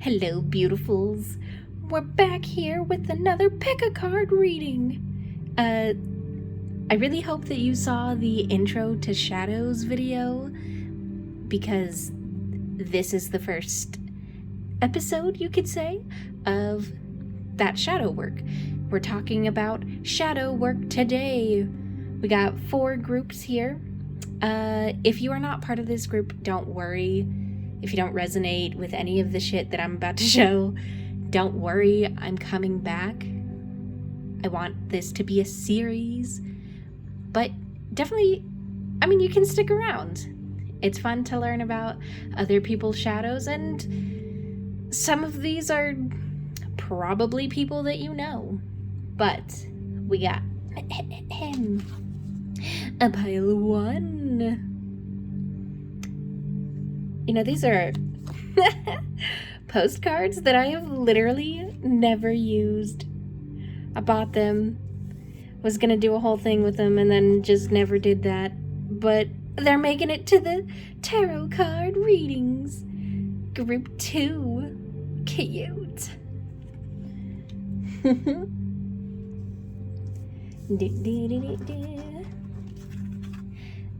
Hello, beautifuls. We're back here with another pick-a-card reading. I really hope that you saw the intro to Shadows video, because this is the first episode, you could say, of that shadow work. We're talking about shadow work today. We got 4 groups here. If you are not part of this group, don't worry. If you don't resonate with any of the shit that I'm about to show, don't worry, I'm coming back. I want this to be a series, but definitely, you can stick around. It's fun to learn about other people's shadows, and some of these are probably people that you know. But we got a pile 1. These are postcards that I have literally never used. I bought them, was gonna do a whole thing with them, and then just never did that. But they're making it to the tarot card readings. Group 2. Cute.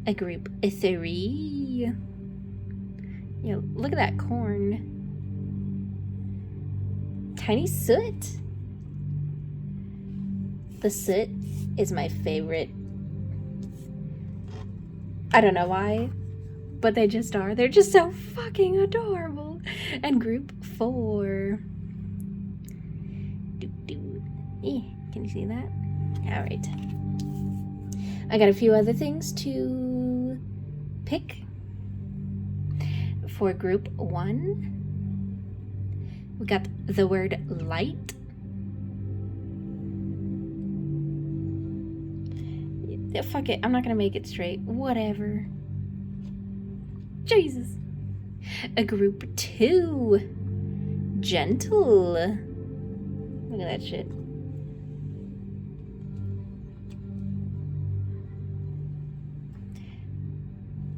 A group 3. Look at that corn. Tiny soot. The soot is my favorite. I don't know why, but they just are. They're just so fucking adorable. And group 4. Can you see that? All right. I got a few other things to pick. For group 1, we got the word light. Fuck it, I'm not gonna make it straight. Whatever. Jesus. A group 2, gentle. Look at that shit.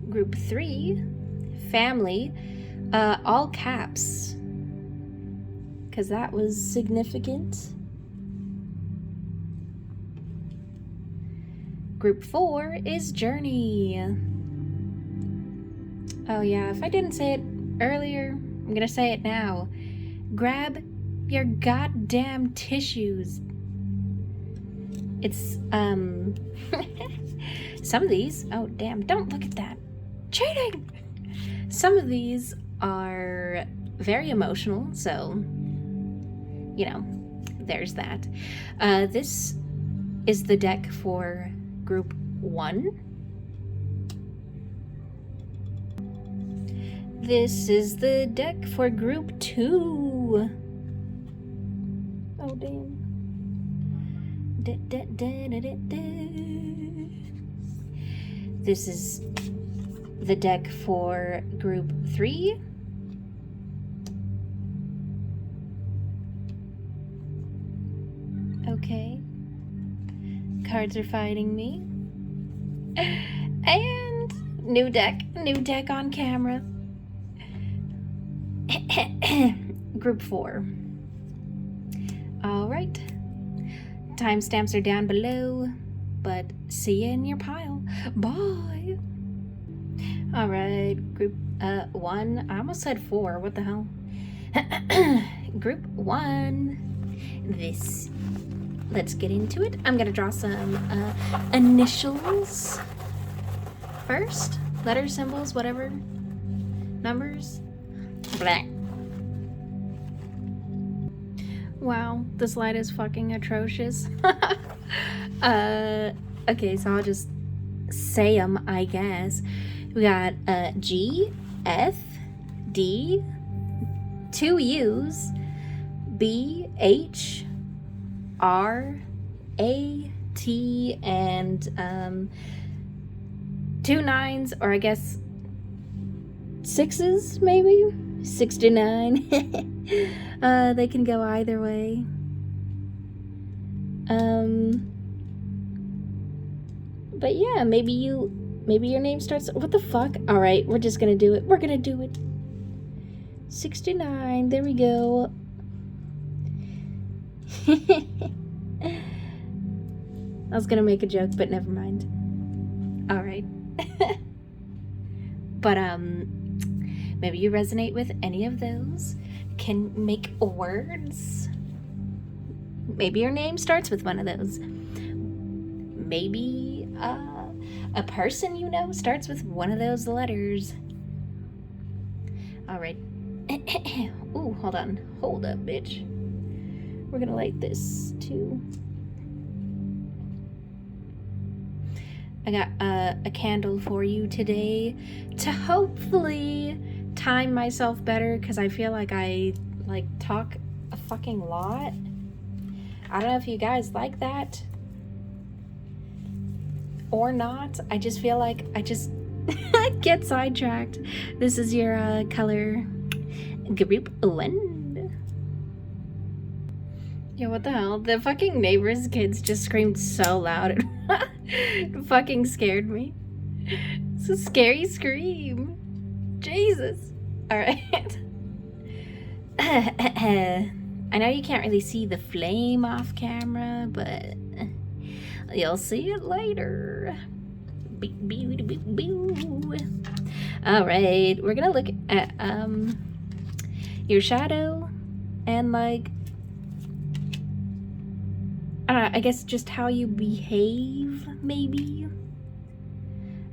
Group 3, family, all caps, because that was significant. Group 4 is journey. Oh yeah, if I didn't say it earlier, I'm gonna say it now. Grab your goddamn tissues. It's some of these, oh damn, don't look at that. Cheating! Some of these are very emotional, so, there's that. This is the deck for group 1. This is the deck for group 2. Oh, damn. This is the deck for group 3. Okay. Cards are fighting me. And new deck on camera. Group 4. All right. Timestamps are down below, but see you in your pile. Bye. All right, group 1. I almost said 4. What the hell? Group 1. Let's get into it. I'm gonna draw some initials first. Letters, symbols, whatever. Numbers. Blah. Wow, this light is fucking atrocious. Okay, so I'll just say them, I guess. We got G, F, D, 2 U's, B, H, R, A, T, and 2 9s, or I guess 6s, maybe? 69. They can go either way. But yeah, maybe your name starts. What the fuck? All right, we're just gonna do it. We're gonna do it. 69. There we go. I was gonna make a joke, but never mind. Alright. But, maybe you resonate with any of those. Can make words. Maybe your name starts with one of those. Maybe, a person you know starts with one of those letters. Alright. Ooh, hold on. Hold up, bitch. We're gonna light this too. I got a candle for you today to hopefully time myself better, because I feel like I talk a fucking lot. I don't know if you guys like that or not. I just feel like I just get sidetracked. This is your color group 1. Yo, what the hell? The fucking neighbor's kids just screamed so loud. It fucking scared me. It's a scary scream. Jesus. Alright. I know you can't really see the flame off camera, but you'll see it later. Alright, we're gonna look at your shadow and like, I don't know, I guess just how you behave, maybe.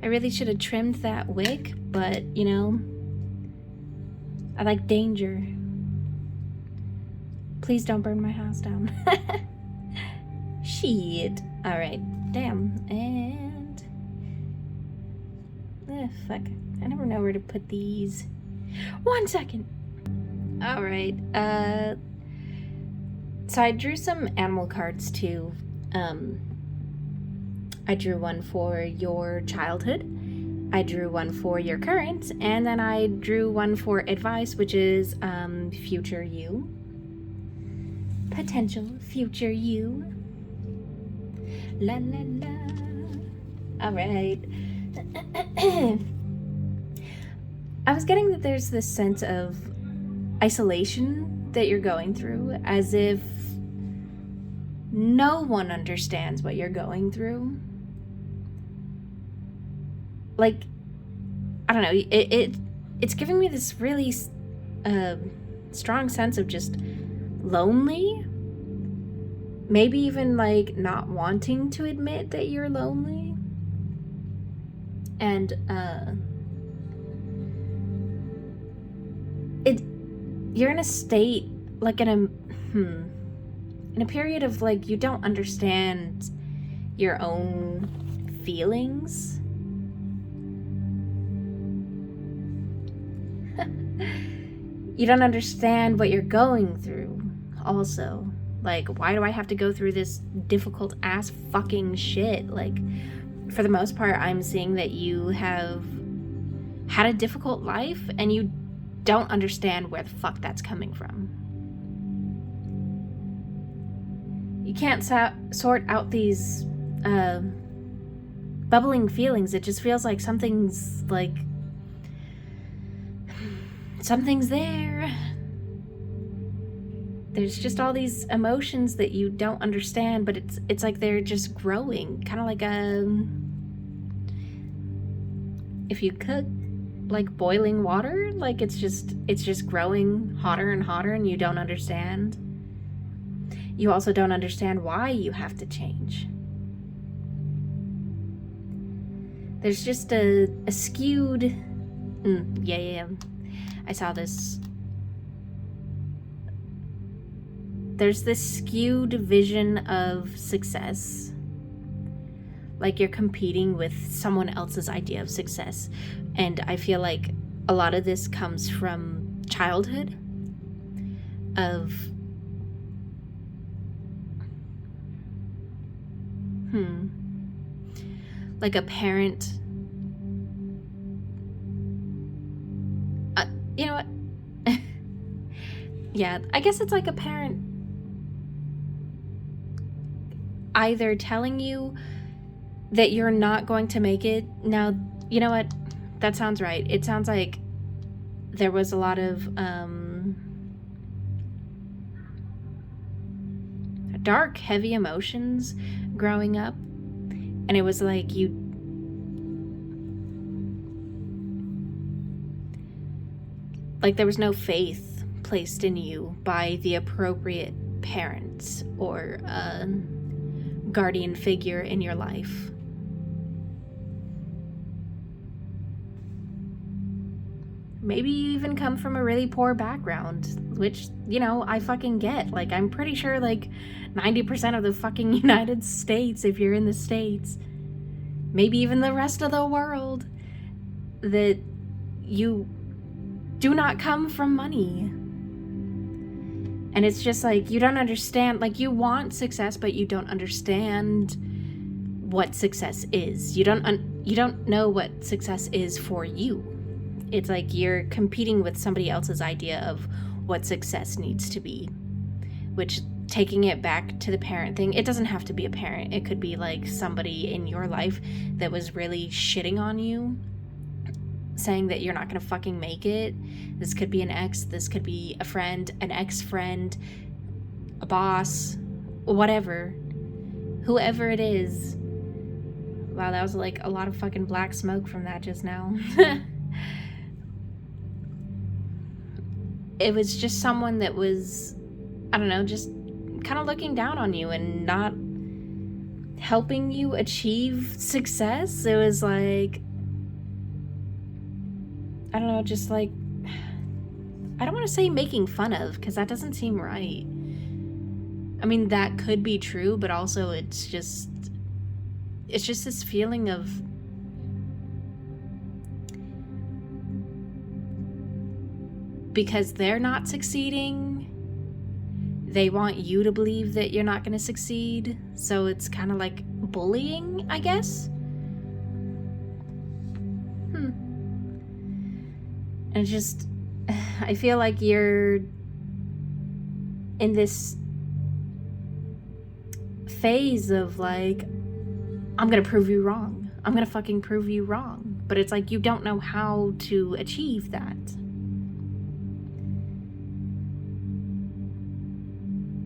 I really should have trimmed that wick, but you know, I like danger. Please don't burn my house down. Shit. Alright, damn. And fuck, I never know where to put these. 1 second. Alright, so I drew some animal cards too. I drew one for your childhood, I drew one for your current, and then I drew one for advice, which is future you. Potential future you. La la la. Alright. I was getting that there's this sense of isolation that you're going through, as if no one understands what you're going through. Like, I don't know, it's giving me this really strong sense of just lonely. Maybe even like not wanting to admit that you're lonely. And you're in a state, like in a period of like you don't understand your own feelings. You don't understand what you're going through also. Like, why do I have to go through this difficult ass fucking shit? Like, for the most part, I'm seeing that you have had a difficult life and you don't understand where the fuck that's coming from. You can't sort out these bubbling feelings. It just feels like something's there. There's just all these emotions that you don't understand, but it's like they're just growing, kind of like if you cook like boiling water, like it's just growing hotter and hotter, and you don't understand. You also don't understand why you have to change. There's just a skewed yeah. I saw this. There's this skewed vision of success. Like you're competing with someone else's idea of success. And I feel like a lot of this comes from childhood. Of like a parent. You know what? Yeah, I guess it's like a parent either telling you that you're not going to make it. Now, you know what? That sounds right. It sounds like there was a lot of dark, heavy emotions growing up, and it was like there was no faith placed in you by the appropriate parents or guardian figure in your life. Maybe you even come from a really poor background, which, you know, I fucking get. Like, I'm pretty sure, like, 90% of the fucking United States, if you're in the States, maybe even the rest of the world, that you do not come from money. And it's just like, you don't understand, like, you want success, but you don't understand what success is. You don't know what success is for you. It's like you're competing with somebody else's idea of what success needs to be, which, taking it back to the parent thing, it doesn't have to be a parent. It could be like somebody in your life that was really shitting on you, saying that you're not gonna fucking make it. This could be an ex, this could be a friend, an ex-friend, a boss, whatever. Whoever it is. Wow, that was like a lot of fucking black smoke from that just now. It was just someone that was, I don't know, just kind of looking down on you and not helping you achieve success. It was like, I don't know, just like, I don't want to say making fun of, because that doesn't seem right. I mean, that could be true, but also it's just this feeling of because they're not succeeding, they want you to believe that you're not going to succeed. So it's kind of like bullying, I guess. And just, I feel like you're in this phase of like, I'm going to prove you wrong. I'm going to fucking prove you wrong. But it's like you don't know how to achieve that.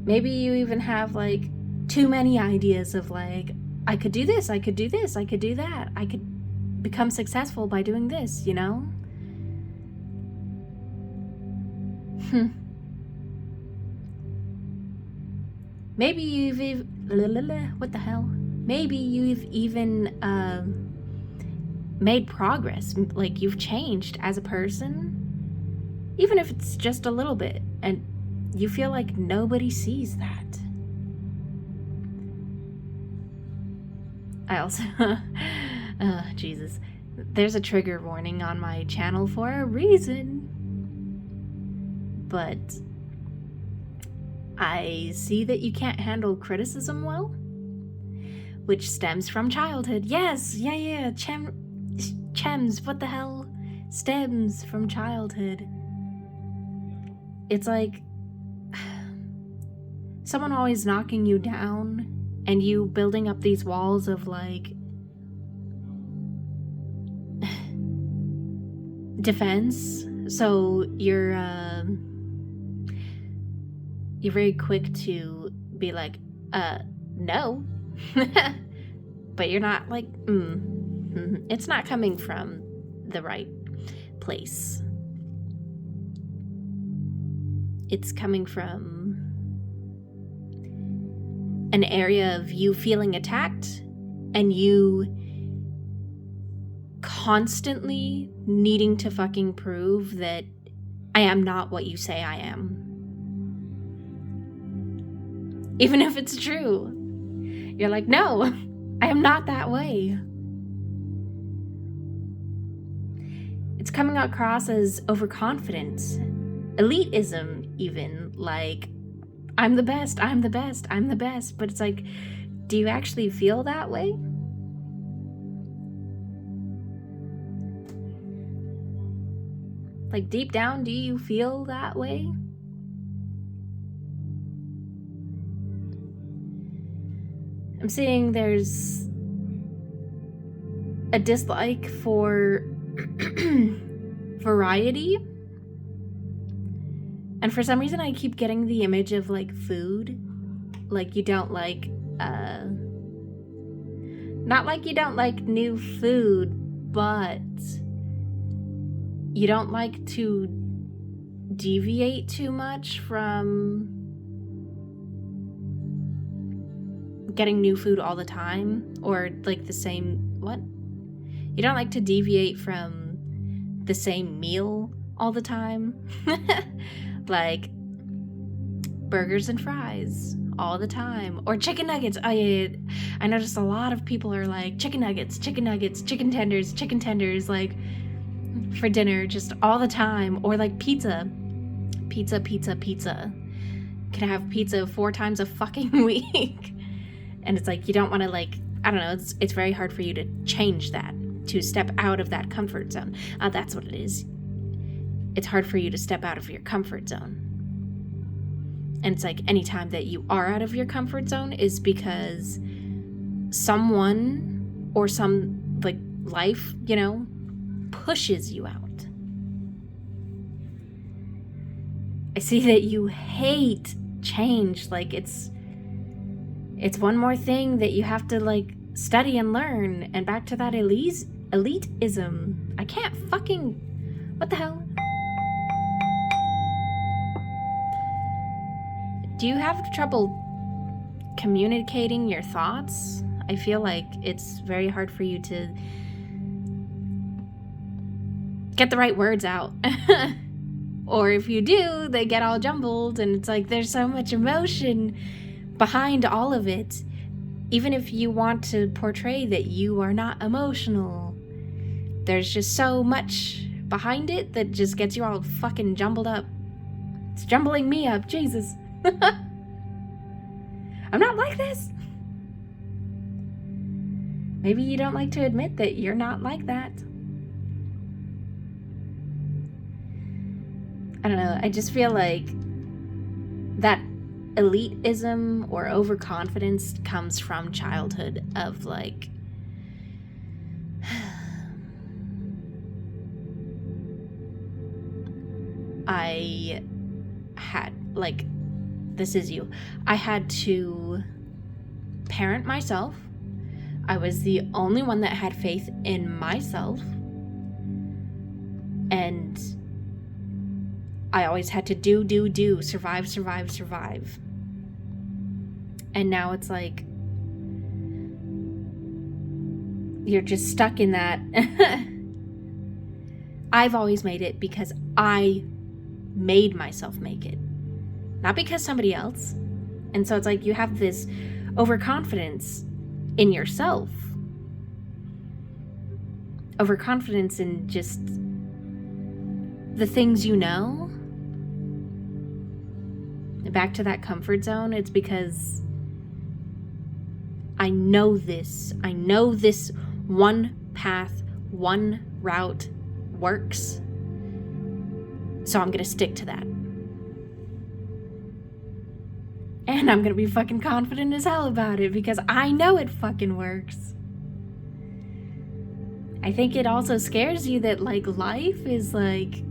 Maybe you even have like too many ideas of like, I could do this, I could do this, I could do that. I could become successful by doing this, you know? Maybe you've what the hell? Maybe you've even made progress, like you've changed as a person, even if it's just a little bit, and you feel like nobody sees that. I also, Jesus, there's a trigger warning on my channel for a reason. But I see that you can't handle criticism well, which stems from childhood. Yes, yeah, chems, what the hell? Stems from childhood. It's like someone always knocking you down and you building up these walls of like defense. So you're very quick to be like, no. But you're not like, it's not coming from the right place. It's coming from an area of you feeling attacked and you constantly needing to fucking prove that I am not what you say I am. Even if it's true. You're like, no, I am not that way. It's coming across as overconfidence, elitism even, like, I'm the best, I'm the best, I'm the best. But it's like, do you actually feel that way? Like, deep down, do you feel that way? I'm seeing there's a dislike for variety And for some reason I keep getting the image of like food. Like you don't like, not like you don't like new food, but you don't like to deviate too much from getting new food all the time, or like the same, what? You don't like to deviate from the same meal all the time? Like burgers and fries all the time, or chicken nuggets. Oh yeah, I noticed a lot of people are like chicken nuggets, chicken tenders, like for dinner just all the time. Or like pizza. Can I have pizza 4 times a fucking week? And it's like, you don't want to, like, I don't know, it's very hard for you to change that, to step out of that comfort zone. That's what it is. It's hard for you to step out of your comfort zone. And it's like, anytime that you are out of your comfort zone is because someone or some, like, life, you know, pushes you out. I see that you hate change. Like, it's one more thing that you have to, like, study and learn. And back to that elitism. I can't fucking... What the hell? Do you have trouble communicating your thoughts? I feel like it's very hard for you to get the right words out. Or if you do, they get all jumbled, and it's like there's so much emotion behind all of it. Even if you want to portray that you are not emotional, there's just so much behind it that just gets you all fucking jumbled up. It's jumbling me up, Jesus. I'm not like this. Maybe you don't like to admit that you're not like that. I don't know, I just feel like that elitism or overconfidence comes from childhood of like, I had, like, this is you. I had to parent myself. I was the only one that had faith in myself. And I always had to do, survive. And now it's like, you're just stuck in that. I've always made it because I made myself make it, not because somebody else. And so it's like you have this overconfidence in yourself, overconfidence in just the things you know. Back to that comfort zone, it's because I know this one path, one route works, so I'm gonna stick to that. And I'm gonna be fucking confident as hell about it because I know it fucking works. I think it also scares you that, like, life is like,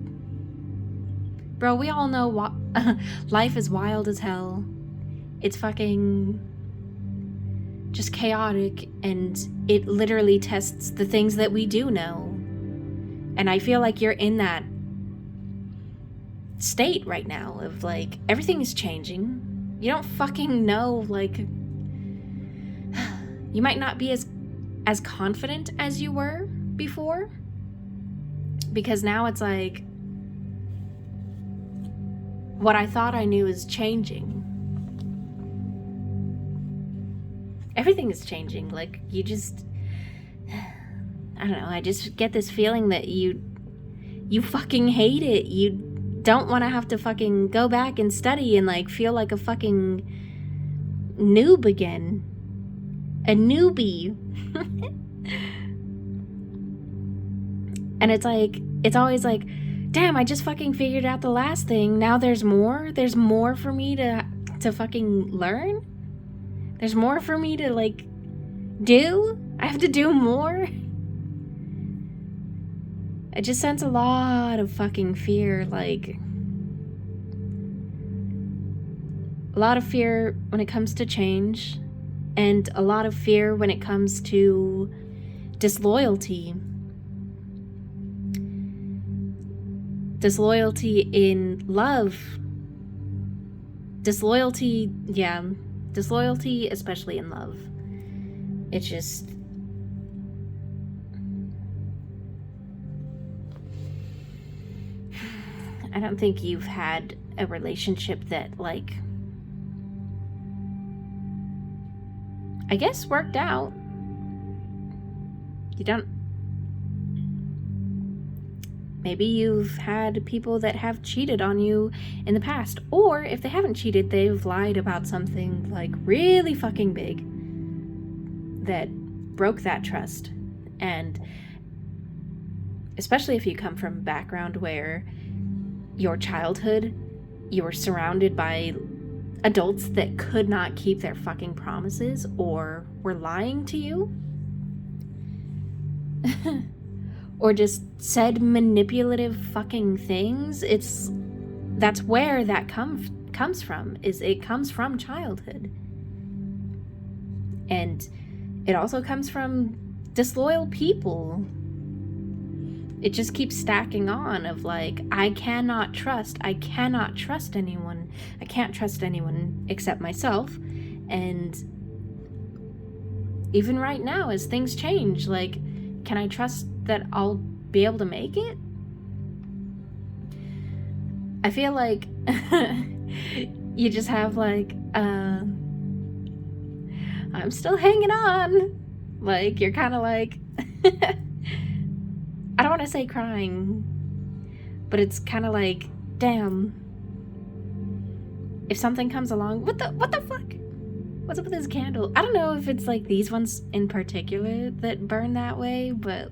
bro, we all know life is wild as hell. It's fucking just chaotic, and it literally tests the things that we do know. And I feel like you're in that state right now of like, everything is changing. You don't fucking know, like, you might not be as confident as you were before, because now it's like, what I thought I knew is changing. Everything is changing. Like, you just, I don't know, I just get this feeling that you fucking hate it. You don't want to have to fucking go back and study and, like, feel like a fucking noob again. A newbie. And it's like, it's always like, damn, I just fucking figured out the last thing. Now there's more for me to fucking learn. There's more for me to, like, do. I have to do more. I just sense a lot of fucking fear, like, a lot of fear when it comes to change, and a lot of fear when it comes to disloyalty. Disloyalty in love. Disloyalty, especially in love. It's just... I don't think you've had a relationship that, like, I guess worked out. You don't... Maybe you've had people that have cheated on you in the past. Or if they haven't cheated, they've lied about something, like, really fucking big that broke that trust. And especially if you come from a background where your childhood, you were surrounded by adults that could not keep their fucking promises or were lying to you. Or just said manipulative fucking things. That's where that comes from. It comes from childhood. And it also comes from disloyal people. It just keeps stacking on of, like, I cannot trust anyone. I can't trust anyone except myself. And even right now, as things change, like, can I trust that I'll be able to make it? I feel like you just have, like, I'm still hanging on. Like, you're kind of like... I don't want to say crying, but it's kind of like, damn. If something comes along, what the fuck? What's up with this candle? I don't know if it's like these ones in particular that burn that way, but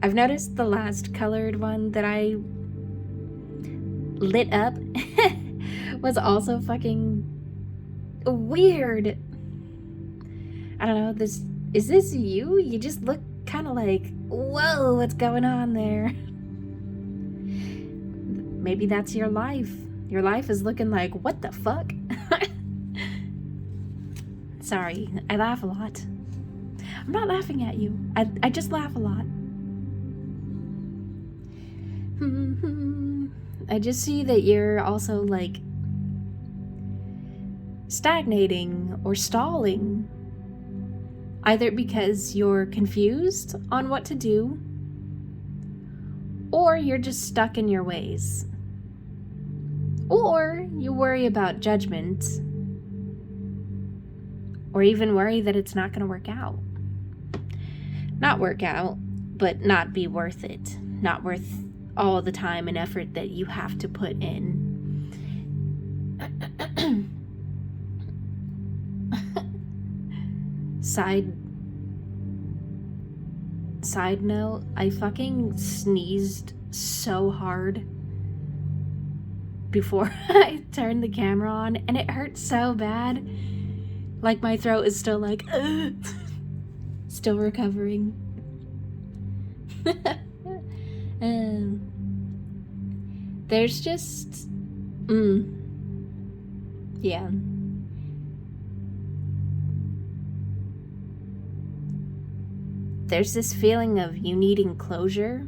I've noticed the last colored one that I lit up was also fucking weird. I don't know, is this you? You just look kind of like, whoa, what's going on there? Maybe that's your life. Your life is looking like, what the fuck? Sorry, I laugh a lot. I'm not laughing at you. I just laugh a lot. I just see that you're also, like, stagnating or stalling. Either because you're confused on what to do, or you're just stuck in your ways. Or you worry about judgment, or even worry that it's not going to work out. Not work out, but not be worth it. Not worth all the time and effort that you have to put in. Side note, I fucking sneezed so hard before I turned the camera on, and it hurt so bad. Like, my throat is still like, still recovering. There's just, yeah. There's this feeling of you needing closure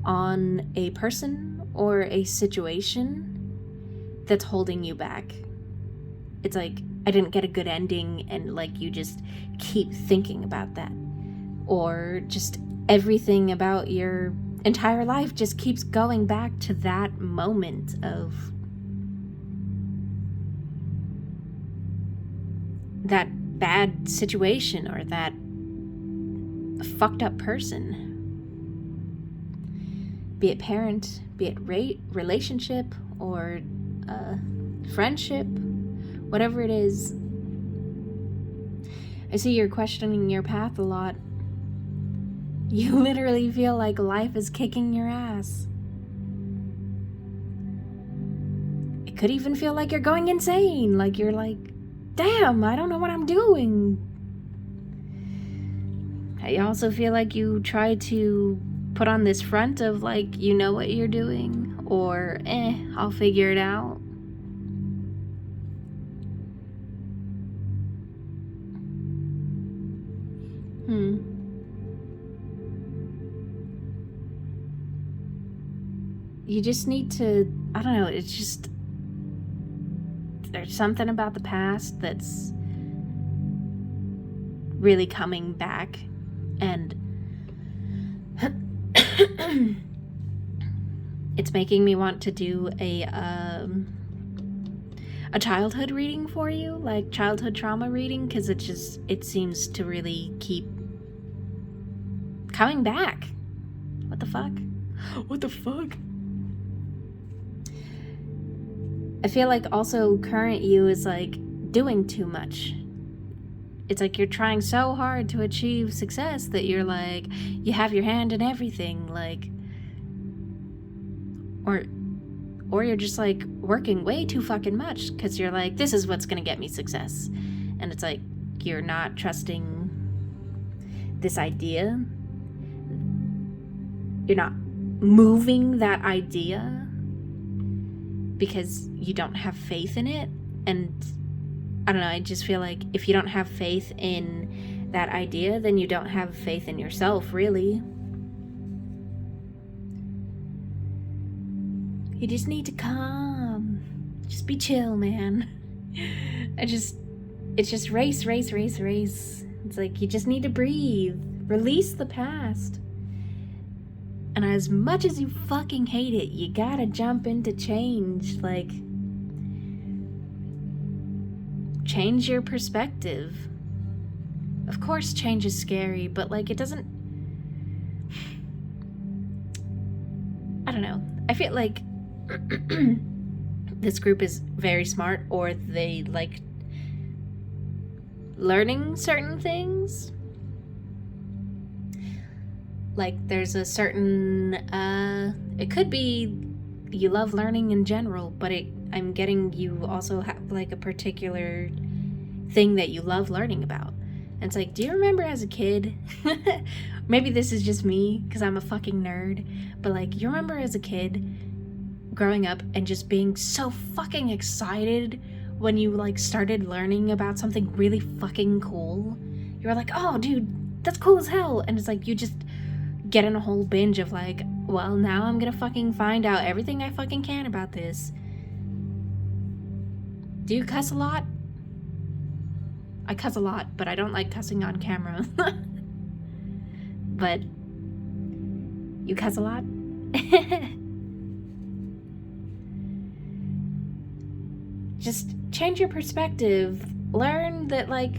on a person or a situation that's holding you back. It's like, I didn't get a good ending, and, like, you just keep thinking about that. Or just everything about your entire life just keeps going back to that moment of that bad situation or that fucked up person. Be it parent, be it relationship, or friendship, whatever it is. I see you're questioning your path a lot. You literally feel like life is kicking your ass. It could even feel like you're going insane. Like, you're like, damn, I don't know what I'm doing. I also feel like you try to put on this front of like, you know what you're doing, or I'll figure it out. You just need to, I don't know, it's just, there's something about the past that's really coming back, and it's making me want to do a childhood reading for you, like childhood trauma reading, because it seems to really keep coming back. What the fuck? What the fuck? I feel like also current you is like doing too much. It's like you're trying so hard to achieve success that you're like, you have your hand in everything, like, or you're just like working way too fucking much because you're like, this is what's gonna get me success. And it's like, you're not trusting this idea. You're not moving that idea because you don't have faith in it. And I don't know, I just feel like if you don't have faith in that idea, then you don't have faith in yourself, really. You just need to calm. Just be chill, man. It's just race. It's like you just need to breathe. Release the past. And as much as you fucking hate it, you gotta jump into change. Like, change your perspective. Of course change is scary, but like it doesn't, I don't know. I feel like this group is very smart, or they like learning certain things. Like there's a certain, it could be you love learning in general, but I'm getting you also have like a particular thing that you love learning about. And it's like, do you remember as a kid, maybe this is just me because I'm a fucking nerd, but like, you remember as a kid growing up and just being so fucking excited when you like started learning about something really fucking cool? You were like, oh dude, that's cool as hell. And it's like, you just get in a whole binge of like, well, now I'm gonna fucking find out everything I fucking can about this. Do you cuss a lot? I cuss a lot, but I don't like cussing on camera. But you cuss a lot? Just change your perspective. Learn that like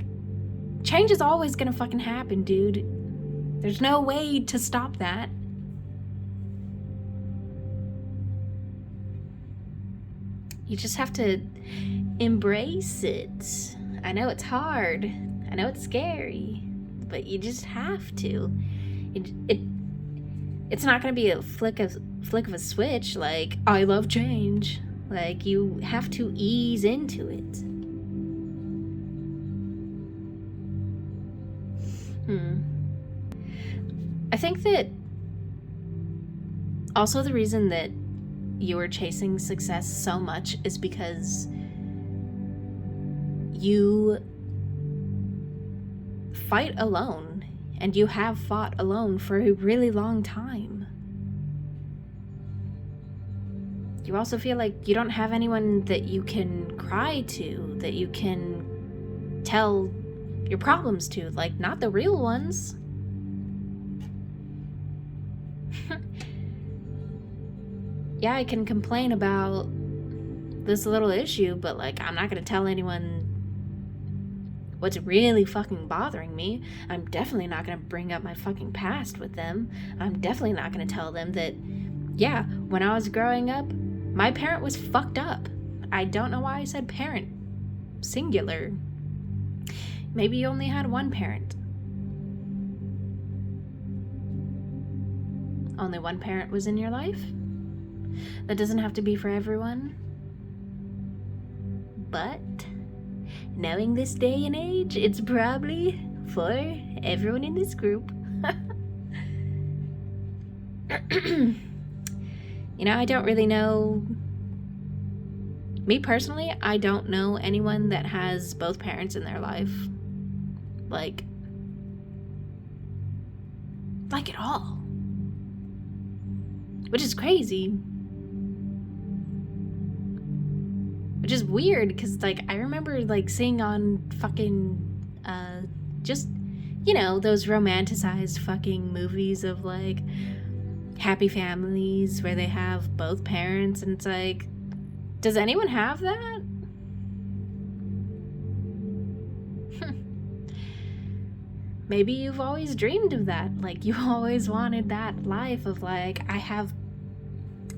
change is always gonna fucking happen, dude. There's no way to stop that. You just have to embrace it. I know it's hard. I know it's scary, but you just have to. It's not going to be a flick of a switch like, I love change. Like, you have to ease into it. I think that also the reason that you are chasing success so much is because you fight alone, and you have fought alone for a really long time. You also feel like you don't have anyone that you can cry to, that you can tell your problems to, like, not the real ones. Yeah, I can complain about this little issue, but like, I'm not gonna tell anyone what's really fucking bothering me. I'm definitely not gonna bring up my fucking past with them. I'm definitely not gonna tell them that, yeah, when I was growing up, my parent was fucked up. I don't know why I said parent, singular. Maybe you only had one parent. Only one parent was in your life? That doesn't have to be for everyone. But knowing this day and age, it's probably for everyone in this group. You know, I don't really know. Me personally, I don't know anyone that has both parents in their life. Like at all. Which is crazy. Which is weird, because, like, I remember, like, seeing on fucking, just, you know, those romanticized fucking movies of, like, happy families where they have both parents, and it's like, does anyone have that? Maybe you've always dreamed of that. Like, you always wanted that life of, like, I have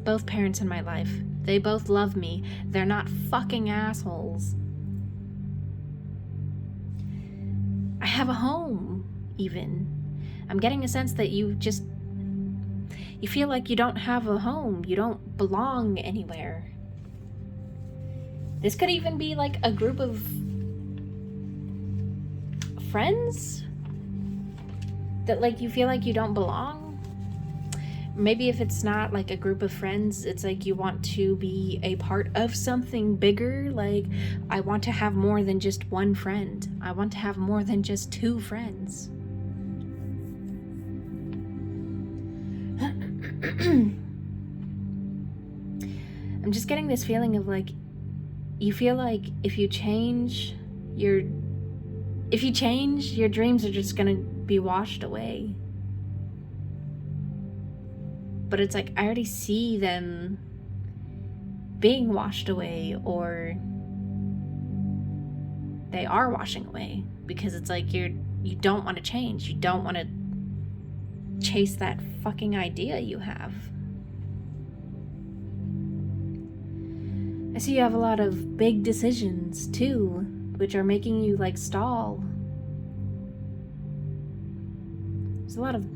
both parents in my life. They both love me. They're not fucking assholes. I have a home, even. I'm getting a sense that you feel like you don't have a home. You don't belong anywhere. This could even be like a group of friends that, like, you feel like you don't belong. Maybe if it's not like a group of friends, it's like you want to be a part of something bigger. Like, I want to have more than just one friend. I want to have more than just two friends. I'm just getting this feeling of, like, you feel like if you change, your dreams are just gonna be washed away. But it's like, I already see them being washed away, or they are washing away, because it's like you don't want to change. You don't want to chase that fucking idea you have. I see you have a lot of big decisions too, which are making you, like, stall. There's a lot of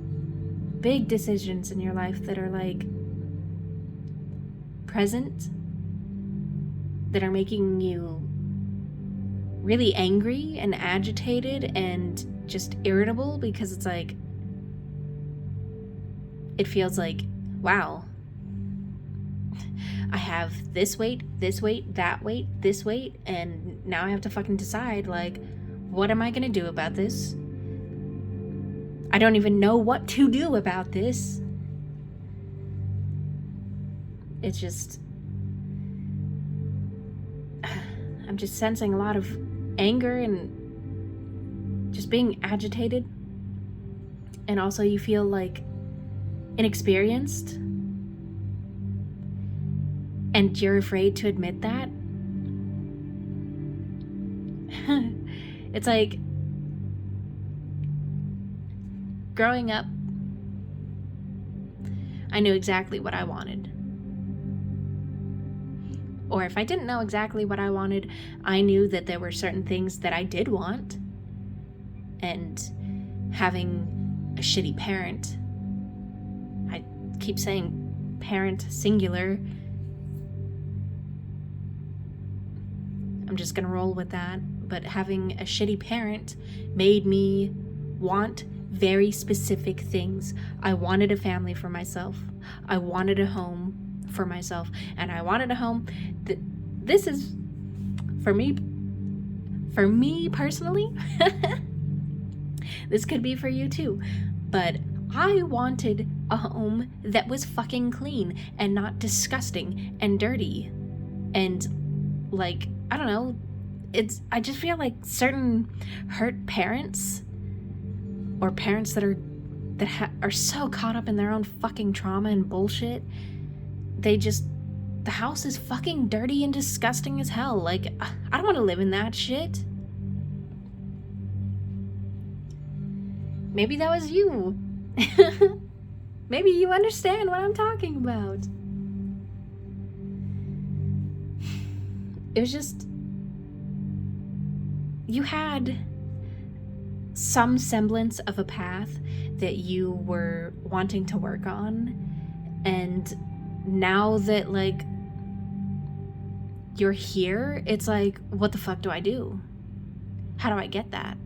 big decisions in your life that are, like, present, that are making you really angry and agitated and just irritable, because it's like, it feels like, wow, I have this weight, that weight, this weight, and now I have to fucking decide, like, what am I gonna do about this? I don't even know what to do about this. It's just, I'm just sensing a lot of anger and just being agitated. And also you feel like inexperienced. And you're afraid to admit that. It's like, growing up, I knew exactly what I wanted. Or if I didn't know exactly what I wanted, I knew that there were certain things that I did want. And having a shitty parent, I keep saying parent singular, I'm just gonna roll with that, but having a shitty parent made me want very specific things. I wanted a family for myself. I wanted a home for myself. And I wanted a home that, this is, for me personally, this could be for you too, but I wanted a home that was fucking clean and not disgusting and dirty. And, like, I don't know, I just feel like certain hurt parents, or parents that are so caught up in their own fucking trauma and bullshit, the house is fucking dirty and disgusting as hell. Like, I don't want to live in that shit. Maybe that was you. Maybe you understand what I'm talking about. It was just, you had some semblance of a path that you were wanting to work on, and now that, like, you're here, it's like, what the fuck do I do? How do I get that?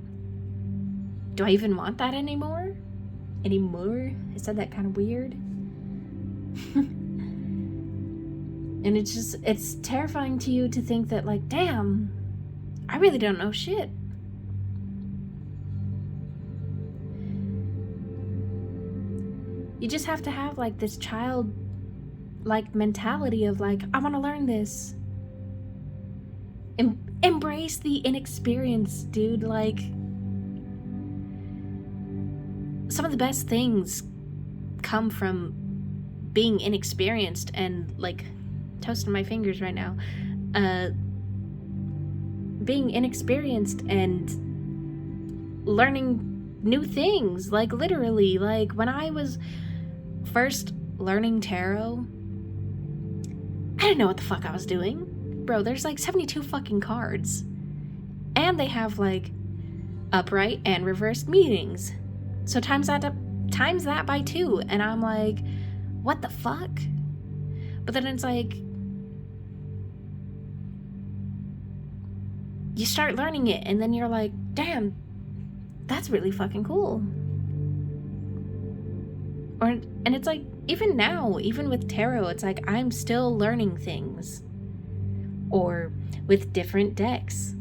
Do I even want that anymore? I said that kind of weird. And it's terrifying to you to think that, like, damn, I really don't know shit. You just have to have, like, this child-like mentality of, like, I want to learn this. Embrace the inexperience, dude. Like, some of the best things come from being inexperienced and, like, toasting my fingers right now. Being inexperienced and learning new things. Like, literally, like, when I was first learning tarot, I didn't know what the fuck I was doing. Bro, there's like 72 fucking cards. And they have, like, upright and reversed meanings. So times that by 2. And I'm like, what the fuck? But then it's like, you start learning it, and then you're like, damn, that's really fucking cool. And it's like, even now, even with tarot, it's like, I'm still learning things. Or with different decks,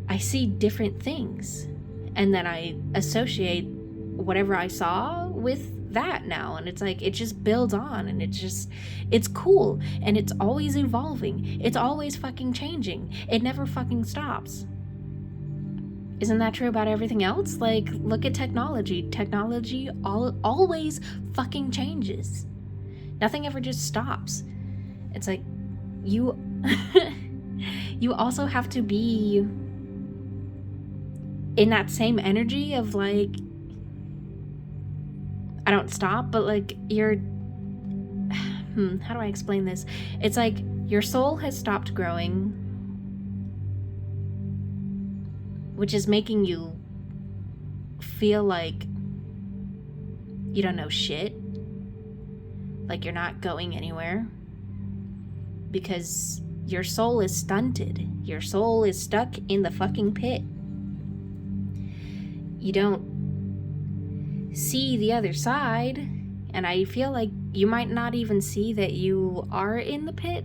I see different things, and then I associate whatever I saw with that now, and it's like, it just builds on, and it's cool, and it's always evolving, it's always fucking changing, it never fucking stops. Isn't that true about everything else? Like, look at technology. Technology always fucking changes. Nothing ever just stops. It's like, you you also have to be in that same energy of, like, I don't stop, but, like, you're how do I explain this? It's like your soul has stopped growing, which is making you feel like you don't know shit, like you're not going anywhere, because your soul is stunted. Your soul is stuck in the fucking pit. You don't see the other side, and I feel like you might not even see that you are in the pit.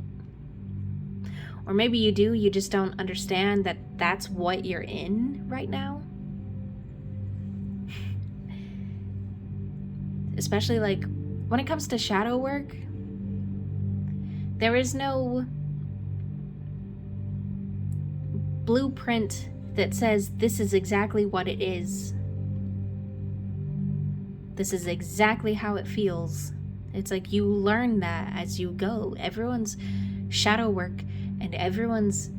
Or maybe you do, you just don't understand that that's what you're in right now. Especially, like, when it comes to shadow work, there is no blueprint that says this is exactly what it is. This is exactly how it feels. It's like you learn that as you go. Everyone's shadow work and everyone's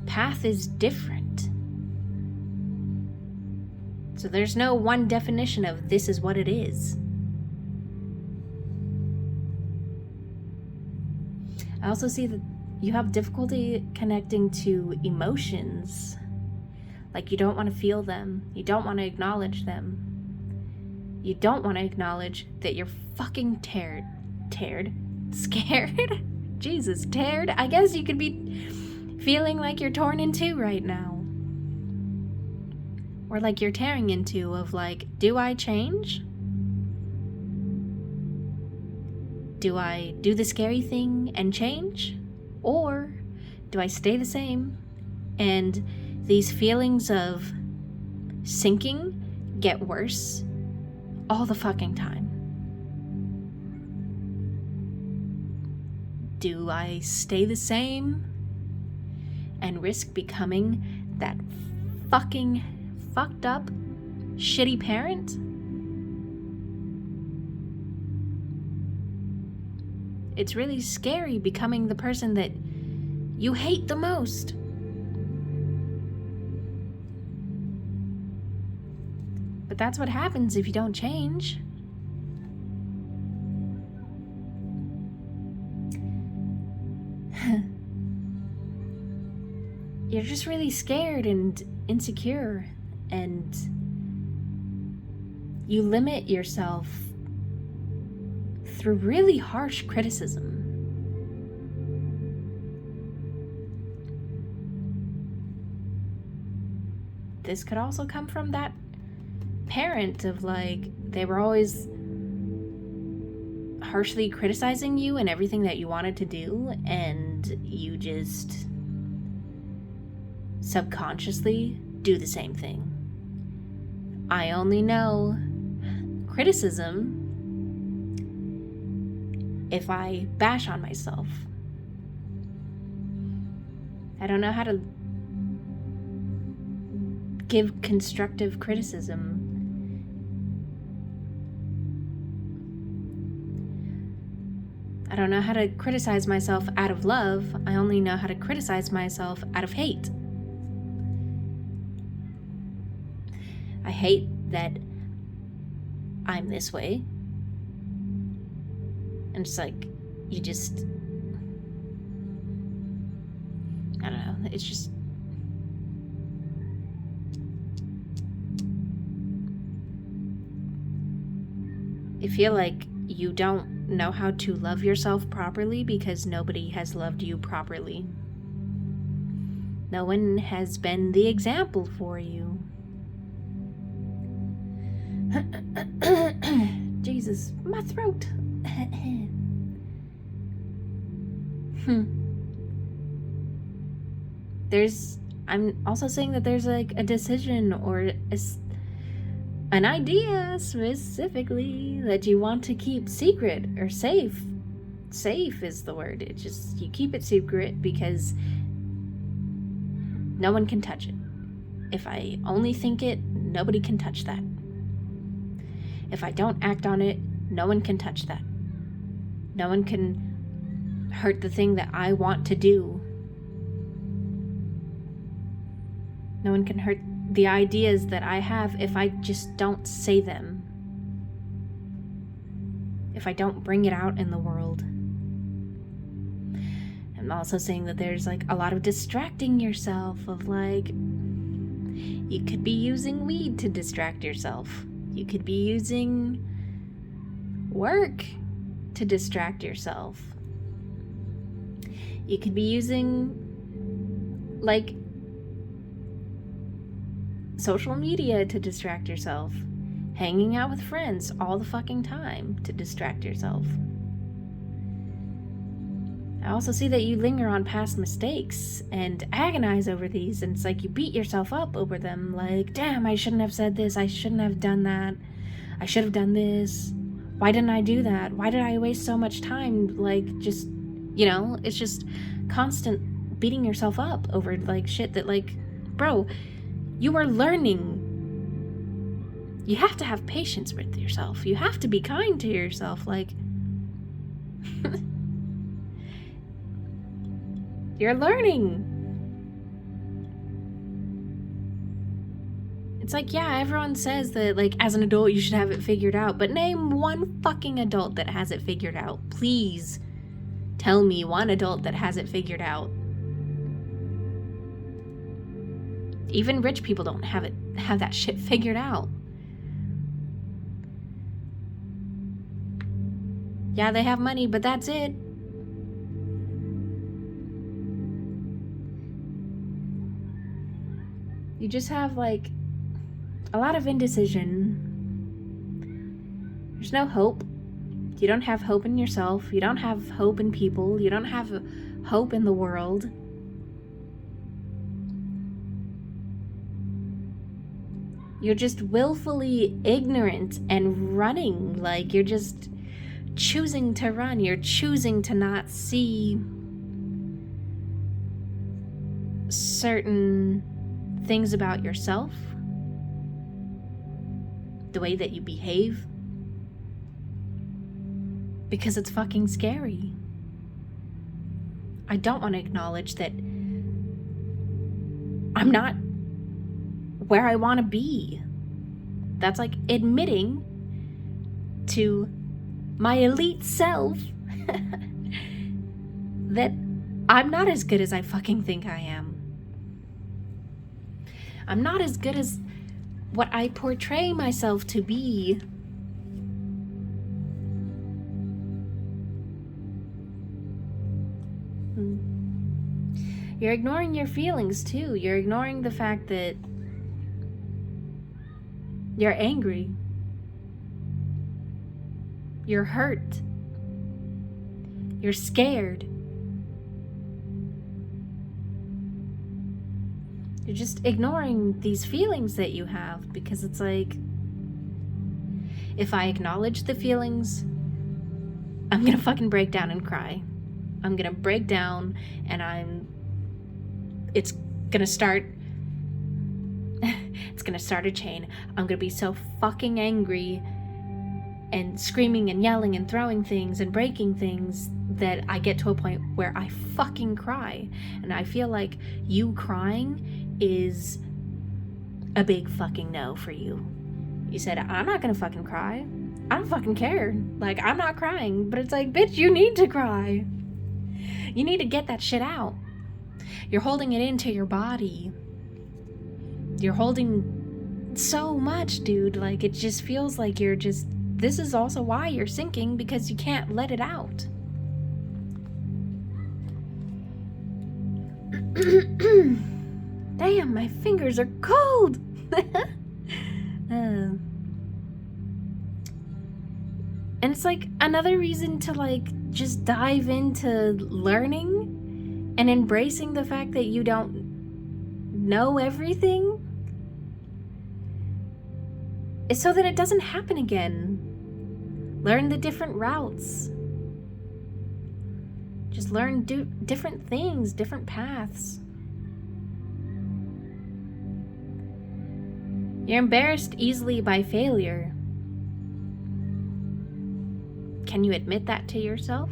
path is different. So there's no one definition of this is what it is. I also see that you have difficulty connecting to emotions. Like, you don't want to feel them. You don't want to acknowledge them. You don't want to acknowledge that you're fucking scared? Jesus, teared? I guess you could be feeling like you're torn in two right now. Or like you're tearing in two of, like, do I change? Do I do the scary thing and change? Or do I stay the same and these feelings of sinking get worse all the fucking time? Do I stay the same and risk becoming that fucking fucked up, shitty parent? It's really scary becoming the person that you hate the most. But that's what happens if you don't change. You're just really scared and insecure, and you limit yourself through really harsh criticism. This could also come from that parent of, like, they were always harshly criticizing you and everything that you wanted to do, and you just subconsciously do the same thing. I only know criticism if I bash on myself. I don't know how to give constructive criticism. I don't know how to criticize myself out of love. I only know how to criticize myself out of hate. I hate that I'm this way. And it's like, you just, I don't know, it's just, I feel like you don't know how to love yourself properly because nobody has loved you properly. No one has been the example for you. Jesus, my throat. I'm also saying that there's like a decision or an idea specifically that you want to keep secret or safe. Safe is the word. It just, you keep it secret because no one can touch it. If I only think it, nobody can touch that. If I don't act on it, no one can touch that. No one can hurt the thing that I want to do. No one can hurt the ideas that I have if I just don't say them. If I don't bring it out in the world. I'm also saying that there's like a lot of distracting yourself of like, you could be using weed to distract yourself. You could be using work to distract yourself. You could be using like social media to distract yourself. Hanging out with friends all the fucking time to distract yourself. I also see that you linger on past mistakes and agonize over these, and it's like you beat yourself up over them, like, damn, I shouldn't have said this, I shouldn't have done that, I should have done this, why didn't I do that, why did I waste so much time, like, just, you know, it's just constant beating yourself up over, like, shit that, like, bro, you are learning. You have to have patience with yourself, you have to be kind to yourself, like, you're learning. It's like, yeah, everyone says that, like, as an adult, you should have it figured out. But name one fucking adult that has it figured out. Please tell me one adult that has it figured out. Even rich people don't have that shit figured out. Yeah, they have money, but that's it. You just have, like, a lot of indecision. There's no hope. You don't have hope in yourself. You don't have hope in people. You don't have hope in the world. You're just willfully ignorant and running. Like, you're just choosing to run. You're choosing to not see certain things about yourself, the way that you behave, because it's fucking scary. I don't want to acknowledge that I'm not where I want to be. That's like admitting to my elite self that I'm not as good as I fucking think I am. I'm not as good as what I portray myself to be. You're ignoring your feelings too. You're ignoring the fact that you're angry. You're hurt. You're scared. You're just ignoring these feelings that you have because it's like, if I acknowledge the feelings, I'm gonna fucking break down and cry. I'm gonna break down and it's gonna start a chain. I'm gonna be so fucking angry and screaming and yelling and throwing things and breaking things that I get to a point where I fucking cry. And I feel like you crying is a big fucking no for you. You said, I'm not gonna fucking cry. I don't fucking care. Like, I'm not crying. But it's like, bitch, you need to cry. You need to get that shit out. You're holding it into your body. You're holding so much, dude. Like, it just feels like you're just... This is also why you're sinking, because you can't let it out. Damn, my fingers are cold. And it's like another reason to like just dive into learning and embracing the fact that you don't know everything, is so that it doesn't happen again. Learn the different routes. Just learn different things, different paths. You're embarrassed easily by failure. Can you admit that to yourself?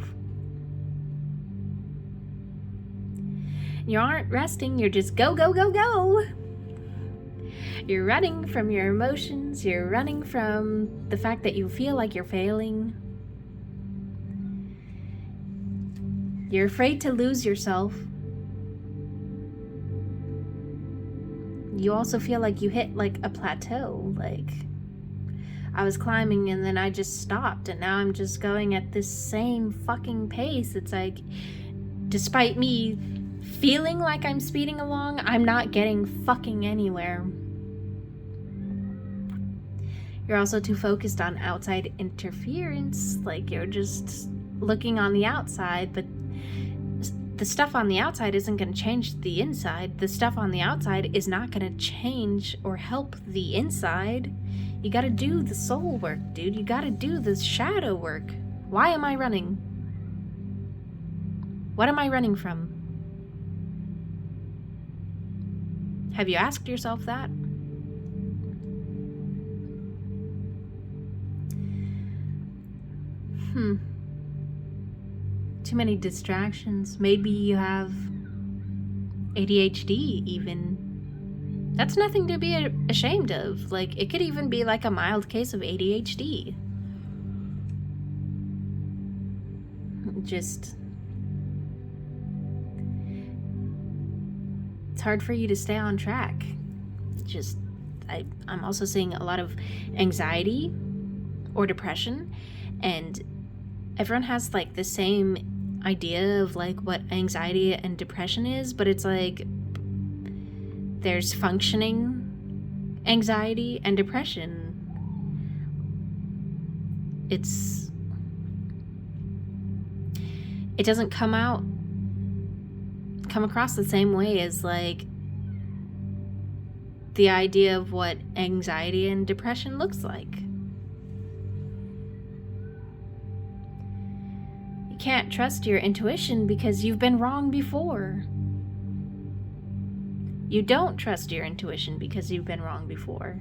You aren't resting, you're just go, go, go, go. You're running from your emotions, you're running from the fact that you feel like you're failing. You're afraid to lose yourself. You also feel like you hit like a plateau, like I was climbing and then I just stopped and now I'm just going at this same fucking pace. It's like, despite me feeling like I'm speeding along, I'm not getting fucking anywhere. You're also too focused on outside interference, like you're just looking on the outside, but the stuff on the outside isn't going to change the inside. The stuff on the outside is not going to change or help the inside. You got to do the soul work, dude. You got to do the shadow work. Why am I running? What am I running from? Have you asked yourself that? Too many distractions. Maybe you have ADHD even. That's nothing to be ashamed of. Like, it could even be like a mild case of ADHD. Just... it's hard for you to stay on track. Just, I'm also seeing a lot of anxiety or depression, and everyone has like the same idea of like what anxiety and depression is, but it's like there's functioning anxiety and depression. It doesn't come across the same way as like the idea of what anxiety and depression looks like. You can't trust your intuition because you've been wrong before. You don't trust your intuition because you've been wrong before.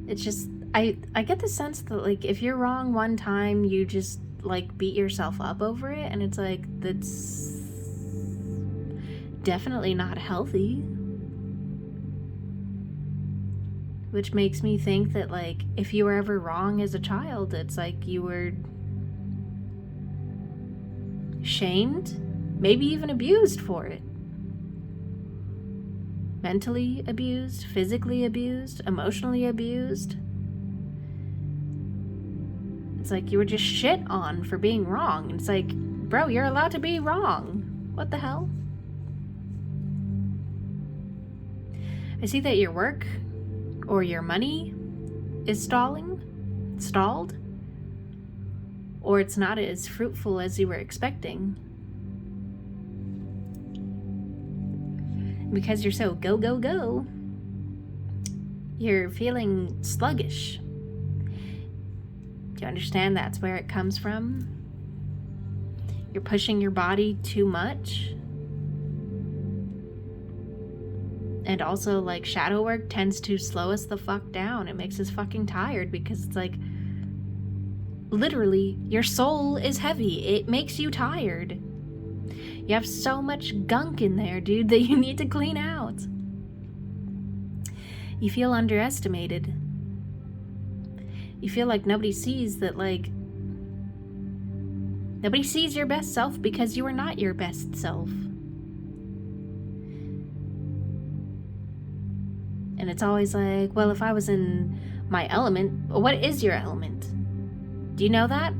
It's just, I get the sense that like if you're wrong one time, you just like beat yourself up over it, and it's like, that's definitely not healthy. Which makes me think that like if you were ever wrong as a child, it's like you were shamed, maybe even abused for it. Mentally abused, physically abused, emotionally abused. It's like you were just shit on for being wrong. It's like, bro, you're allowed to be wrong. What the hell? I see that your work or your money is stalled, or it's not as fruitful as you were expecting. Because you're so go, go, go, you're feeling sluggish. Do you understand that's where it comes from? You're pushing your body too much. And also, like, shadow work tends to slow us the fuck down. It makes us fucking tired because it's like, literally, your soul is heavy. It makes you tired. You have so much gunk in there, dude, that you need to clean out. You feel underestimated. You feel like nobody sees that, like, nobody sees your best self because you are not your best self. And it's always like, well, if I was in my element, what is your element? Do you know that?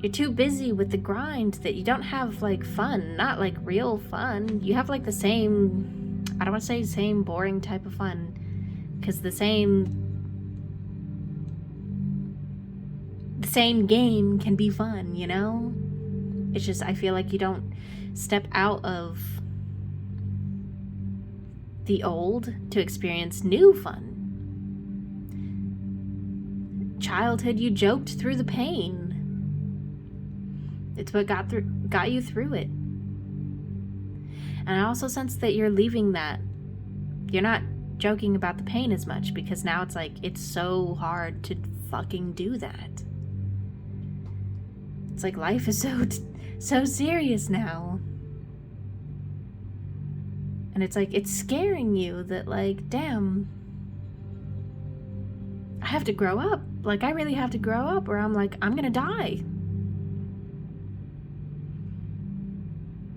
You're too busy with the grind that you don't have, like, fun. Not, like, real fun. You have, like, the same, I don't want to say same boring type of fun, because the same game can be fun, you know? It's just, I feel like you don't step out of the old to experience new fun. Childhood, you joked through the pain. It's what got you through it. And I also sense that you're leaving that. You're not joking about the pain as much because now it's like, it's so hard to fucking do that. It's like life is so serious now. And it's like, it's scaring you that, like, damn, I have to grow up. Like, I really have to grow up or I'm like, I'm gonna die.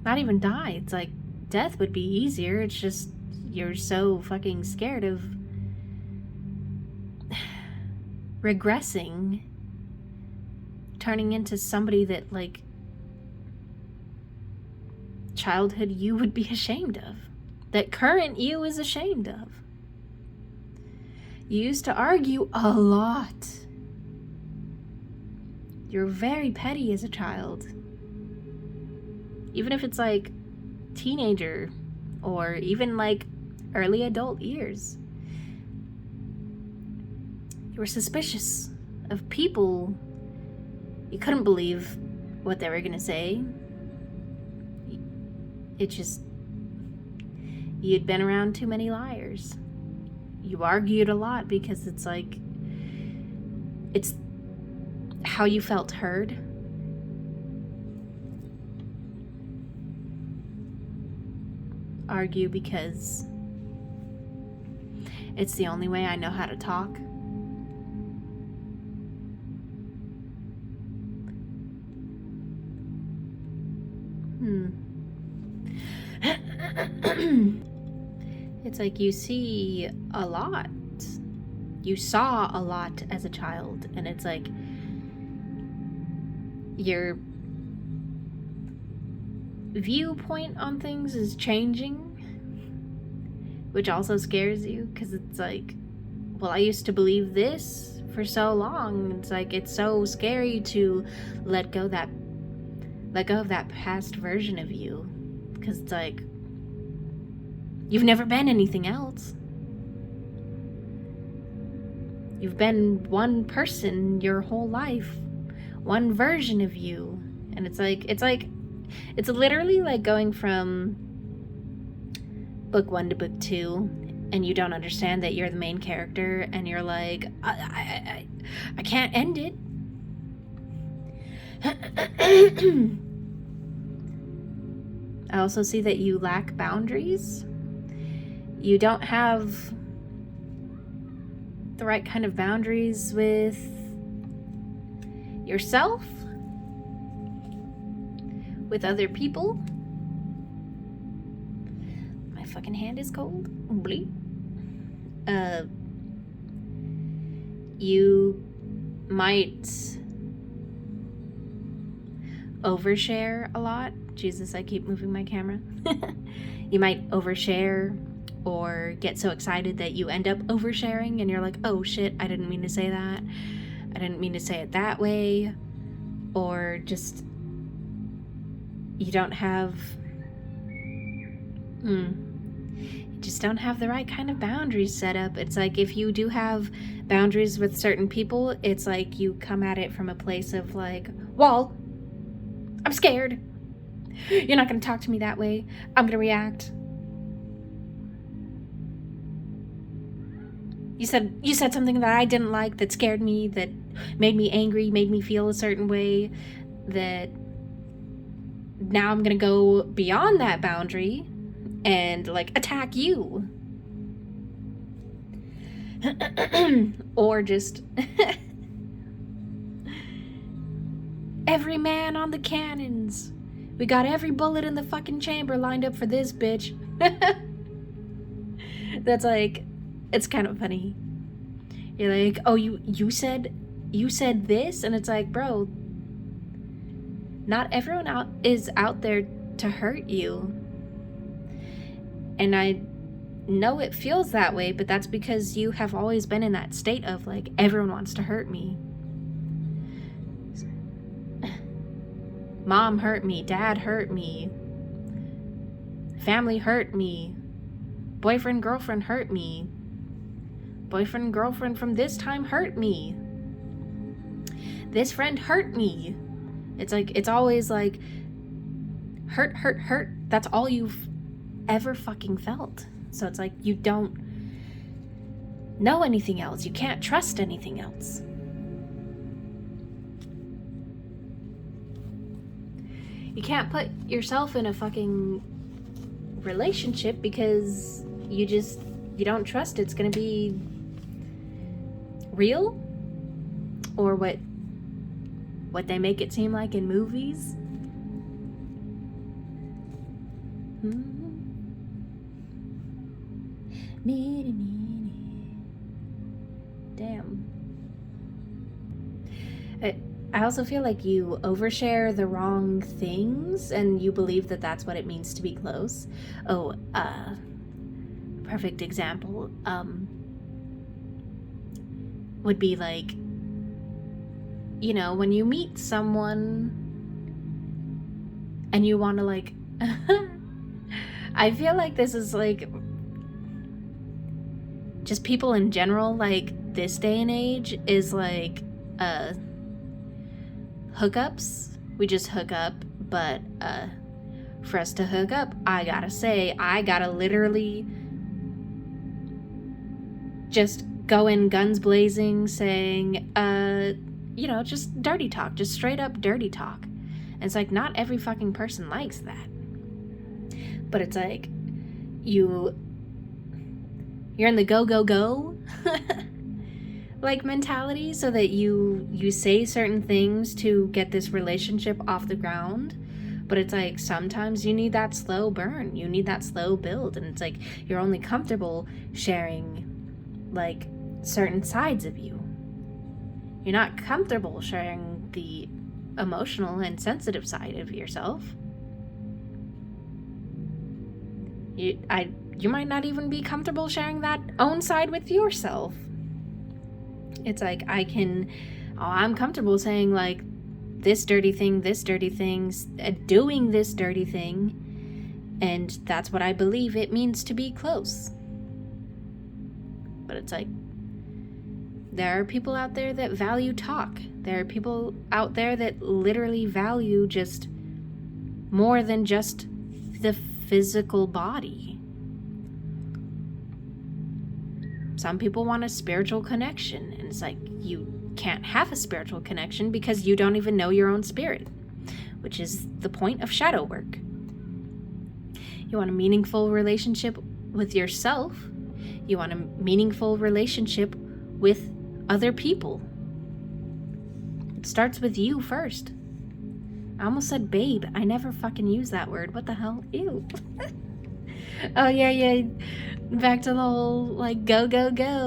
Not even die. It's like, death would be easier. It's just, you're so fucking scared of regressing, turning into somebody that, like, childhood you would be ashamed of, that current you is ashamed of. You used to argue a lot. You're very petty as a child. Even if it's like teenager or even like early adult years. You were suspicious of people. You couldn't believe what they were gonna say. It just, you'd been around too many liars. You argued a lot because it's like, it's how you felt heard. Argue because it's the only way I know how to talk. It's like you see a lot. You saw a lot as a child, and it's like your viewpoint on things is changing, which also scares you because it's like, well, I used to believe this for so long. It's like, it's so scary to let go of that past version of you, because it's like, you've never been anything else. You've been one person your whole life, one version of you. And it's literally like going from book 1 to book 2, and you don't understand that you're the main character, and you're like, I can't end it. I also see that you lack boundaries. You don't have the right kind of boundaries with yourself, with other people. My fucking hand is cold. Bleep. You might overshare a lot Jesus, I keep moving my camera. You might overshare or get so excited that you end up oversharing and you're like, oh shit, I didn't mean to say that. I didn't mean to say it that way. Or just, you don't have, you just don't have the right kind of boundaries set up. It's like if you do have boundaries with certain people, it's like you come at it from a place of like, well, I'm scared. You're not going to talk to me that way. I'm going to react. You said something that I didn't like, that scared me, that made me angry, made me feel a certain way, that now I'm going to go beyond that boundary and like attack you. Or just every man on the cannons. We got every bullet in the fucking chamber lined up for this bitch. That's like, it's kind of funny. You're like, oh, you said this, and it's like, bro, not everyone is out there to hurt you. And I know it feels that way, but that's because you have always been in that state of like, everyone wants to hurt me. Mom hurt me, dad hurt me, family hurt me, boyfriend, girlfriend hurt me, boyfriend, girlfriend from this time hurt me, this friend hurt me. It's like, it's always like, hurt. That's all you've ever fucking felt. So it's like, you don't know anything else. You can't trust anything else. You can't put yourself in a fucking relationship because you don't trust it's gonna be real, or what they make it seem like in movies. Damn. I also feel like you overshare the wrong things and you believe that that's what it means to be close. Oh, perfect example would be like, you know, when you meet someone and you want to like, I feel like this is like just people in general, like this day and age is like, hookups. We just hook up, but for us to hook up, I gotta literally just go in guns blazing saying, you know, just dirty talk, just straight up dirty talk. And it's like, not every fucking person likes that. But it's like, you're in the go like mentality, so that you say certain things to get this relationship off the ground. But it's like, sometimes you need that slow burn, you need that slow build, and it's like, you're only comfortable sharing like certain sides of you. You're not comfortable sharing the emotional and sensitive side of yourself. You might not even be comfortable sharing that own side with yourself. It's like, I'm comfortable saying like this dirty thing, doing this dirty thing, and that's what I believe it means to be close. But it's like, there are people out there that value talk. There are people out there that literally value just more than just the physical body. Some people want a spiritual connection, and it's like, you can't have a spiritual connection because you don't even know your own spirit, which is the point of shadow work. You want a meaningful relationship with yourself. You want a meaningful relationship with other people. It starts with you first. I almost said babe. I never fucking use that word. What the hell? Ew. Oh, yeah. Back to the whole, like, go.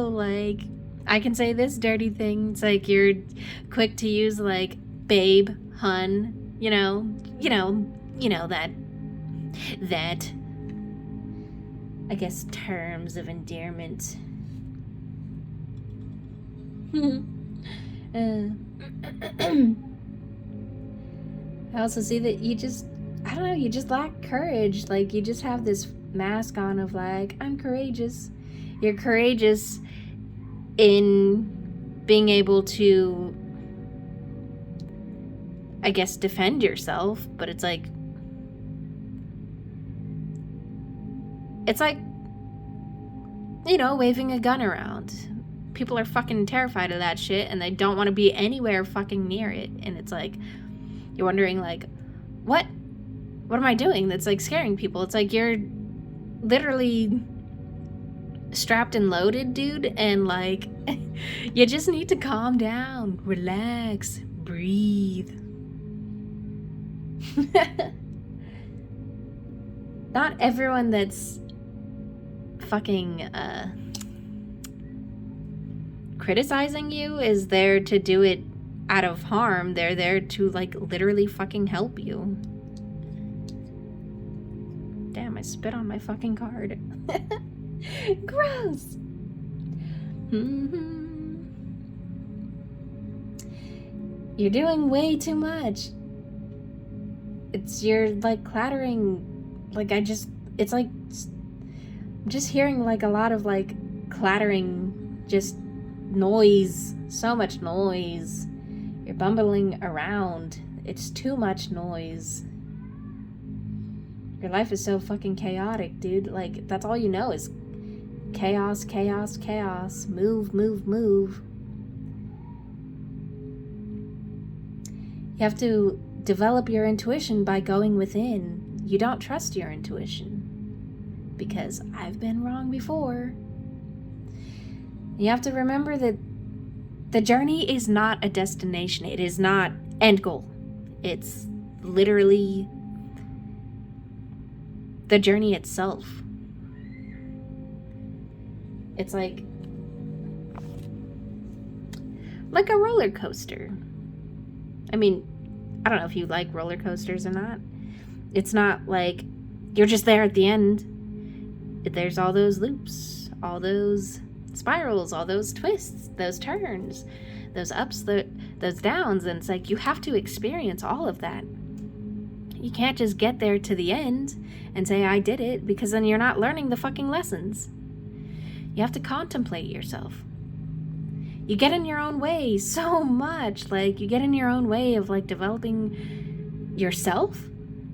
Like, I can say this dirty thing. It's like, you're quick to use, like, babe, hun, you know, you know, that, I guess, terms of endearment. I also see that you just, I don't know, you just lack courage. Like, you just have this mask on of like, I'm courageous. You're courageous in being able to, I guess, defend yourself, but it's like, you know, waving a gun around. People are fucking terrified of that shit, and they don't want to be anywhere fucking near it. And it's like, you're wondering, like, what am I doing that's, like, scaring people? It's like, you're literally strapped and loaded, dude, and, like, you just need to calm down, relax, breathe. Not everyone that's fucking criticizing you is there to do it out of harm. They're there to, like, literally fucking help you. Damn, I spit on my fucking card. Gross. You're doing way too much. You're like clattering, like, it's like, I'm just hearing like a lot of like clattering, just noise, so much noise. You're bumbling around. It's too much noise. Your life is so fucking chaotic, dude. Like, that's all you know is chaos, chaos, chaos. Move, move, move. You have to develop your intuition by going within. You don't trust your intuition. Because I've been wrong before. You have to remember that the journey is not a destination. It is not end goal. It's literally the journey itself. It's like a roller coaster. I mean, I don't know if you like roller coasters or not. It's not like you're just there at the end. There's all those loops, all those spirals, all those twists, those turns, those ups, those downs, and it's like you have to experience all of that. You can't just get there to the end and say, I did it, because then you're not learning the fucking lessons. You have to contemplate yourself. You get in your own way so much. Like, you get in your own way of, like, developing yourself,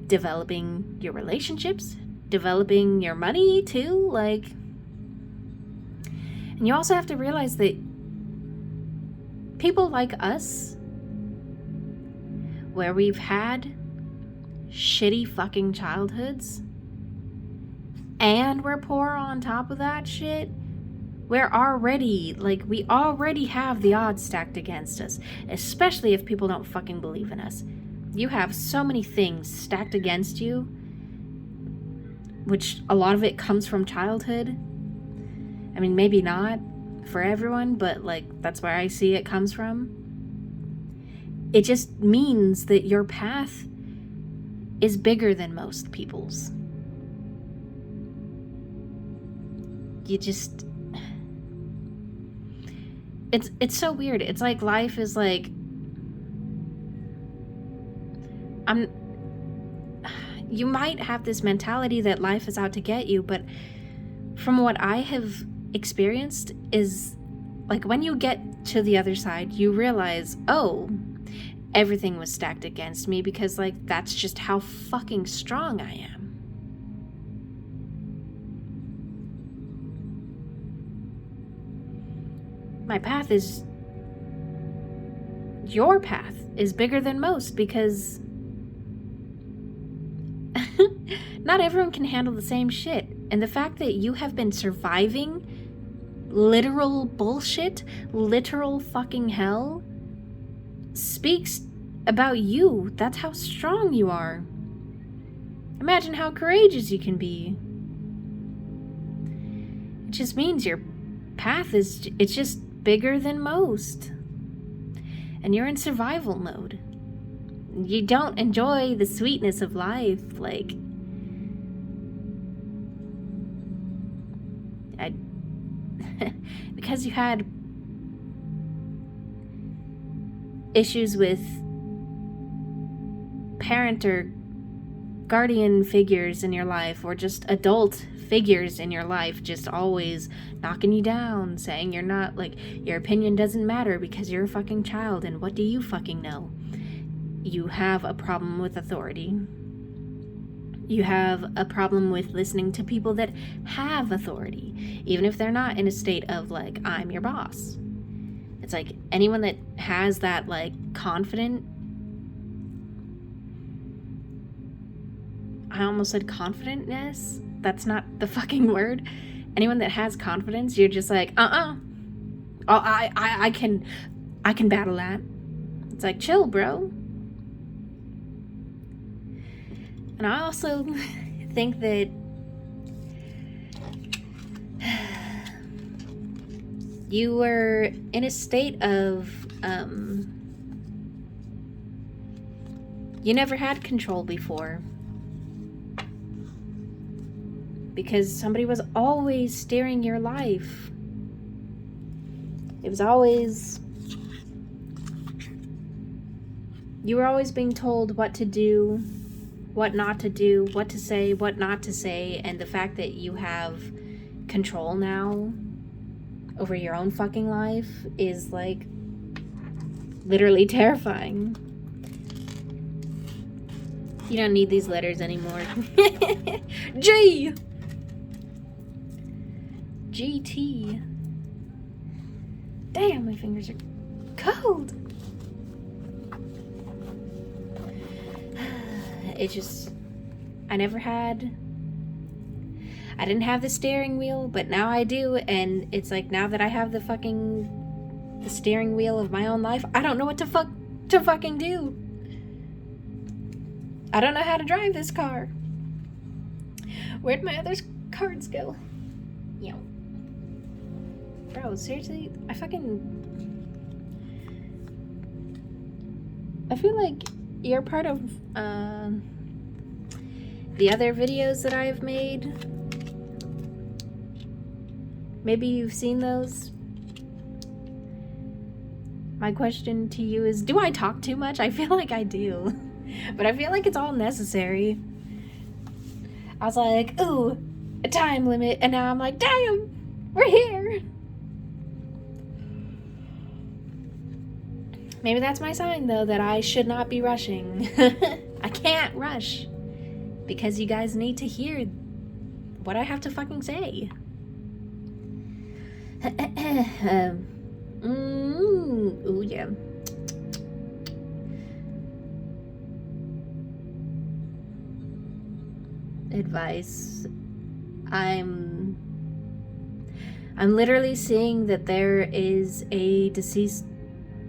developing your relationships, developing your money, too. Like, and you also have to realize that people like us, where we've had shitty fucking childhoods, and we're poor on top of that shit, we already have the odds stacked against us, especially if people don't fucking believe in us. You have so many things stacked against you, which a lot of it comes from childhood. I mean, maybe not for everyone, but, like, that's where I see it comes from. It just means that your path is bigger than most people's. It's so weird. It's like life is like, you might have this mentality that life is out to get you, but from what I have experienced is, like, when you get to the other side, you realize, oh, everything was stacked against me, because, like, that's just how fucking strong I am. My path is, your path is bigger than most, because not everyone can handle the same shit. And the fact that you have been surviving literal bullshit, literal fucking hell, speaks about you. That's how strong you are. Imagine how courageous you can be. It just means your path is, it's just bigger than most. And you're in survival mode. You don't enjoy the sweetness of life. Like, because you had issues with parent or guardian figures in your life, or just adult figures in your life, just always knocking you down, saying you're not, like, your opinion doesn't matter because you're a fucking child, and what do you fucking know? You have a problem with authority. You have a problem with listening to people that have authority, even if they're not in a state of, like, I'm your boss. It's like, anyone that has that, like, I almost said confidentness. That's not the fucking word. Anyone that has confidence, you're just like, Oh, I can battle that. It's like, chill, bro. And I also think that you were in a state of, you never had control before. Because somebody was always steering your life. It was always... You were always being told what to do, what not to do, what to say, what not to say, and the fact that you have control now over your own fucking life is, like, literally terrifying. You don't need these letters anymore. G! GT. Damn, my fingers are cold. It just, I didn't have the steering wheel, but now I do, and it's like, now that I have the steering wheel of my own life, I don't know what to fucking do. I don't know how to drive this car. Where'd my other cards go? Yo. Bro, seriously, I feel like you're part of the other videos that I've made. Maybe you've seen those. My question to you is, do I talk too much? I feel like I do. But I feel like it's all necessary. I was like, ooh, a time limit, and now I'm like, damn, we're here. Maybe that's my sign, though, that I should not be rushing. I can't rush. Because you guys need to hear what I have to fucking say. Ooh, yeah. Advice. I'm literally seeing that there is a deceased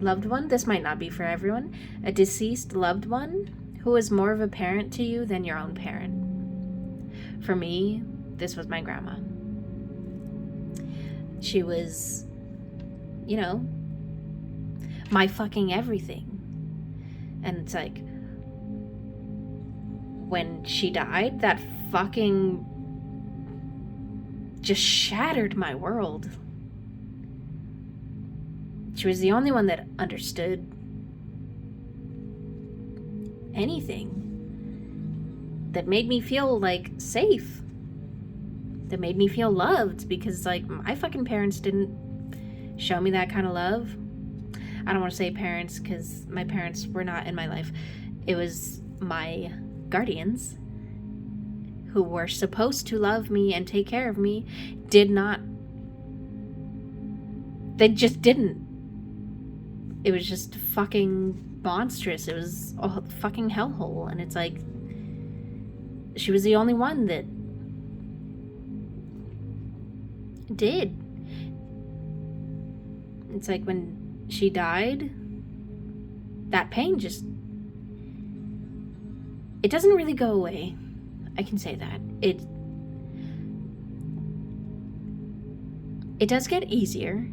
loved one. This might not be for everyone. A deceased loved one who is more of a parent to you than your own parent. For me, this was my grandma. She was, you know, my fucking everything. And it's like, when she died, that fucking just shattered my world. She was the only one that understood anything, that made me feel, like, safe, that made me feel loved, because, like, my fucking parents didn't show me that kind of love. I don't want to say parents, because my parents were not in my life. It was my guardians, who were supposed to love me and take care of me, did not. They just didn't. It was just fucking monstrous. It was a fucking hellhole. And it's like, she was the only one that did. It's like, when she died, that pain just, it doesn't really go away. I can say that. It does get easier.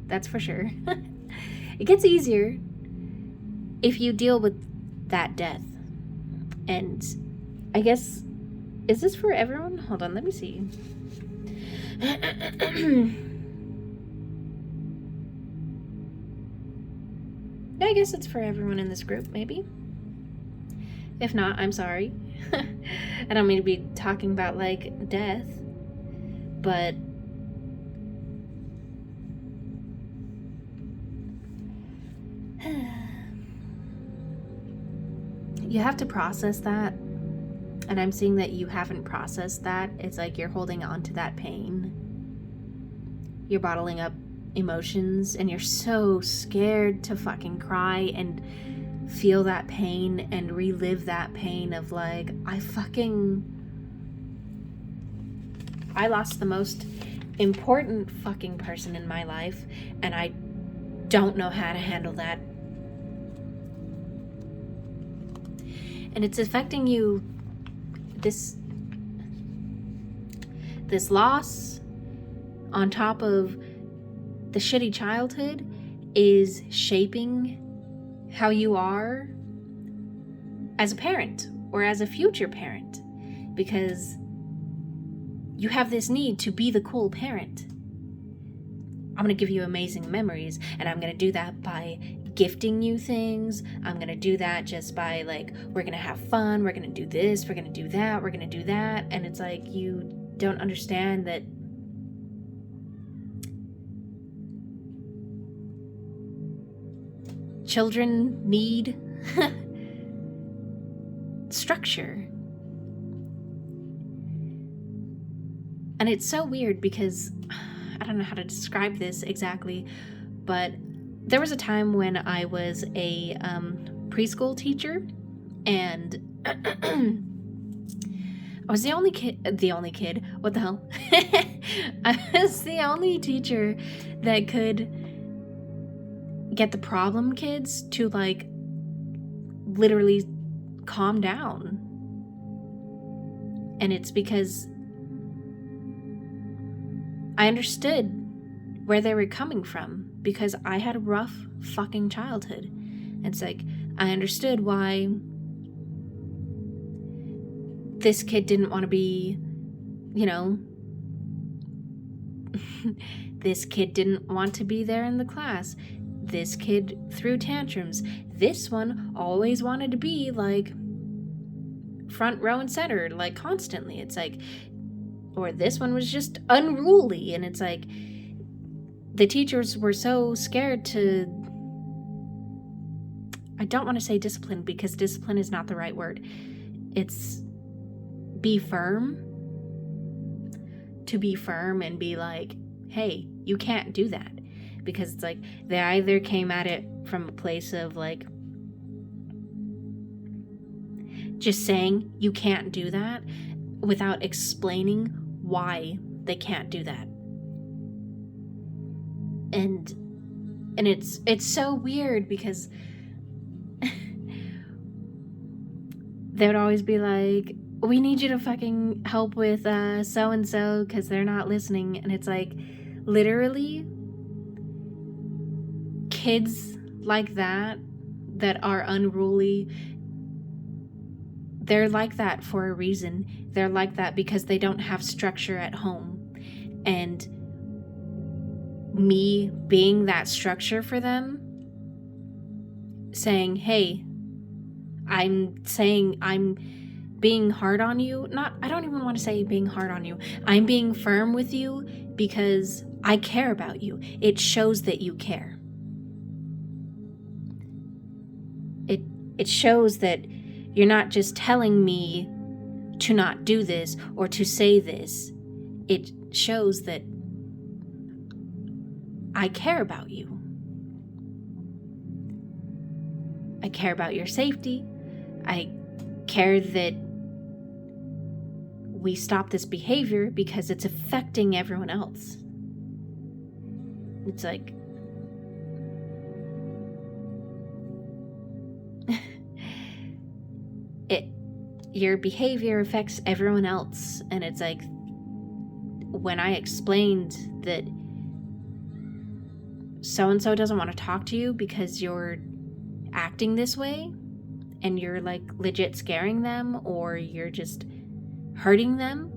That's for sure. It gets easier. if you deal with that death, and I guess, is this for everyone? Hold on, let me see. I guess it's for everyone in this group, maybe. If not, I'm sorry. I don't mean to be talking about, like, death, but you have to process that, and I'm seeing that you haven't processed that. It's like you're holding on to that pain. You're bottling up emotions, and you're so scared to fucking cry and feel that pain and relive that pain of like, I lost the most important fucking person in my life, and I don't know how to handle that. And it's affecting you. This loss on top of the shitty childhood is shaping how you are as a parent or as a future parent, because you have this need to be the cool parent. I'm going to give you amazing memories, and I'm going to do that by gifting you things. I'm going to do that just by, like, we're going to have fun, we're going to do this, we're going to do that, we're going to do that. And it's like, you don't understand that children need structure. And it's so weird because I don't know how to describe this exactly, but there was a time when I was a preschool teacher, and I was the only kid, what the hell? I was the only teacher that could get the problem kids to, like, literally calm down. And it's because I understood where they were coming from, because I had a rough fucking childhood. It's like, I understood why this kid didn't want to be, you know, this kid didn't want to be there in the class. This kid threw tantrums. This one always wanted to be, like, front row and center, like, constantly. It's like, or this one was just unruly. And it's like, the teachers were so scared to, I don't want to say discipline, because discipline is not the right word. It's be firm. To be firm and be like, hey, you can't do that. Because it's like, they either came at it from a place of, like, just saying you can't do that without explaining why they can't do that. And it's so weird, because they would always be like, we need you to fucking help with so-and-so because they're not listening. And it's like, literally, kids like that are unruly, they're like that for a reason. They're like that because they don't have structure at home. And me being that structure for them, saying, hey, I'm being hard on you. I don't even want to say being hard on you. I'm being firm with you because I care about you. It shows that you care. It shows that you're not just telling me to not do this or to say this. It shows that I care about you. I care about your safety. I care that we stop this behavior because it's affecting everyone else. It's like, your behavior affects everyone else. And it's like, when I explained that so-and-so doesn't want to talk to you because you're acting this way and you're like legit scaring them or you're just hurting them,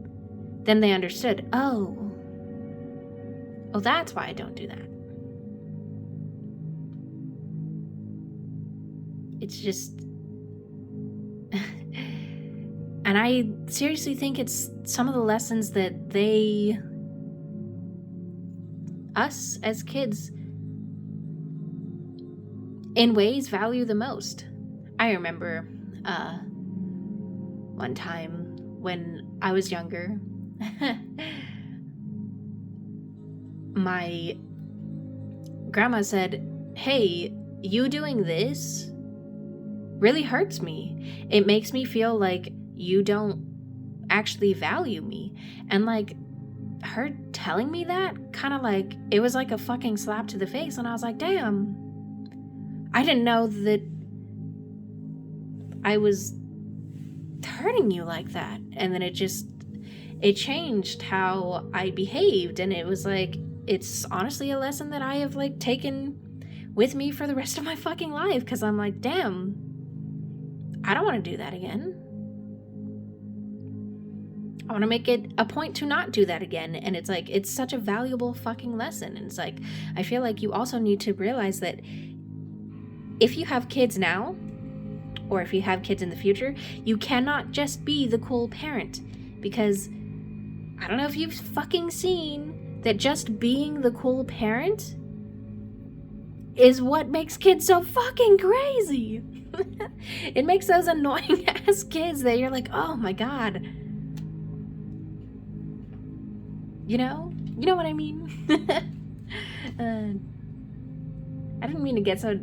then they understood, oh, that's why I don't do that. It's just... And I seriously think it's some of the lessons that us as kids, in ways, value the most. I remember one time when I was younger, my grandma said, hey, you doing this really hurts me. It makes me feel like you don't actually value me. And like, her telling me that kind of like, it was like a fucking slap to the face. And I was like, damn, I didn't know that I was hurting you like that. And then it changed how I behaved. And it was like, it's honestly a lesson that I have like taken with me for the rest of my fucking life. Cause I'm like, damn, I don't want to do that again. I want to make it a point to not do that again. And it's like, it's such a valuable fucking lesson. And it's like, I feel like you also need to realize that if you have kids now, or if you have kids in the future, you cannot just be the cool parent. Because I don't know if you've fucking seen that just being the cool parent is what makes kids so fucking crazy. It makes those annoying ass kids that you're like, oh my god. You know what I mean? I didn't mean to get so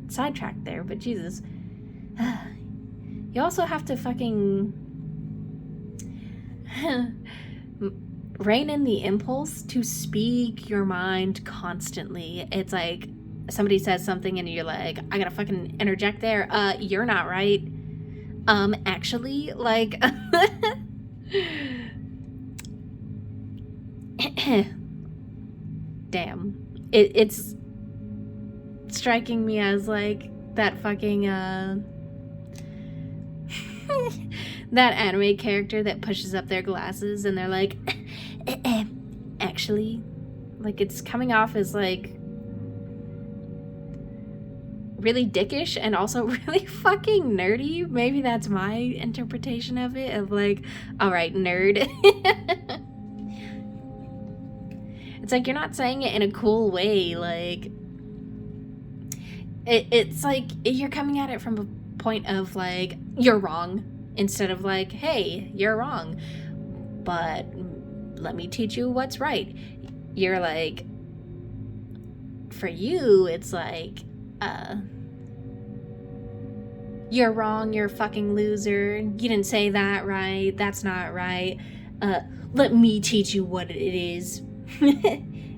sidetracked there, but Jesus. You also have to fucking rein in the impulse to speak your mind constantly. It's like somebody says something and you're like, I gotta fucking interject there. You're not right. Actually, like... Damn. It's striking me as like that fucking that anime character that pushes up their glasses and they're like actually, like it's coming off as like really dickish and also really fucking nerdy. Maybe that's my interpretation of it, of like, all right, nerd. It's like, you're not saying it in a cool way. Like, it's like you're coming at it from a point of like, you're wrong, instead of like, hey, you're wrong, but let me teach you what's right. You're like, for you, it's like, you're wrong, you're a fucking loser, you didn't say that right, that's not right, let me teach you what it is.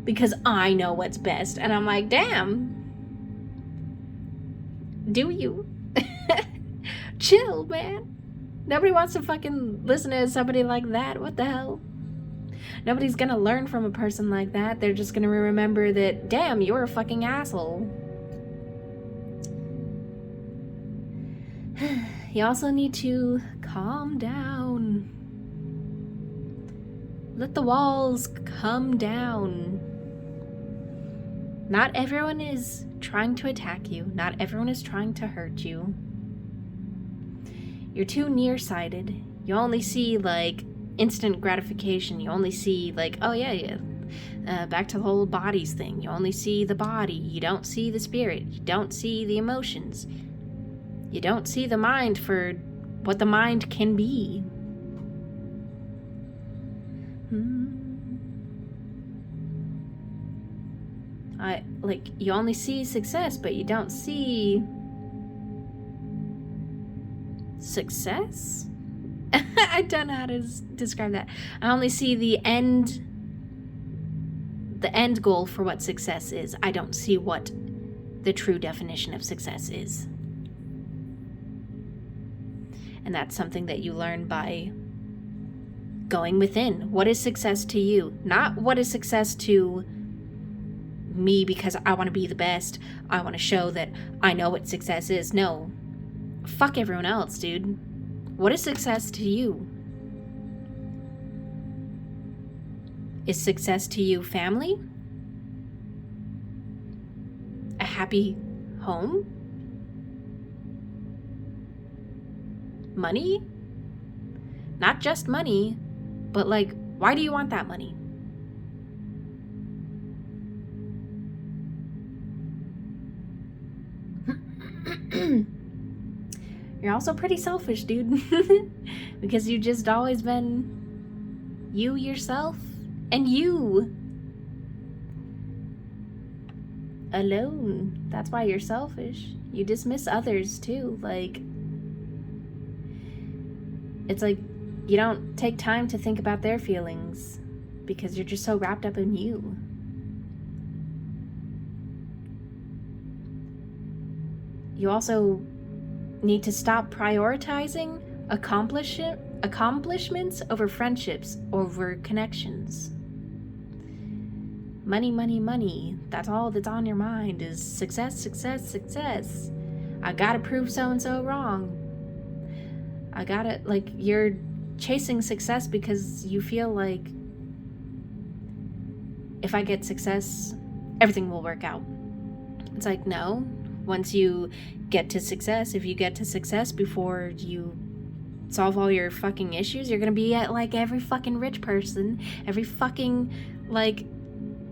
Because I know what's best. And I'm like, damn, do you? Chill, man. Nobody wants to fucking listen to somebody like that. What the hell? Nobody's gonna learn from a person like that. They're just gonna remember that, damn, you're a fucking asshole. You also need to calm down. Let the walls come down. Not everyone is trying to attack you. Not everyone is trying to hurt you. You're too nearsighted. You only see, like, instant gratification. You only see, like, oh yeah. Back to the whole bodies thing. You only see the body. You don't see the spirit. You don't see the emotions. You don't see the mind for what the mind can be. You only see success, but you don't see success? I don't know how to describe that. I only see the end goal for what success is. I don't see what the true definition of success is. And that's something that you learn by going within. What is success to you? Not what is success to me because I want to be the best. I want to show that I know what success is. No. Fuck everyone else, dude. What is success to you? Is success to you family? A happy home? Money? Not just money, but like, why do you want that money? You're also pretty selfish, dude. Because you've just always been you, yourself, and you. Alone. That's why you're selfish. You dismiss others too. Like, it's like you don't take time to think about their feelings because you're just so wrapped up in you. You also need to stop prioritizing accomplishments over friendships, over connections. Money, money, money. That's all that's on your mind is success, success, success. I gotta prove so-and-so wrong. I gotta, like, you're chasing success because you feel like if I get success, everything will work out. It's like, no. Once you get to success, if you get to success before you solve all your fucking issues, you're gonna be at, like, every fucking rich person, every fucking, like,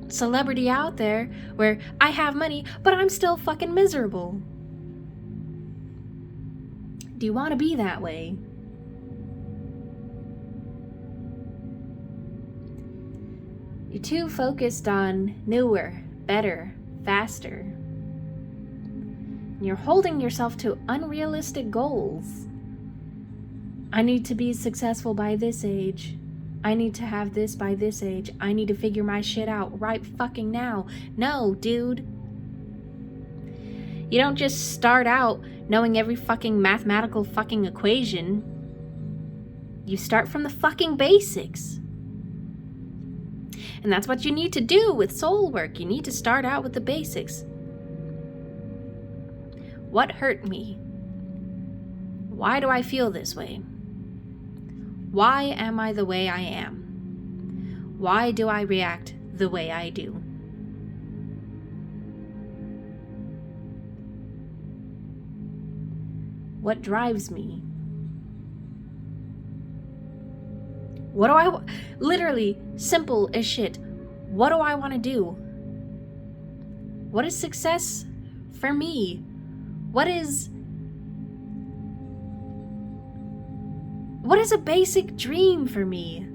celebrity out there where I have money, but I'm still fucking miserable. Do you want to be that way? You're too focused on newer, better, faster. You're holding yourself to unrealistic goals. I need to be successful by this age. I need to have this by this age. I need to figure my shit out right fucking now. No, dude. You don't just start out knowing every fucking mathematical fucking equation. You start from the fucking basics. And that's what you need to do with soul work. You need to start out with the basics. What hurt me? Why do I feel this way? Why am I the way I am? Why do I react the way I do? What drives me? What do I literally simple as shit. What do I want to do? What is success for me? What is a basic dream for me?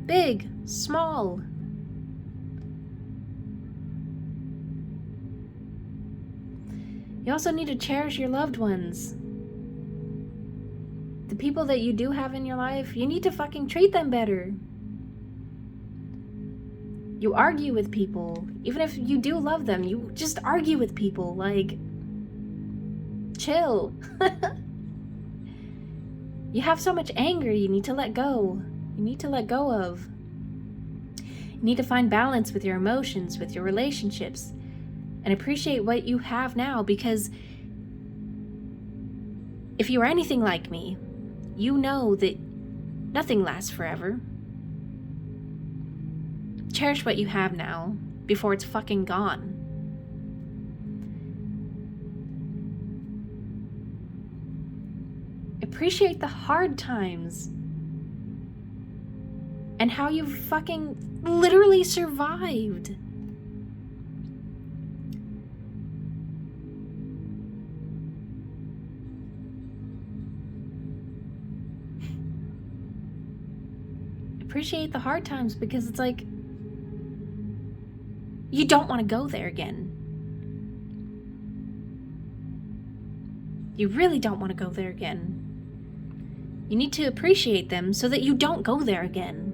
Big, small. You also need to cherish your loved ones. The people that you do have in your life, you need to fucking treat them better. You argue with people. Even if you do love them, you just argue with people. Like, chill. You have so much anger you need to let go. You need to let go of. You need to find balance with your emotions, with your relationships, and appreciate what you have now, because if you are anything like me, you know that nothing lasts forever. Cherish what you have now before it's fucking gone. Appreciate the hard times and how you fucking literally survived. Appreciate the hard times, because it's like you don't want to go there again. You really don't want to go there again. You need to appreciate them so that you don't go there again.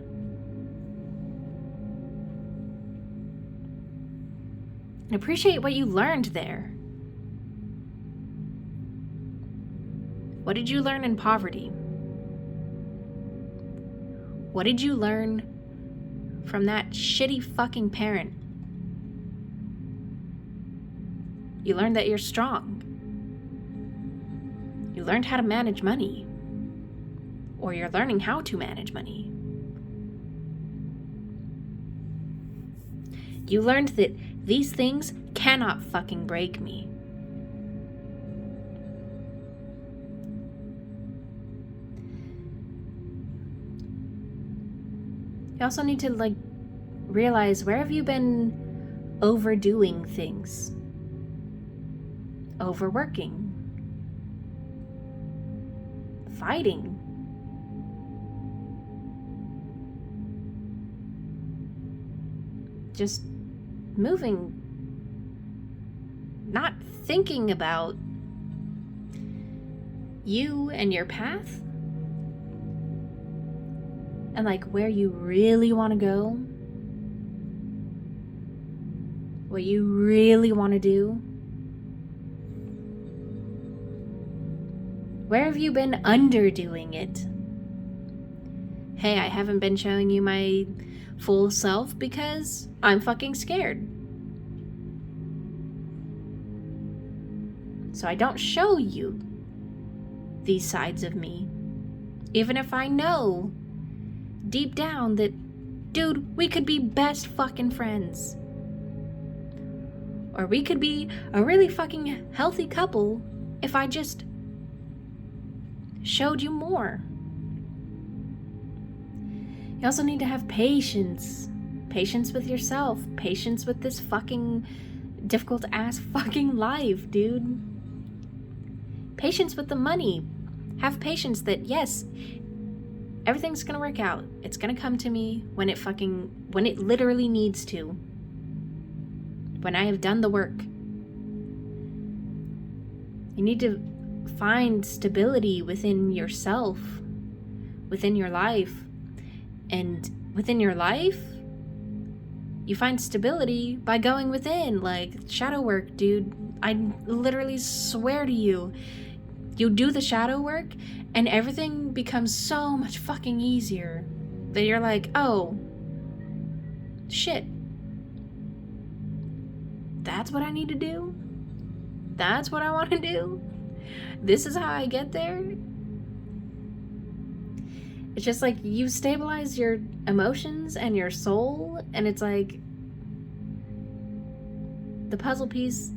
And appreciate what you learned there. What did you learn in poverty? What did you learn from that shitty fucking parent You learned that you're strong. You learned how to manage money. Or you're learning how to manage money. You learned that these things cannot fucking break me. You also need to, like, realize, where have you been overdoing things? Overworking. Fighting. Just moving. Not thinking about you and your path. And, like, where you really want to go. What you really want to do. Where have you been underdoing it? Hey, I haven't been showing you my full self because I'm fucking scared. So I don't show you these sides of me. Even if I know deep down that, dude, we could be best fucking friends. Or we could be a really fucking healthy couple if I just showed you more. You also need to have patience. Patience with yourself. Patience with this fucking difficult ass fucking life, dude. Patience with the money. Have patience that, yes, everything's gonna work out. It's gonna come to me when it literally needs to. When I have done the work. You need to find stability within yourself, within your life. And within your life, you find stability by going within, like shadow work, dude. I literally swear to you, you do the shadow work and everything becomes so much fucking easier that you're like, oh, shit. That's what I need to do? That's what I want to do? This is how I get there? It's just like you stabilize your emotions and your soul, and it's like the puzzle pieces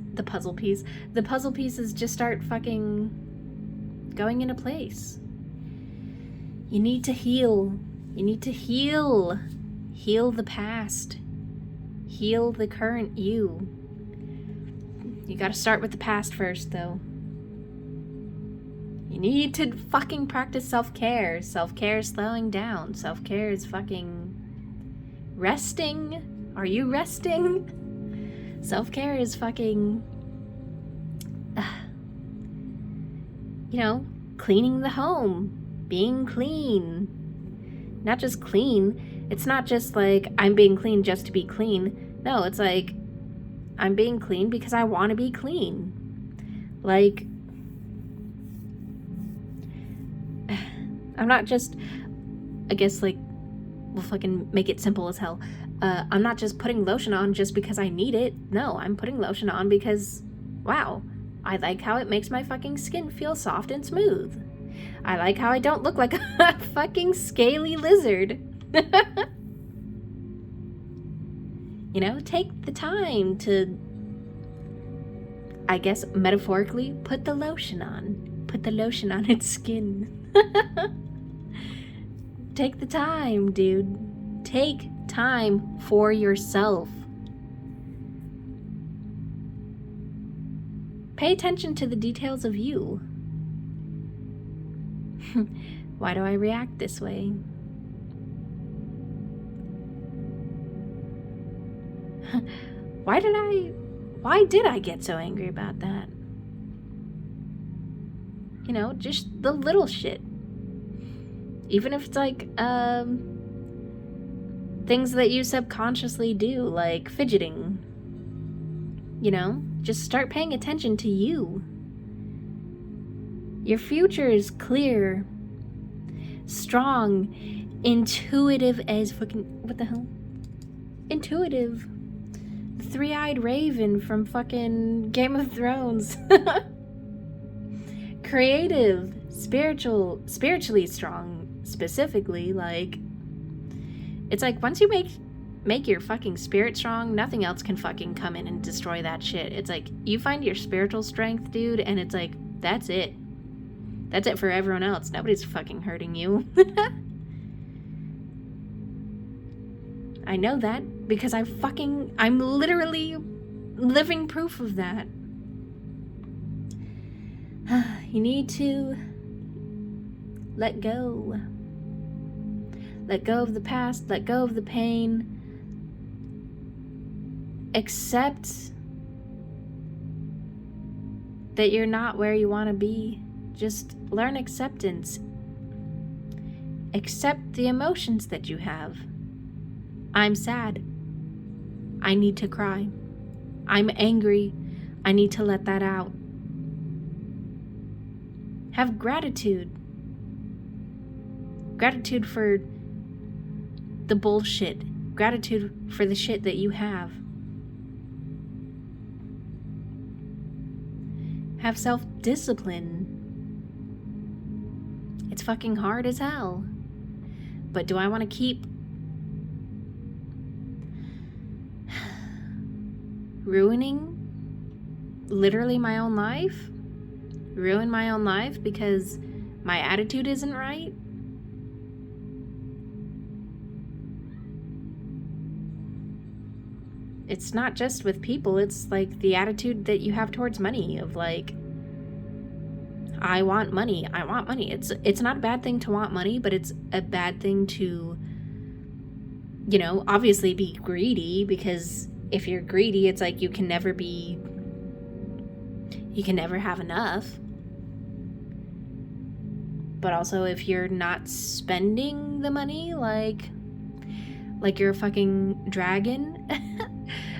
just start fucking going into place. You need to heal. You need to heal. Heal the past. Heal the current you. You gotta start with the past first, though. You need to fucking practice self-care. Self-care is slowing down. Self-care is fucking resting. Are you resting? Self-care is fucking, cleaning the home. Being clean. Not just clean. It's not just like, I'm being clean just to be clean. No, it's like, I'm being clean because I want to be clean. Like, I'm not just, I guess, like, we'll fucking make it simple as hell. I'm not just putting lotion on just because I need it. No, I'm putting lotion on because, wow, I like how it makes my fucking skin feel soft and smooth. I like how I don't look like a fucking scaly lizard. Take the time to, I guess, metaphorically, put the lotion on. Put the lotion on its skin. Take the time, dude. Take time for yourself. Pay attention to the details of you. Why do I react this way? Why did I get so angry about that? Just the little shit. Even if it's like, things that you subconsciously do, like fidgeting. Just start paying attention to you. Your future is clear, strong, intuitive as fucking, what the hell? Intuitive. three-eyed raven from fucking Game of Thrones. Creative, spiritually strong, specifically. Like, it's like once you make your fucking spirit strong, nothing else can fucking come in and destroy that shit. It's like you find your spiritual strength, dude, and it's like that's it for everyone else. Nobody's fucking hurting you. I know that because I'm literally living proof of that. You need to let go. Let go of the past, let go of the pain. Accept that you're not where you want to be. Just learn acceptance. Accept the emotions that you have. I'm sad. I need to cry. I'm angry. I need to let that out. Have gratitude. Gratitude for the bullshit. Gratitude for the shit that you have. Have self-discipline. It's fucking hard as hell. But do I want to keep ruining literally my own life? Ruin my own life because my attitude isn't right? It's not just with people, it's like the attitude that you have towards money of like, I want money. It's not a bad thing to want money, but it's a bad thing to, you know, obviously be greedy, because if you're greedy, it's like you can never have enough. But also if you're not spending the money like you're a fucking dragon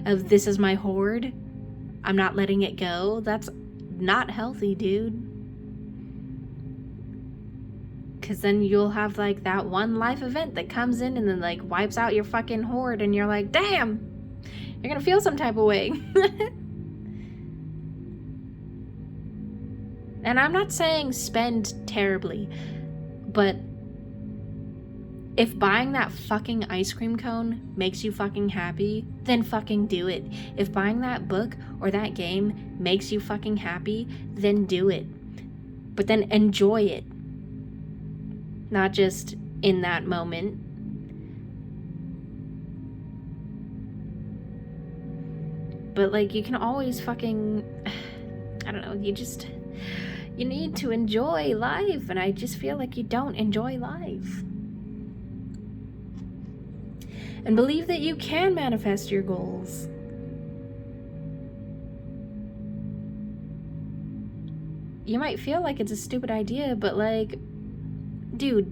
of this is my hoard, I'm not letting it go, that's not healthy, dude. Because then you'll have like that one life event that comes in and then like wipes out your fucking hoard, and you're like, damn, you're gonna feel some type of way. And I'm not saying spend terribly, but if buying that fucking ice cream cone makes you fucking happy, then fucking do it. If buying that book or that game makes you fucking happy, then do it. But then enjoy it. Not just in that moment. But like, you can always fucking, I don't know, you need to enjoy life, and I just feel like you don't enjoy life. And believe that you can manifest your goals. You might feel like it's a stupid idea, but like, dude,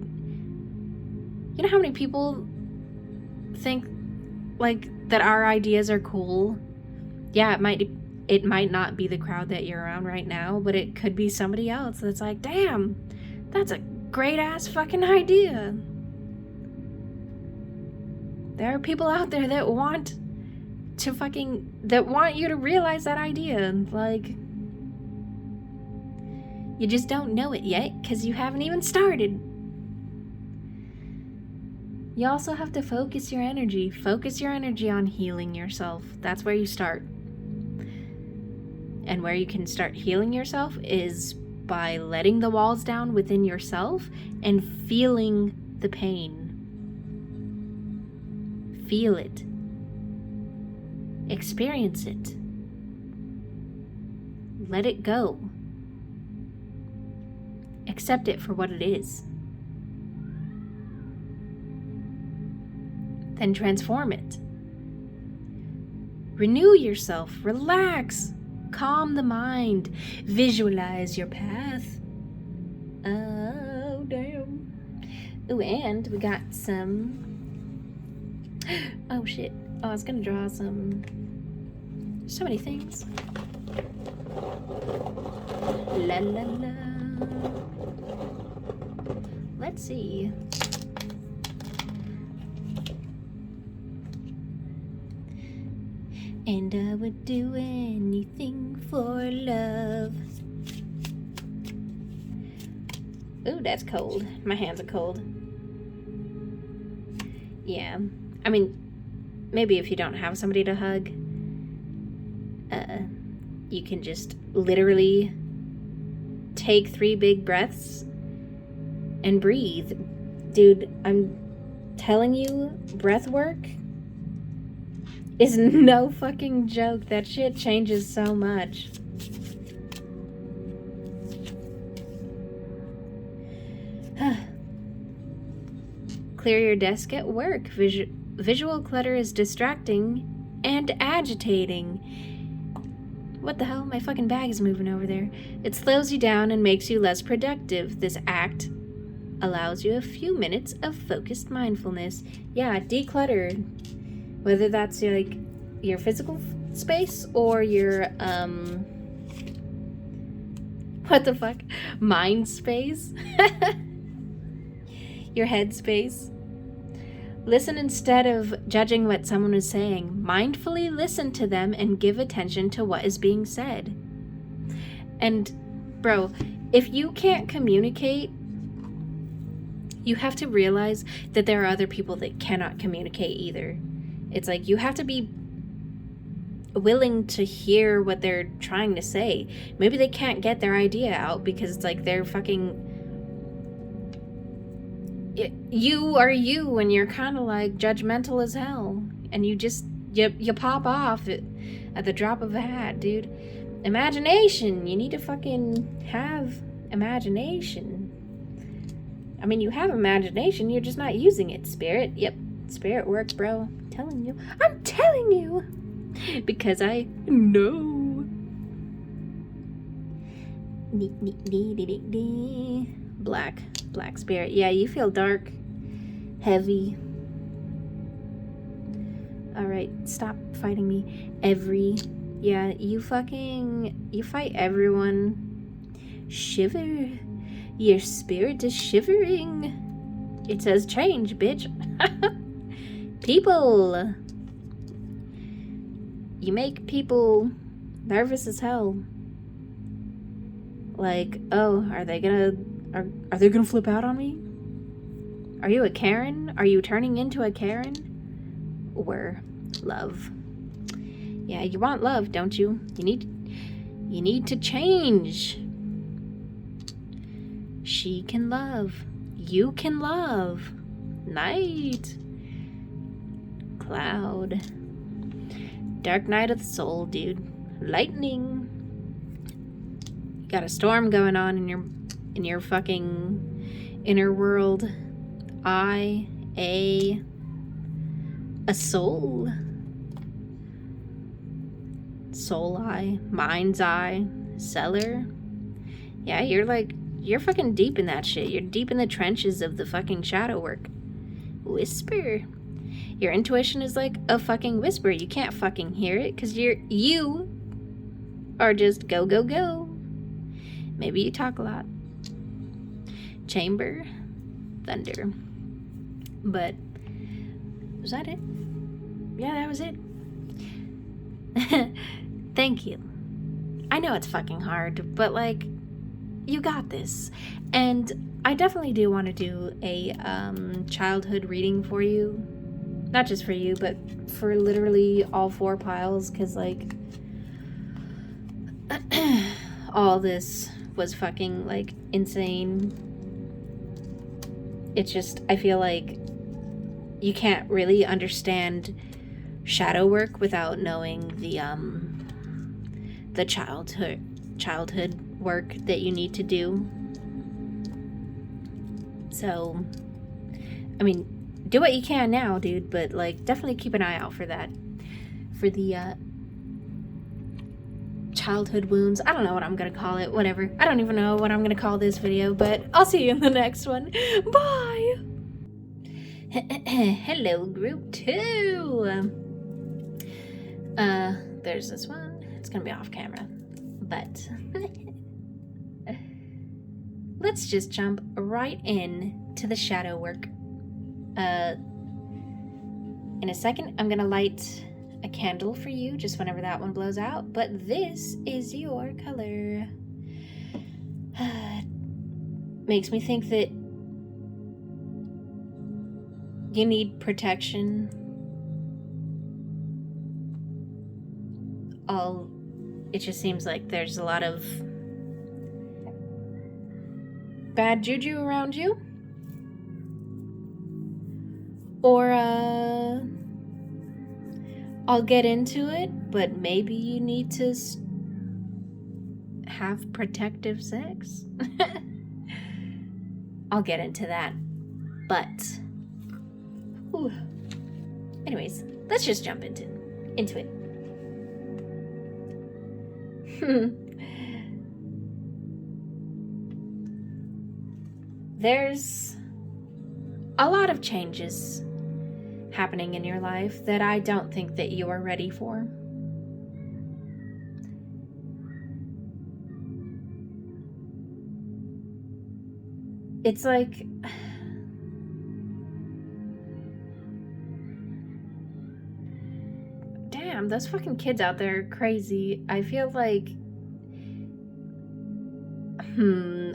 you know how many people think like that our ideas are cool? Yeah, it might not be the crowd that you're around right now, but it could be somebody else that's like, damn, that's a great ass fucking idea. There are people out there that want you to realize that idea. Like, you just don't know it yet because you haven't even started. You also have to focus your energy. Focus your energy on healing yourself. That's where you start. And where you can start healing yourself is by letting the walls down within yourself and feeling the pain. Feel it. Experience it. Let it go. Accept it for what it is. Then transform it. Renew yourself. Relax. Calm the mind. Visualize your path. Oh, damn. Ooh, and we got some... Oh, shit. Oh, I was gonna draw some... So many things. La la la. Let's see. And I would do anything for love. Ooh, that's cold. My hands are cold. Yeah. I mean, maybe if you don't have somebody to hug, you can just literally take 3 big breaths and breathe. Dude, I'm telling you, breath work is no fucking joke. That shit changes so much. Clear your desk at work. Visual clutter is distracting and agitating. What the hell? My fucking bag is moving over there. It slows you down and makes you less productive. This act allows you a few minutes of focused mindfulness. Yeah, declutter. Whether that's like your physical space or your, what the fuck? Mind space? Your head space. Listen instead of judging what someone is saying. Mindfully listen to them and give attention to what is being said. And, bro, if you can't communicate, you have to realize that there are other people that cannot communicate either. It's like you have to be willing to hear what they're trying to say. Maybe they can't get their idea out because it's like they're fucking... You are you, and you're kind of like judgmental as hell, and you just you pop off at the drop of a hat, dude. Imagination. You need to fucking have imagination. I mean, you have imagination, you're just not using it. Spirit. Yep, spirit works, bro. I'm telling you because I know. Black spirit. Yeah, you feel dark, heavy. Alright, stop fighting me. Yeah, you fight everyone. Shiver. Your spirit is shivering. It says change, bitch. People. You make people nervous as hell. Like, oh, are they gonna flip out on me? Are you a Karen? Are you turning into a Karen? Or love? Yeah, you want love, don't you? You need to change. She can love. You can love. Night. Cloud. Dark night of the soul, dude. Lightning. You got a storm going on in your fucking inner world. A soul. Soul eye. Mind's eye. Cellar. Yeah, you're fucking deep in that shit. You're deep in the trenches of the fucking shadow work. Whisper. Your intuition is like a fucking whisper. You can't fucking hear it because you are just go, go, go. Maybe you talk a lot. Chamber. Thunder. But was that it? Yeah, that was it. Thank you. I know it's fucking hard, but like, you got this. And I definitely do want to do a childhood reading for you. Not just for you, but for literally all 4 piles, because like all this was fucking like insane. It's just, I feel like you can't really understand shadow work without knowing the childhood work that you need to do. So, I mean, do what you can now, dude, but like definitely keep an eye out for that. For the childhood wounds. I don't know what I'm gonna call it. Whatever. I don't even know what I'm gonna call this video, but I'll see you in the next one. Bye! Hello, group 2. There's this one. It's gonna be off camera, but let's just jump right in to the shadow work. In a second, I'm gonna light a candle for you just whenever that one blows out, but this is your color. Makes me think that you need protection. It just seems like there's a lot of bad juju around you. Or, I'll get into it, but maybe you need to have protective sex. I'll get into that. But, anyways, let's just jump into it. There's a lot of changes happening in your life that I don't think that you are ready for. It's like damn, those fucking kids out there are crazy. I feel like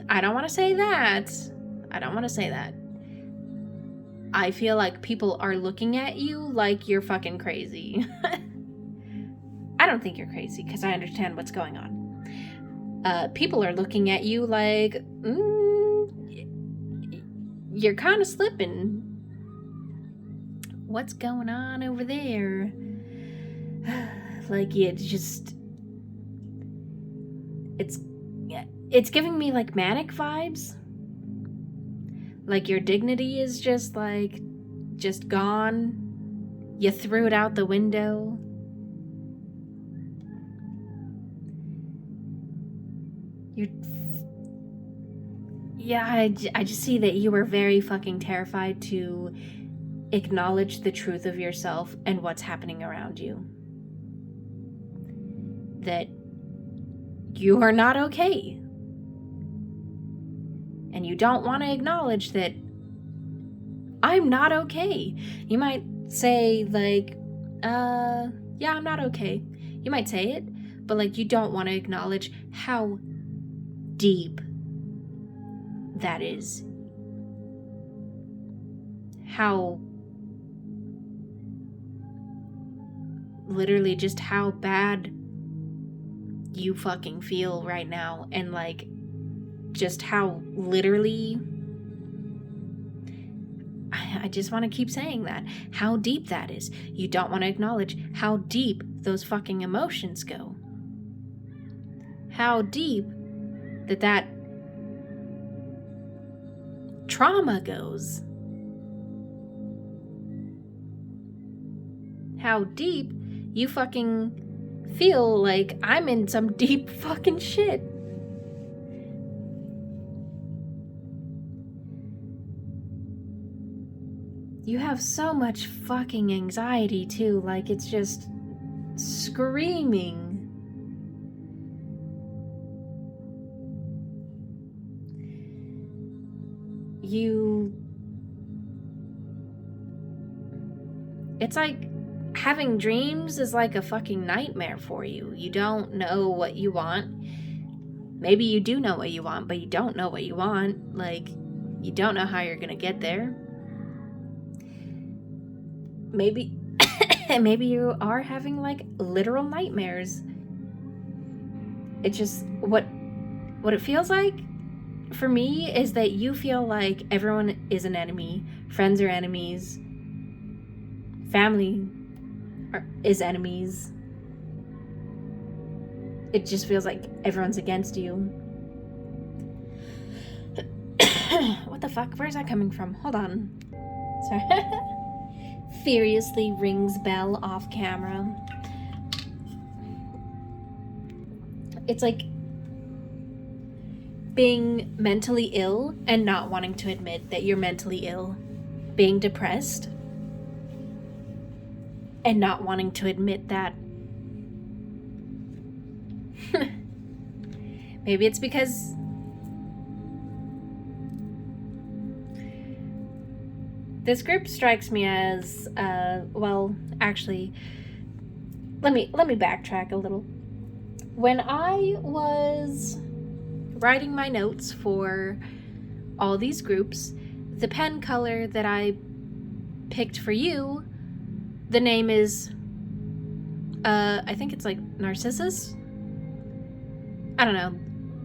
I don't want to say that. I feel like people are looking at you like you're fucking crazy. I don't think you're crazy because I understand what's going on. People are looking at you like, you're kind of slipping. What's going on over there? Like, it's giving me like manic vibes. Like your dignity is just gone. You threw it out the window. I just see that you were very fucking terrified to acknowledge the truth of yourself and what's happening around you. That you are not okay. And you don't want to acknowledge that I'm not okay. You might say like, yeah, I'm not okay. You might say it, but like you don't want to acknowledge how deep that is. How literally just how bad you fucking feel right now, and like just how literally I just want to keep saying that, how deep that is. You don't want to acknowledge how deep those fucking emotions go, how deep that trauma goes, how deep you fucking feel like I'm in some deep fucking shit. You have so much fucking anxiety too, like it's just screaming. It's like having dreams is like a fucking nightmare for you. You don't know what you want. Maybe you do know what you want, but you don't know what you want. Like, you don't know how you're gonna get there. Maybe maybe you are having like literal nightmares. It's just what it feels like for me is that you feel like everyone is an enemy. Friends are enemies. Family is enemies. It just feels like everyone's against you. What the fuck? Where's that coming from? Hold on. Sorry. Furiously rings bell off camera. It's like being mentally ill and not wanting to admit that you're mentally ill. Being depressed and not wanting to admit that. Maybe it's because this group strikes me as, well, actually, let me backtrack a little. When I was writing my notes for all these groups, the pen color that I picked for you, the name is I think it's like Narcissus. I don't know.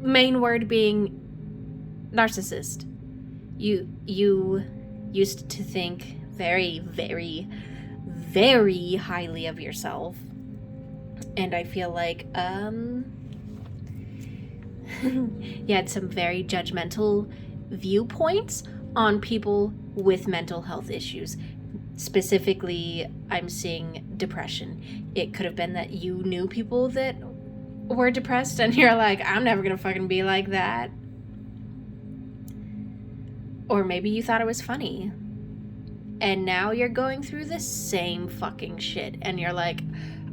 Main word being narcissist. You used to think very, very, very highly of yourself. And I feel like you had some very judgmental viewpoints on people with mental health issues. Specifically, I'm seeing depression. It could have been that you knew people that were depressed and you're like, I'm never gonna fucking be like that. Or maybe you thought it was funny. And now you're going through the same fucking shit and you're like,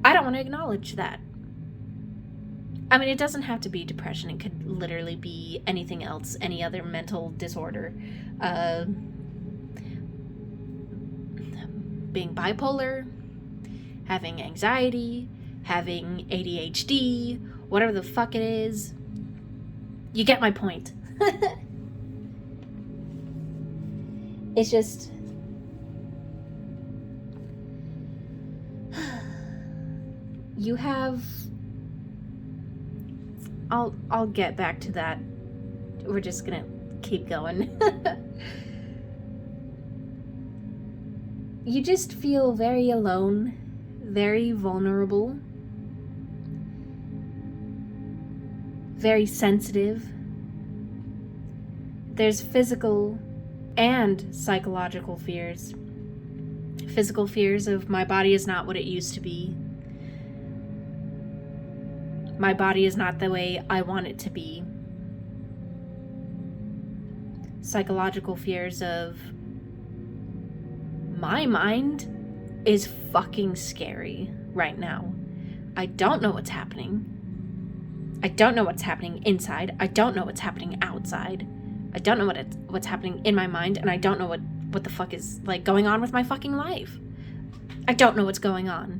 I don't want to acknowledge that. I mean, it doesn't have to be depression. It could literally be anything else, any other mental disorder. Being bipolar, having anxiety, having ADHD, whatever the fuck it is. You get my point. It's just... you have... I'll get back to that. We're just gonna keep going. You just feel very alone, very vulnerable, very sensitive. There's physical and psychological fears. Physical fears of my body is not what it used to be. My body is not the way I want it to be. Psychological fears of my mind is fucking scary right now. I don't know what's happening. I don't know what's happening inside. I don't know what's happening outside. I don't know what's happening in my mind, and I don't know what the fuck is like going on with my fucking life. I don't know what's going on.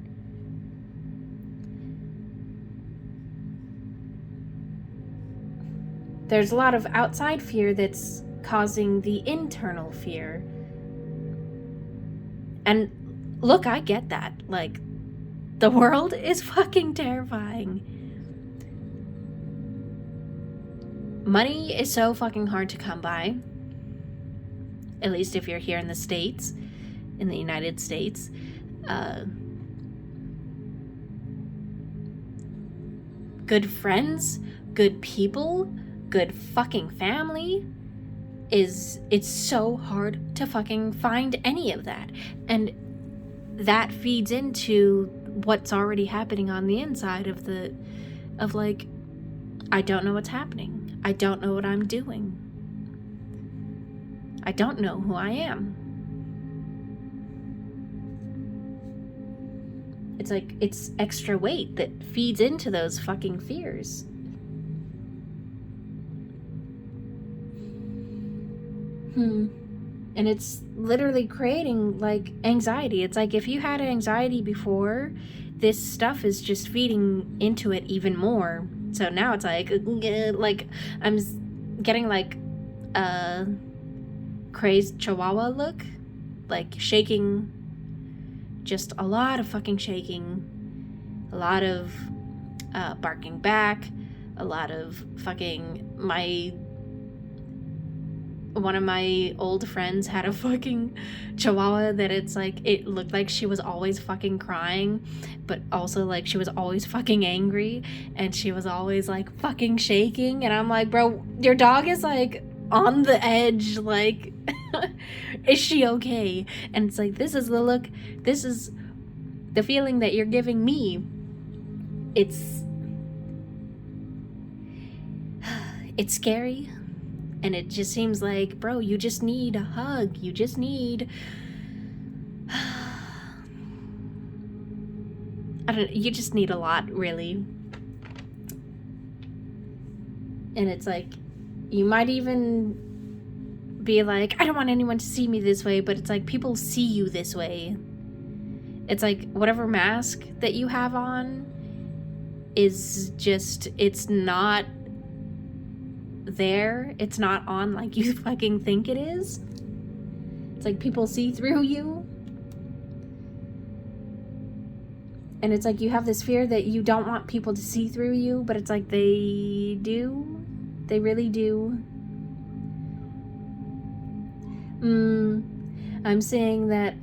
There's a lot of outside fear that's causing the internal fear. And look, I get that. Like, the world is fucking terrifying. Money is so fucking hard to come by. At least if you're here in the States, in the United States. Good friends, good people, good fucking family. It's so hard to fucking find any of that. And that feeds into what's already happening on the inside of like, I don't know what's happening. I don't know what I'm doing. I don't know who I am. It's like, it's extra weight that feeds into those fucking fears. And it's literally creating like anxiety. It's like if you had anxiety before, this stuff is just feeding into it even more. So now it's like I'm getting like a crazed chihuahua look, like shaking, just a lot of fucking shaking, a lot of barking back, a lot of fucking one of my old friends had a fucking chihuahua that it's like, it looked like she was always fucking crying, but also like she was always fucking angry, and she was always like fucking shaking, and I'm like, bro, your dog is like on the edge, like is she okay? And it's like, this is the look, this is the feeling that you're giving me. It's scary. And it just seems like, bro, you just need a hug. You just need... you just need a lot, really. And it's like, you might even be like, I don't want anyone to see me this way, but it's like, people see you this way. It's like whatever mask that you have on is just, it's not there. It's not on like you fucking think it is. It's like people see through you. And it's like you have this fear that you don't want people to see through you, but it's like they do. They really do. I'm saying that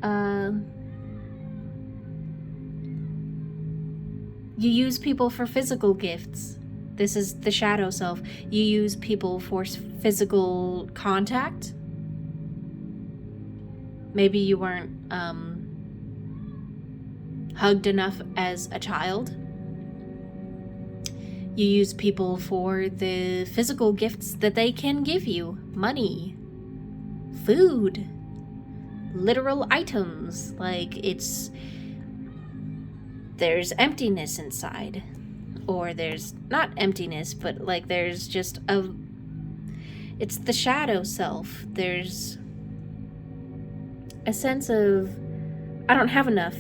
you use people for physical gifts. This is the shadow self. You use people for physical contact. Maybe you weren't hugged enough as a child. You use people for the physical gifts that they can give you. Money, food, literal items. Like, there's emptiness inside. Or there's not emptiness, but like there's just it's the shadow self. There's a sense of, I don't have enough,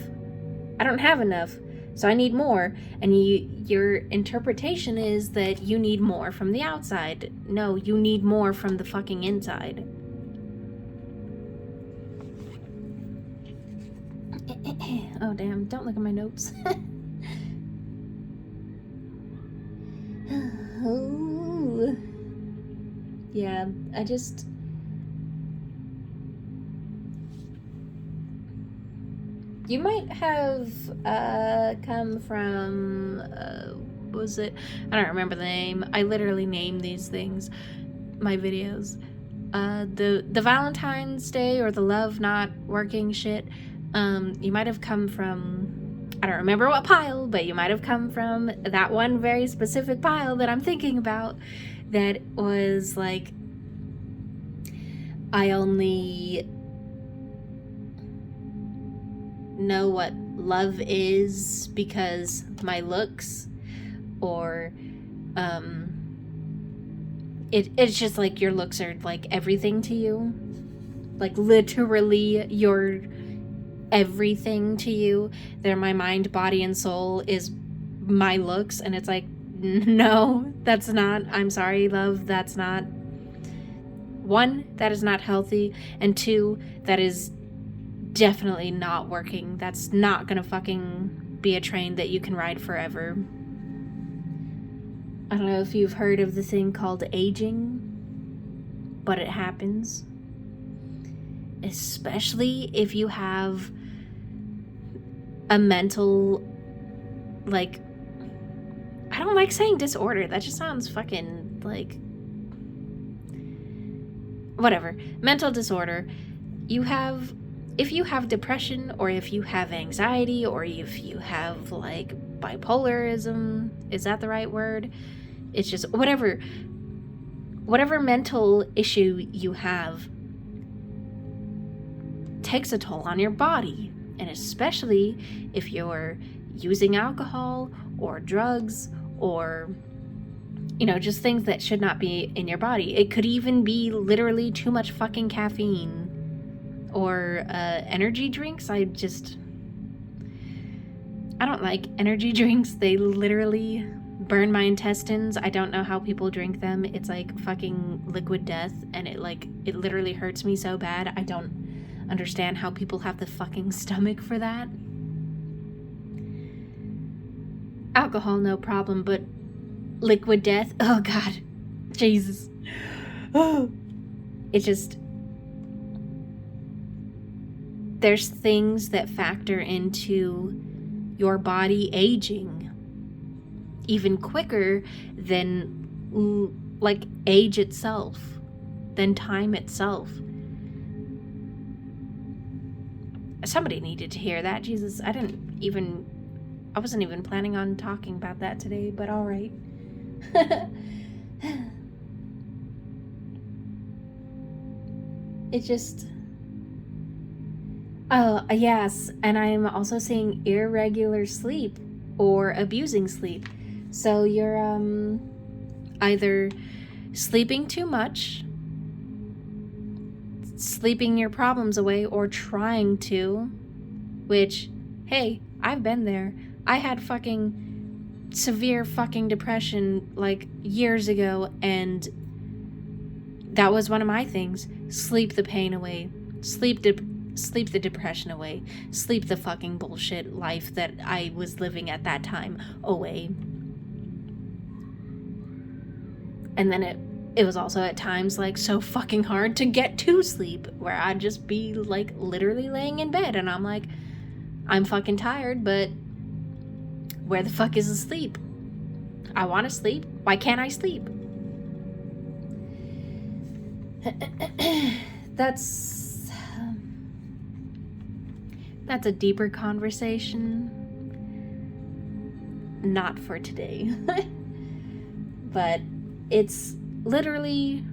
so I need more. And your interpretation is that you need more from the outside. No, you need more from the fucking inside. Oh damn, don't look at my notes. Oh. Yeah, you might have come from, what was it? I don't remember the name. I literally name these things, my videos. The Valentine's Day or the love not working shit. You might have come from, I don't remember what pile, but you might have come from that one very specific pile that I'm thinking about, that was like, I only know what love is because my looks, or it's just like your looks are like everything to you, like literally your everything to you. They're my mind, body, and soul is my looks. And it's like, no, that's not, I'm sorry, love, that's not, one, that is not healthy, and two, that is definitely not working. That's not gonna fucking be a train that you can ride forever. I don't know if you've heard of the thing called aging, but it happens. Especially if you have a mental, like, I don't like saying disorder. That just sounds fucking like, whatever. Mental disorder. If you have depression, or if you have anxiety, or if you have like bipolarism, is that the right word? It's just whatever mental issue you have takes a toll on your body. And especially if you're using alcohol or drugs, or, you know, just things that should not be in your body. It could even be literally too much fucking caffeine, or energy drinks. I don't like energy drinks. They literally burn my intestines. I don't know how people drink them. It's like fucking liquid death, and it literally hurts me so bad. I don't understand how people have the fucking stomach for that. Alcohol, no problem, but liquid death, oh god, Jesus. It just, there's things that factor into your body aging even quicker than like age itself, than time itself. Somebody needed to hear that. Jesus, I wasn't even planning on talking about that today, but all right. It just, oh, yes, and I'm also seeing irregular sleep or abusing sleep. So you're either sleeping too much, sleeping your problems away, or trying to, which, Hey, I've been there. I had fucking severe fucking depression like years ago, and that was one of my things. Sleep the pain away. Sleep the depression away. Sleep the fucking bullshit life that I was living at that time away. And then it was also at times like so fucking hard to get to sleep, where I'd just be like literally laying in bed and I'm like, I'm fucking tired, but where the fuck is the sleep? I want to sleep. Why can't I sleep? That's a deeper conversation. Not for today. But it's literally,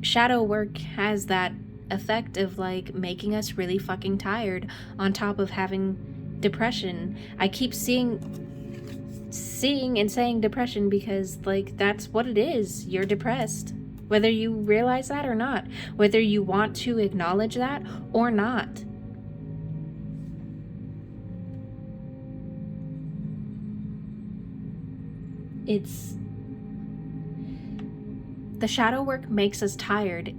shadow work has that effect of like making us really fucking tired on top of having depression. I keep seeing and saying depression because like that's what it is. You're depressed. Whether you realize that or not, whether you want to acknowledge that or not. It's the shadow work makes us tired.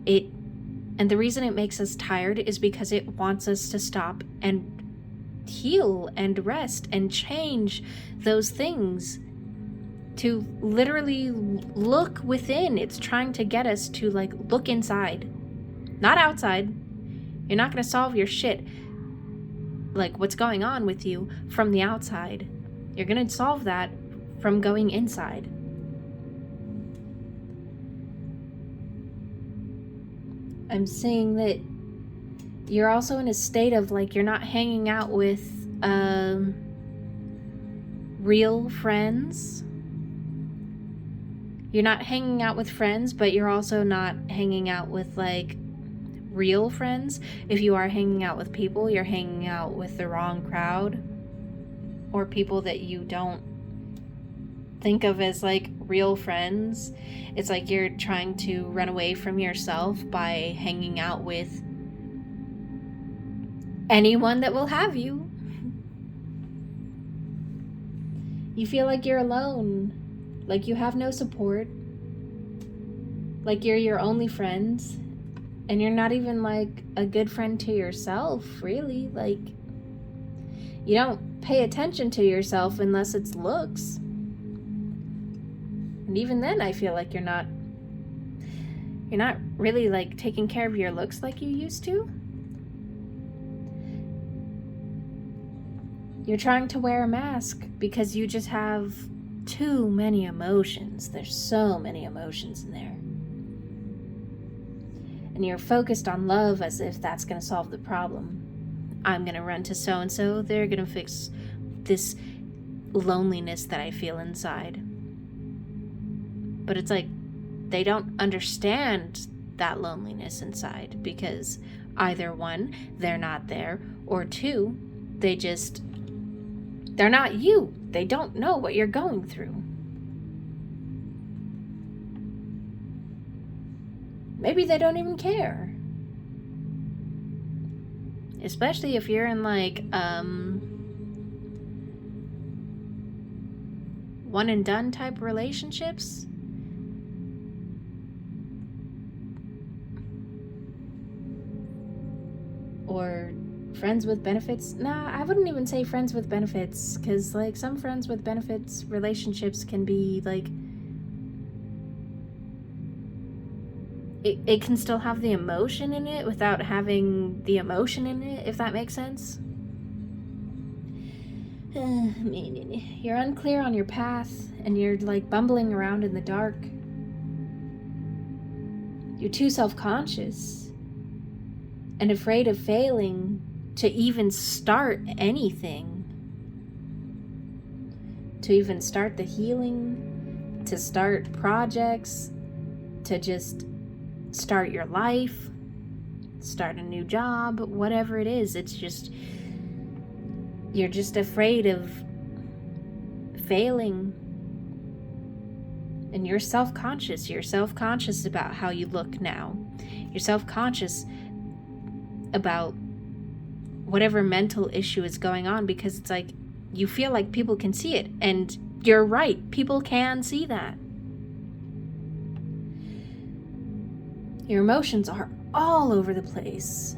And the reason it makes us tired is because it wants us to stop and heal and rest and change those things, to literally look within. It's trying to get us to like look inside, not outside. You're not going to solve your shit, like what's going on with you, from the outside. You're going to solve that from going inside. I'm saying that you're also in a state of like you're not hanging out with real friends. You're not hanging out with friends, but you're also not hanging out with like real friends. If you are hanging out with people, you're hanging out with the wrong crowd, or people that you don't think of as like real friends. It's like you're trying to run away from yourself by hanging out with anyone that will have you. You feel like you're alone, like you have no support, like you're your only friend, and you're not even like a good friend to yourself, really. Like, you don't pay attention to yourself unless it's looks. And even then, I feel like you're not really like taking care of your looks like you used to. You're trying to wear a mask because you just have too many emotions. There's so many emotions in there. And you're focused on love as if that's going to solve the problem. I'm going to run to so-and-so. They're going to fix this loneliness that I feel inside. But it's like they don't understand that loneliness inside, because either one, they're not there, or two, they're not you. They don't know what you're going through. Maybe they don't even care. Especially if you're in like one and done type relationships. Or friends with benefits. Nah, I wouldn't even say friends with benefits, because like some friends with benefits relationships can be like, it can still have the emotion in it without having the emotion in it, if that makes sense. You're unclear on your path, and you're like bumbling around in the dark. You're too self-conscious and afraid of failing to even start anything, to even start the healing, to start projects, to just start your life, start a new job, whatever it is. It's just, you're just afraid of failing. And you're self-conscious. You're self-conscious about how you look now. You're self-conscious about whatever mental issue is going on, because it's like you feel like people can see it, and you're right, people can see that. Your emotions are all over the place,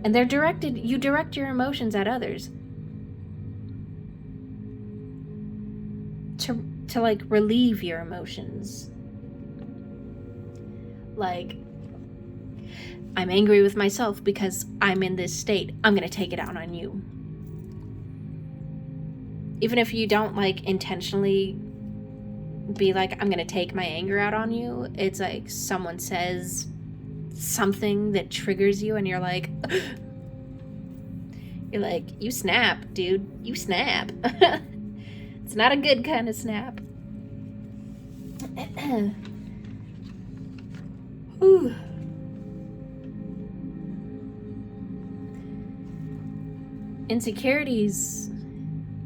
and they're directed. You direct your emotions at others to like relieve your emotions. Like, I'm angry with myself because I'm in this state. I'm gonna take it out on you. Even if you don't like intentionally be like, I'm gonna take my anger out on you, it's like someone says something that triggers you and you're like, you snap, dude. You snap. It's not a good kind of snap. Whew.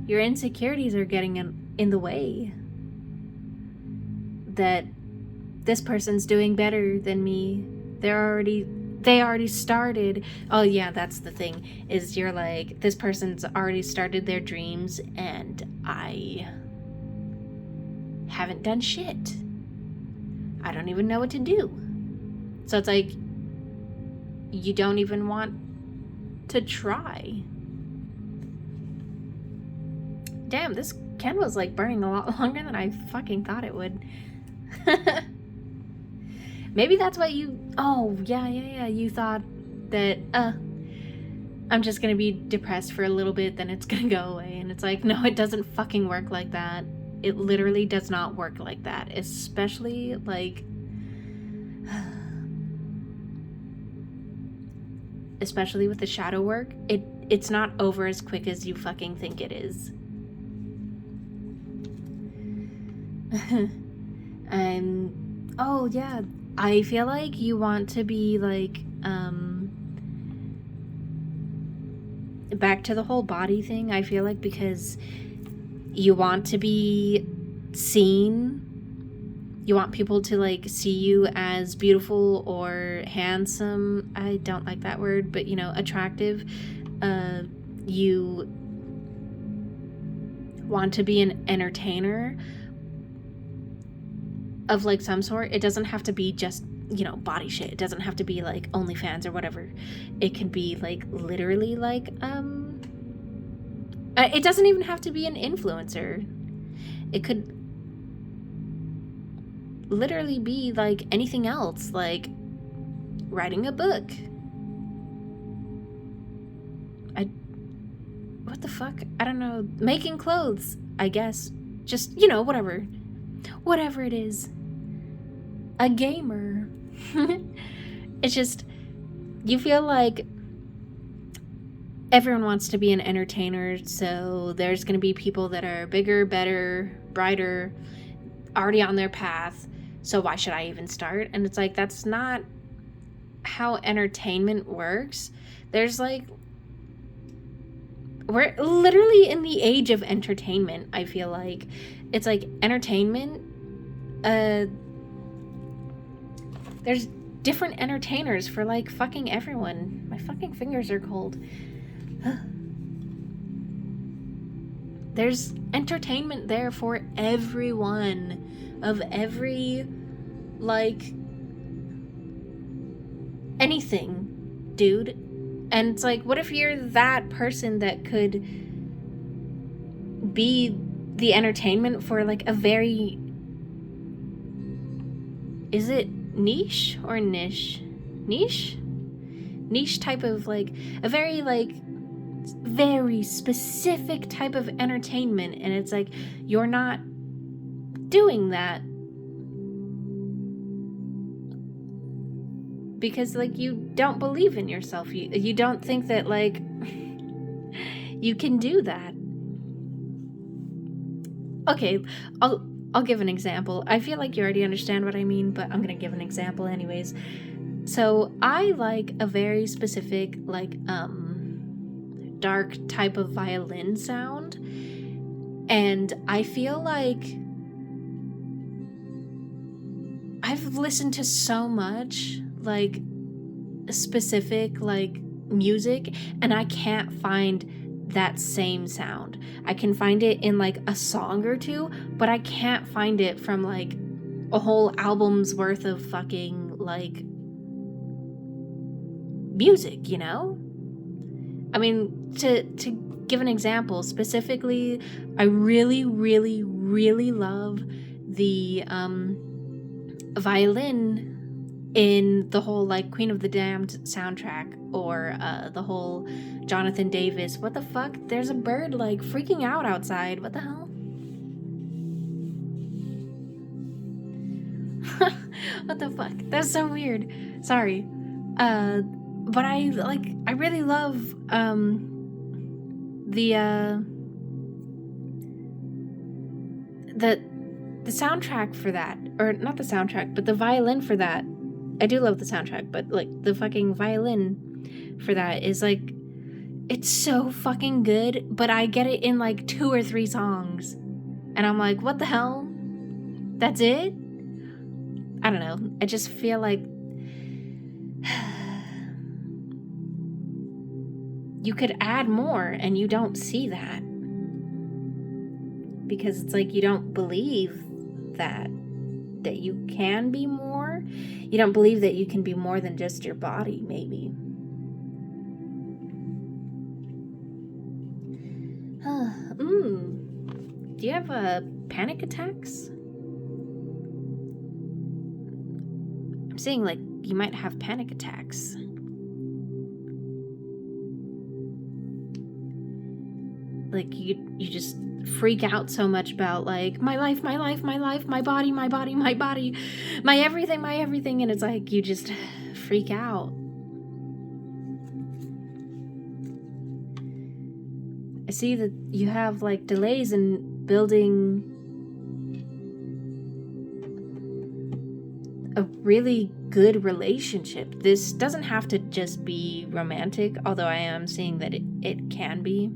Your insecurities are getting in the way. That this person's doing better than me. They already started. Oh yeah, that's the thing, is you're like, this person's already started their dreams and I haven't done shit. I don't even know what to do. So it's like, you don't even want to try. Damn, this candle's like burning a lot longer than I fucking thought it would. Maybe that's what you... Oh, yeah. You thought that, I'm just gonna be depressed for a little bit, then it's gonna go away. And it's like, no, it doesn't fucking work like that. It literally does not work like that. Especially, like... especially with the shadow work. It's not over as quick as you fucking think it is. And... oh, yeah. I feel like you want to be, like, back to the whole body thing, I feel like, because you want to be seen. You want people to, like, see you as beautiful or handsome. I don't like that word, but, you know, attractive. You want to be an entertainer of like some sort. It doesn't have to be just, you know, body shit. It doesn't have to be like OnlyFans or whatever. It can be like literally like it doesn't even have to be an influencer. It could literally be like anything else, like writing a book. What the fuck? I don't know. Making clothes, I guess. Just, you know, whatever it is. A gamer. It's just, you feel like everyone wants to be an entertainer, so there's going to be people that are bigger, better, brighter, already on their path, so why should I even start? And it's like, that's not how entertainment works. There's like, we're literally in the age of entertainment, I feel like. It's like entertainment, there's different entertainers for like fucking everyone. My fucking fingers are cold. There's entertainment there for everyone of every, like, anything, dude. And it's like, what if you're that person that could be the entertainment for like a very, is it niche or niche? Niche type of, like, a very, like, very specific type of entertainment. And it's like, you're not doing that because, like, you don't believe in yourself. You don't think that, like, you can do that. Okay, I'll give an example. I feel like you already understand what I mean, but I'm gonna give an example anyways. So I like a very specific, like, dark type of violin sound, and I feel like I've listened to so much, like, specific, like, music and I can't find that same sound. I can find it in like a song or two, but I can't find it from like a whole album's worth of fucking like music, you know? I mean, to give an example, specifically, I really, really, really love the violin in the whole like Queen of the Damned soundtrack, or the whole Jonathan Davis. What the fuck? There's a bird like freaking out outside. What the hell? What the fuck? That's so weird. Sorry. But I really love the soundtrack for that, or not the soundtrack, but the violin for that. I do love the soundtrack, but like the fucking violin for that is like, it's so fucking good, but I get it in like 2 or 3 songs. And I'm like, what the hell? That's it? I don't know. I just feel like you could add more, and you don't see that. Because it's like you don't believe that you can be more. You don't believe that you can be more than just your body, maybe. Do you have panic attacks? I'm saying like you might have panic attacks. Like you just freak out so much about like my life, my body, my everything, and it's like you just freak out. I see that you have like delays in building a really good relationship. This doesn't have to just be romantic, although I am seeing that it can be.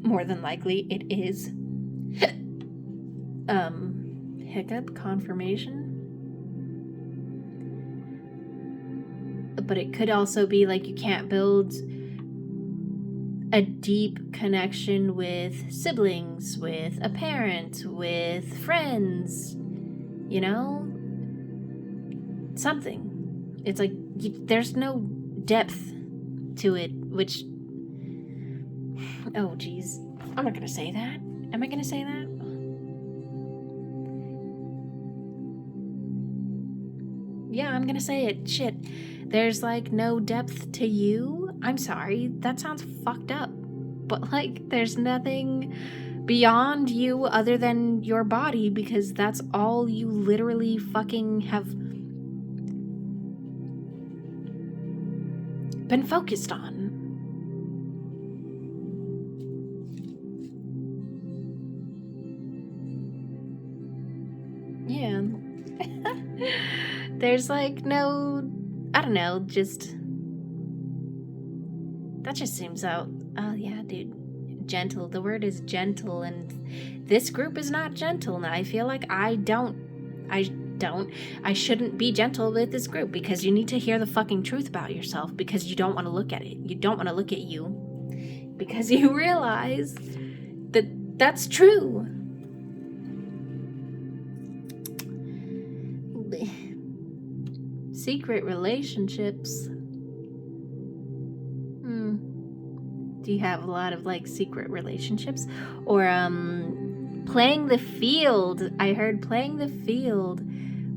More than likely it is. Hiccup confirmation. But it could also be like you can't build a deep connection with siblings, with a parent, with friends, you know? Something. It's like there's no depth to it, which... Oh, geez. I'm not gonna say that. Am I gonna say that? Yeah, I'm gonna say it. Shit. There's, like, no depth to you? I'm sorry. That sounds fucked up. But, like, there's nothing beyond you other than your body, because that's all you literally fucking have been focused on. Yeah. There's like no, I don't know, just, that just seems out. Oh yeah, dude, gentle. The word is gentle, and this group is not gentle. And I feel like I shouldn't be gentle with this group, because you need to hear the fucking truth about yourself, because you don't want to look at it. You don't want to look at you, because you realize that that's true. Secret relationships. Do you have a lot of like secret relationships? Or playing the field. I heard playing the field.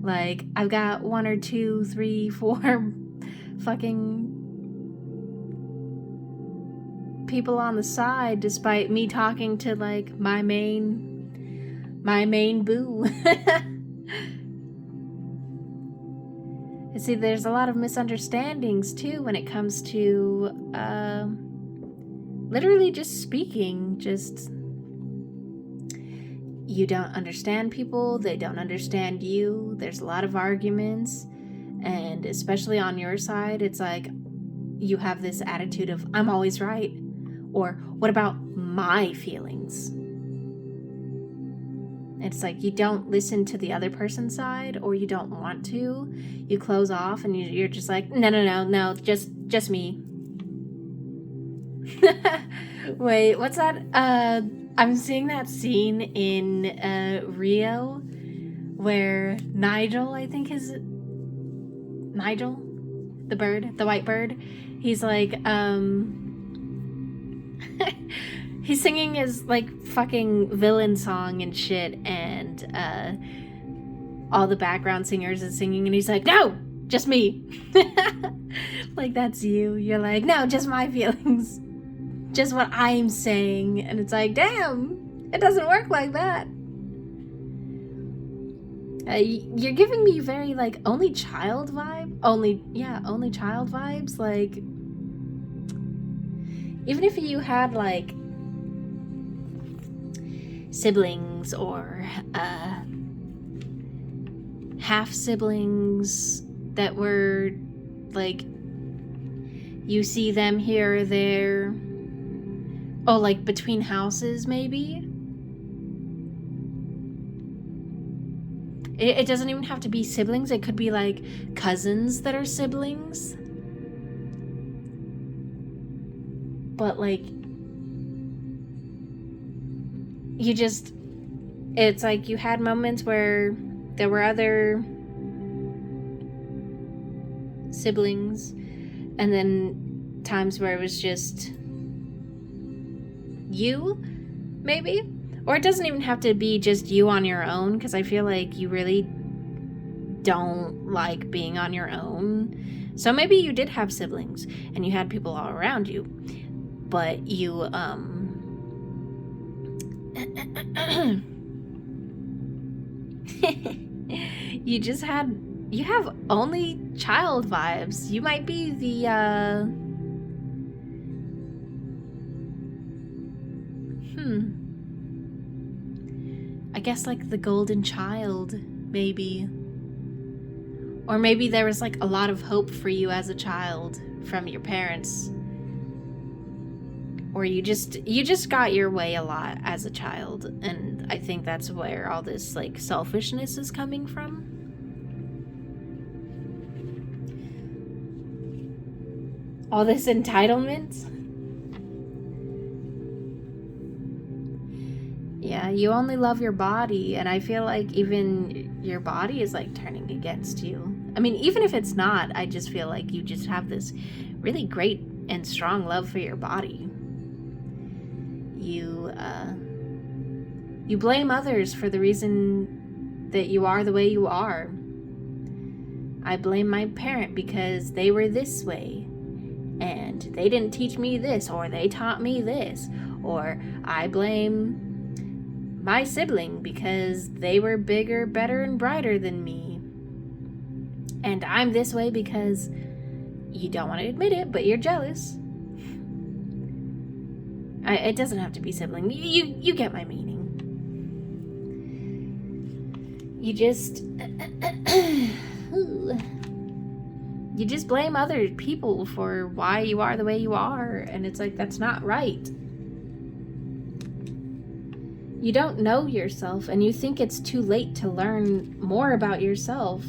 Like I've got 1 or 2, 3, 4 fucking people on the side, despite me talking to like my main boo. See, there's a lot of misunderstandings too when it comes to literally just speaking. Just, you don't understand people, they don't understand you. There's a lot of arguments, and especially on your side, it's like you have this attitude of I'm always right, or what about my feelings? It's like you don't listen to the other person's side, or you don't want to. You close off, and you're just like, no, just me. Wait, what's that? I'm seeing that scene in Rio where Nigel, I think is Nigel, the bird, the white bird. He's like, he's singing his like fucking villain song and shit, and all the background singers is singing, and he's like, no, just me. Like, that's you. You're like, no, just my feelings. Just what I'm saying. And it's like, damn, it doesn't work like that. You're giving me very, like, only child vibe. Only child vibes. Like, even if you had, like, siblings or half siblings that were, like, you see them here or there. Oh, like between houses, maybe? It doesn't even have to be siblings. It could be like cousins that are siblings. But like, it's like you had moments where there were other siblings, and then times where it was just you, maybe? Or it doesn't even have to be just you on your own, because I feel like you really don't like being on your own. So maybe you did have siblings, and you had people all around you, but you, you have only child vibes. You might be the, I guess like the golden child, maybe. Or maybe there was like a lot of hope for you as a child from your parents. Or you just got your way a lot as a child, and I think that's where all this like selfishness is coming from. All this entitlement. Yeah, you only love your body, and I feel like even your body is like turning against you. I mean, even if it's not, I just feel like you just have this really great and strong love for your body. You blame others for the reason that you are the way you are. I blame my parent because they were this way, and they didn't teach me this, or they taught me this. Or I blame my sibling because they were bigger, better, and brighter than me. And I'm this way because you don't want to admit it, but you're jealous. It doesn't have to be sibling. You get my meaning. You just you just blame other people for why you are the way you are, and it's like, that's not right. You don't know yourself, and you think it's too late to learn more about yourself.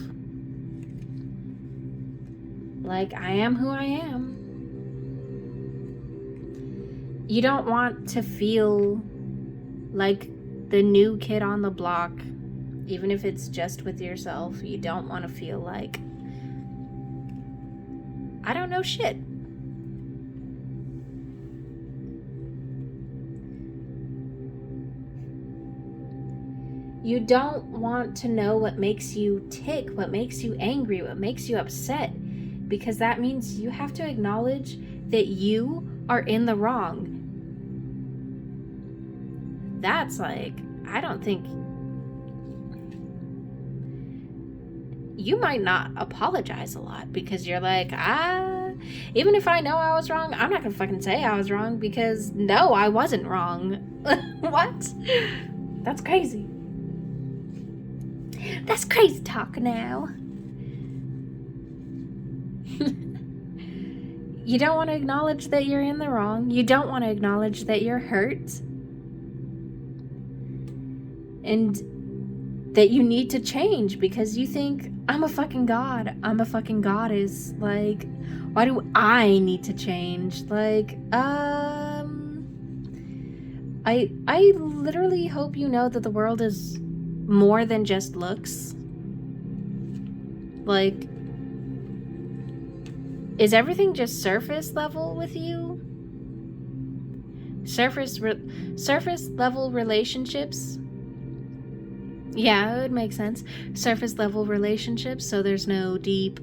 Like, I am who I am. You don't want to feel like the new kid on the block, even if it's just with yourself. You don't want to feel like, I don't know shit. You don't want to know what makes you tick, what makes you angry, what makes you upset, because that means you have to acknowledge that you are in the wrong. That's like, I don't think, you might not apologize a lot because you're like, even if I know I was wrong, I'm not gonna fucking say I was wrong, because no, I wasn't wrong. What? That's crazy. That's crazy talk now. You don't want to acknowledge that you're in the wrong. You don't want to acknowledge that you're hurt. And that you need to change because you think, I'm a fucking god, I'm a fucking goddess, like, why do I need to change? Like, I literally hope you know that the world is more than just looks. Like, is everything just surface level with you? Surface level relationships? Yeah, it would make sense. Surface level relationships, so there's no deep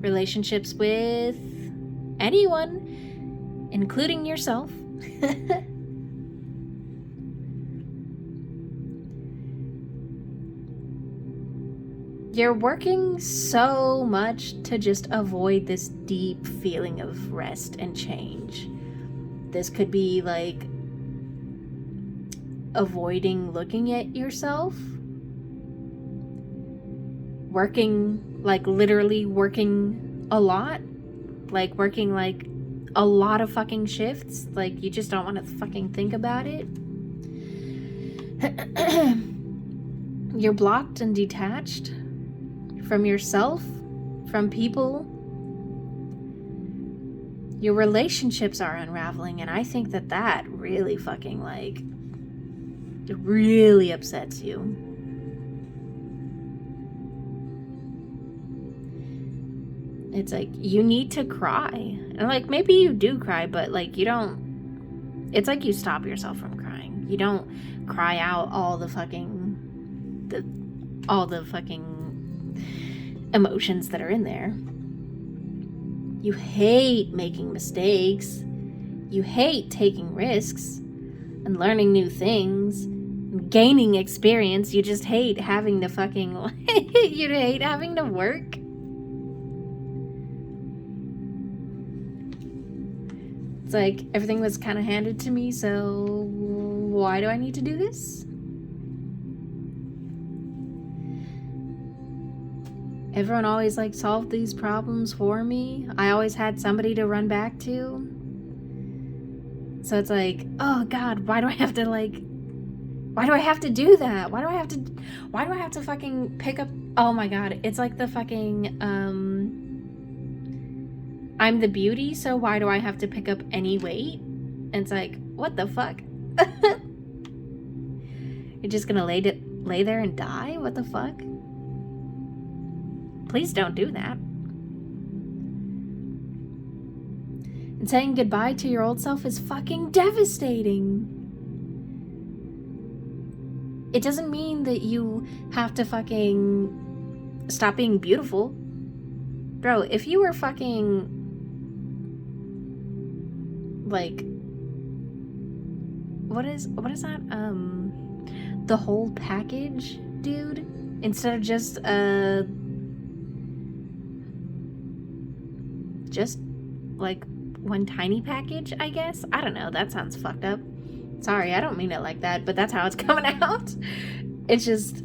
relationships with anyone, including yourself. You're working so much to just avoid this deep feeling of rest and change. This could be like avoiding looking at yourself. Working, like literally working a lot. Like working like a lot of fucking shifts. Like you just don't want to fucking think about it. You're blocked and detached from yourself, from people. Your relationships are unraveling, and I think that really fucking, like, it really upsets you. It's like, you need to cry. And, like, maybe you do cry, but, like, you don't, it's like you stop yourself from crying. You don't cry out all the fucking emotions that are in there. You hate making mistakes. You hate taking risks and learning new things and gaining experience. You just hate having to fucking you hate having to work. It's like everything was kind of handed to me, so why do I need to do this? Everyone always, like, solved these problems for me. I always had somebody to run back to. So it's like, oh God, why do I have to do that? Why do I have to fucking pick up, oh my God, it's like the fucking, I'm the beauty, so why do I have to pick up any weight? And it's like, what the fuck? You're just gonna lay there and die? What the fuck? Please don't do that. And saying goodbye to your old self is fucking devastating. It doesn't mean that you have to fucking stop being beautiful. Bro, if you were fucking, like, what is that? The whole package, dude? Instead of just like one tiny package, I guess. I don't know, that sounds fucked up. Sorry, I don't mean it like that, but that's how it's coming out. It's just,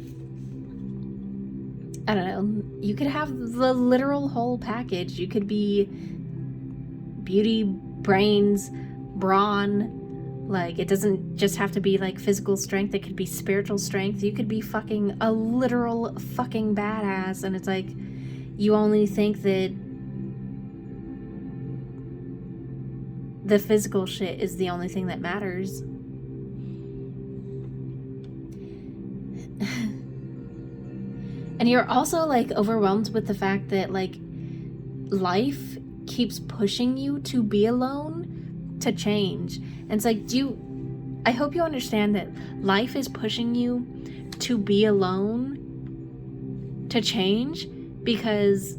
I don't know, you could have the literal whole package. You could be beauty, brains, brawn. Like, it doesn't just have to be like physical strength, it could be spiritual strength. You could be fucking a literal fucking badass, and it's like, you only think that the physical shit is the only thing that matters. And you're also, like, overwhelmed with the fact that, like, life keeps pushing you to be alone, to change. And it's like, I hope you understand that life is pushing you to be alone, to change, because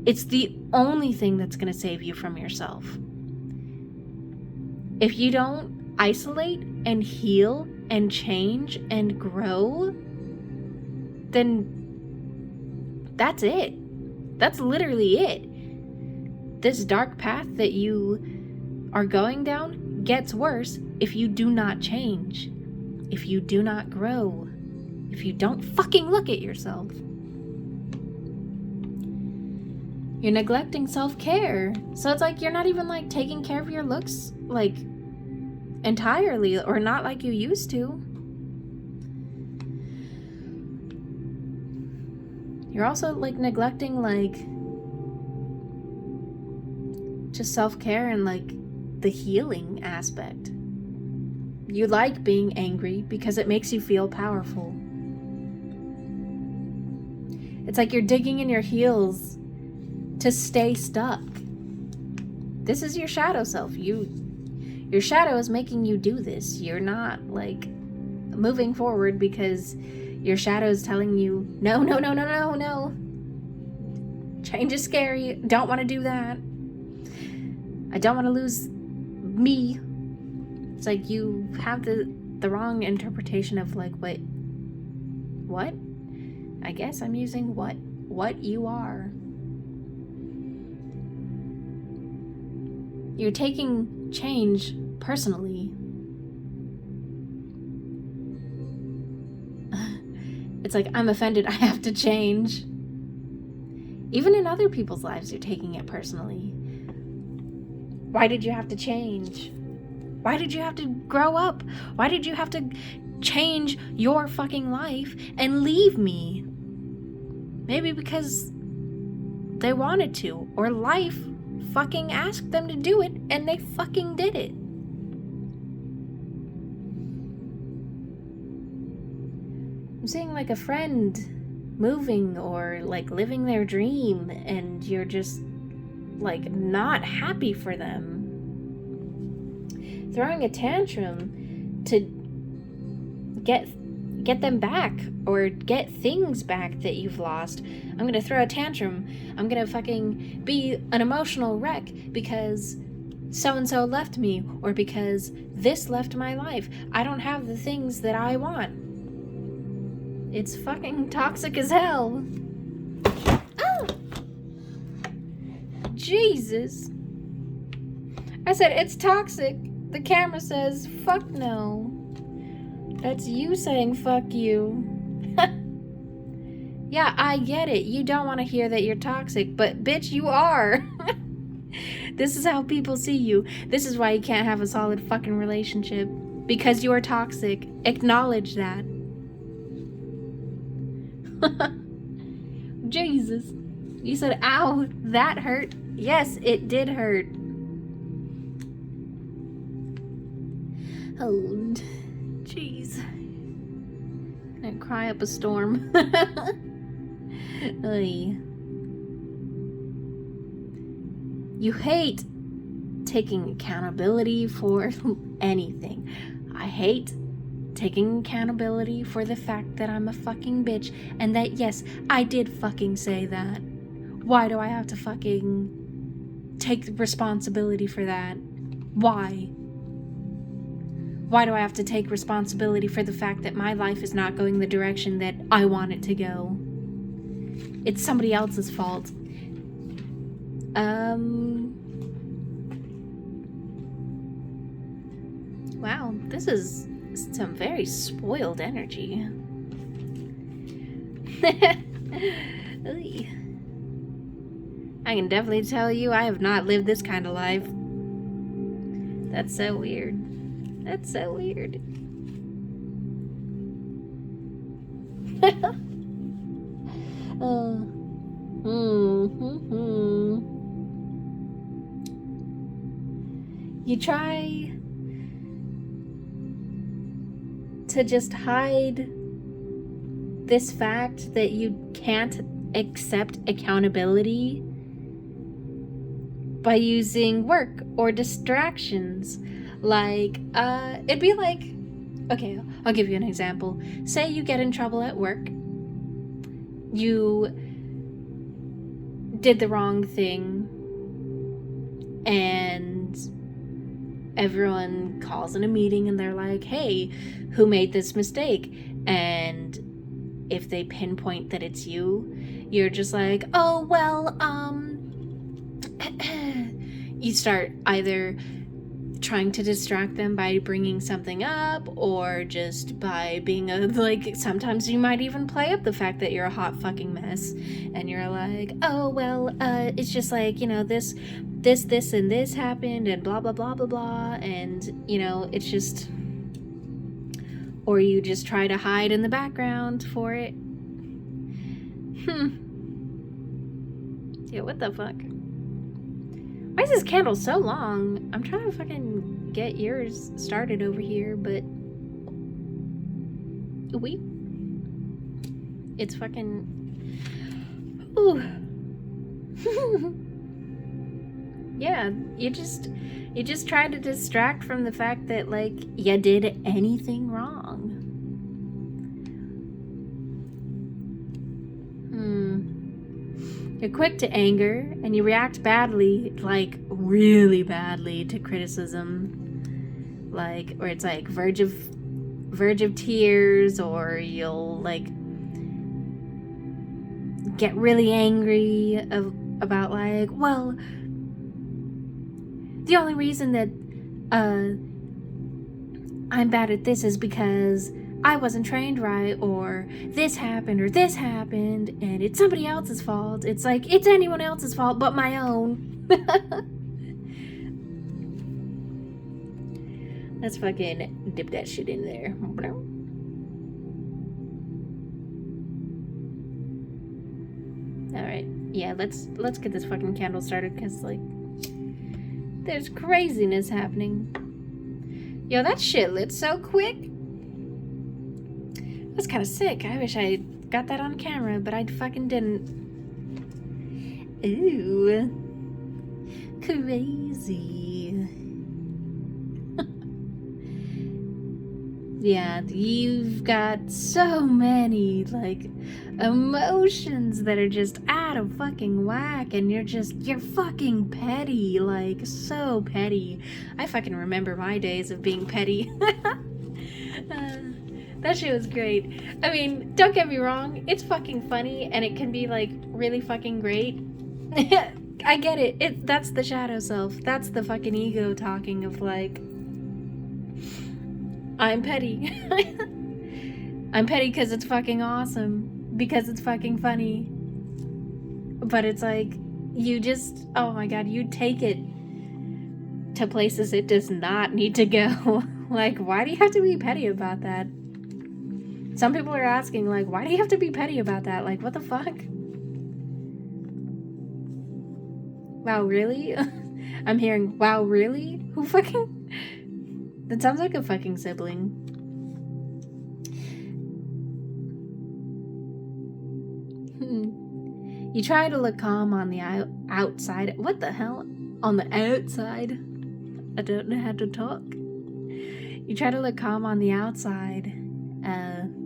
it's the only thing that's going to save you from yourself. If you don't isolate and heal and change and grow, then that's it. That's literally it. This dark path that you are going down gets worse if you do not change, if you do not grow, if you don't fucking look at yourself. You're neglecting self-care. So it's like you're not even, like, taking care of your looks, like, entirely, or not like you used to. You're also, like, neglecting, like, just self-care and, like, the healing aspect. You like being angry because it makes you feel powerful. It's like you're digging in your heels to stay stuck. This is your shadow self. Your shadow is making you do this. You're not, like, moving forward because your shadow is telling you, no. Change is scary. Don't want to do that. I don't want to lose me. It's like you have the wrong interpretation of, like, what? I guess I'm using what you are. You're taking change personally. It's like, I'm offended, I have to change. Even in other people's lives, you're taking it personally. Why did you have to change? Why did you have to grow up? Why did you have to change your fucking life and leave me? Maybe because they wanted to, or life fucking asked them to do it, and they fucking did it. I'm seeing, like, a friend moving or, like, living their dream, and you're just, like, not happy for them. Throwing a tantrum to get them back or get things back that you've lost. I'm gonna throw a tantrum. I'm gonna fucking be an emotional wreck because so-and-so left me, or because this left my life. I don't have the things that I want. It's fucking toxic as hell. Oh! Jesus. I said it's toxic. The camera says, fuck no. That's you saying fuck you. Yeah, I get it. You don't want to hear that you're toxic, but bitch, you are. This is how people see you. This is why you can't have a solid fucking relationship. Because you are toxic. Acknowledge that. Jesus. You said, ow, that hurt. Yes, it did hurt. Oh, jeez. Gonna cry up a storm. Oy. You hate taking accountability for anything. I hate taking accountability for the fact that I'm a fucking bitch, and that, yes, I did fucking say that. Why do I have to fucking take responsibility for that? Why? Why do I have to take responsibility for the fact that my life is not going the direction that I want it to go? It's somebody else's fault. Wow, this is some very spoiled energy. I can definitely tell you I have not lived this kind of life. That's so weird. That's so weird. You try to just hide this fact that you can't accept accountability by using work or distractions. Like, it'd be like, okay, I'll give you an example. Say you get in trouble at work. You did the wrong thing, and everyone calls in a meeting and they're like, hey, who made this mistake? And if they pinpoint that it's you, you're just like, oh, well, you start either trying to distract them by bringing something up, or just by being like, sometimes you might even play up the fact that you're a hot fucking mess, and you're like, oh, well, it's just like, you know, this and this happened, and blah, blah, blah, blah, blah, and, you know, it's just, or you just try to hide in the background for it. Yeah, what the fuck? Why is this candle so long? I'm trying to fucking get yours started over here, but... It's fucking... Ooh. Yeah, you just try to distract from the fact that, like, you did anything wrong. You're quick to anger, and you react badly, like, really badly to criticism. Like, or it's like verge of tears, or you'll, like, get really angry about, like, well, the only reason that I'm bad at this is because I wasn't trained right, or this happened, and it's somebody else's fault. It's like, it's anyone else's fault but my own. Let's fucking dip that shit in there. Alright, yeah, let's get this fucking candle started, because, like, there's craziness happening. Yo, that shit lit so quick. That's kind of sick. I wish I got that on camera, but I fucking didn't. Ooh. Crazy. Yeah, you've got so many, like, emotions that are just out of fucking whack, and you're fucking petty, like, so petty. I fucking remember my days of being petty. That shit was great. I mean, don't get me wrong, it's fucking funny, and it can be, like, really fucking great. I get it. That's the shadow self. That's the fucking ego talking of, like, I'm petty. I'm petty because it's fucking awesome. Because it's fucking funny. But it's like, you just, oh my god, you take it to places it does not need to go. Like, why do you have to be petty about that? Some people are asking, like, why do you have to be petty about that? Like, what the fuck? Wow, really? I'm hearing, wow, really? Who fucking... That sounds like a fucking sibling. You try to look calm on the outside. What the hell? On the outside? I don't know how to talk. You try to look calm on the outside, and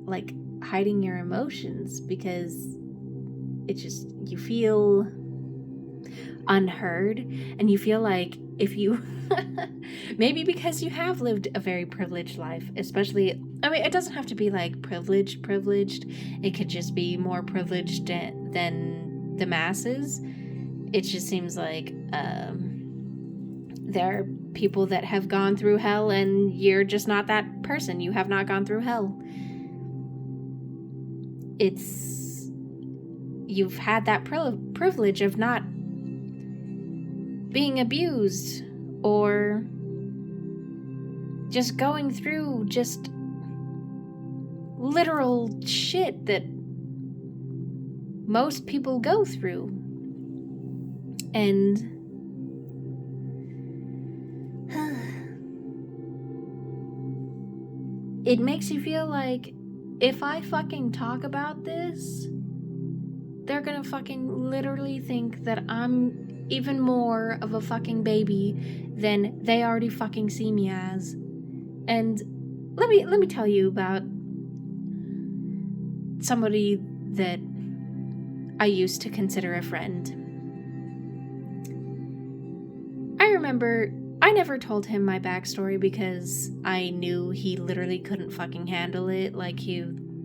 like hiding your emotions, because it just, you feel unheard, and you feel like if you maybe because you have lived a very privileged life, especially, I mean, it doesn't have to be like privileged, it could just be more privileged than the masses. It just seems like there are people that have gone through hell, and you're just not that person. You have not gone through hell. You've had that privilege of not being abused, or just going through just literal shit that most people go through. And it makes you feel like, if I fucking talk about this, they're gonna fucking literally think that I'm even more of a fucking baby than they already fucking see me as. And let me tell you about somebody that I used to consider a friend. I remember I never told him my backstory because I knew he literally couldn't fucking handle it. Like,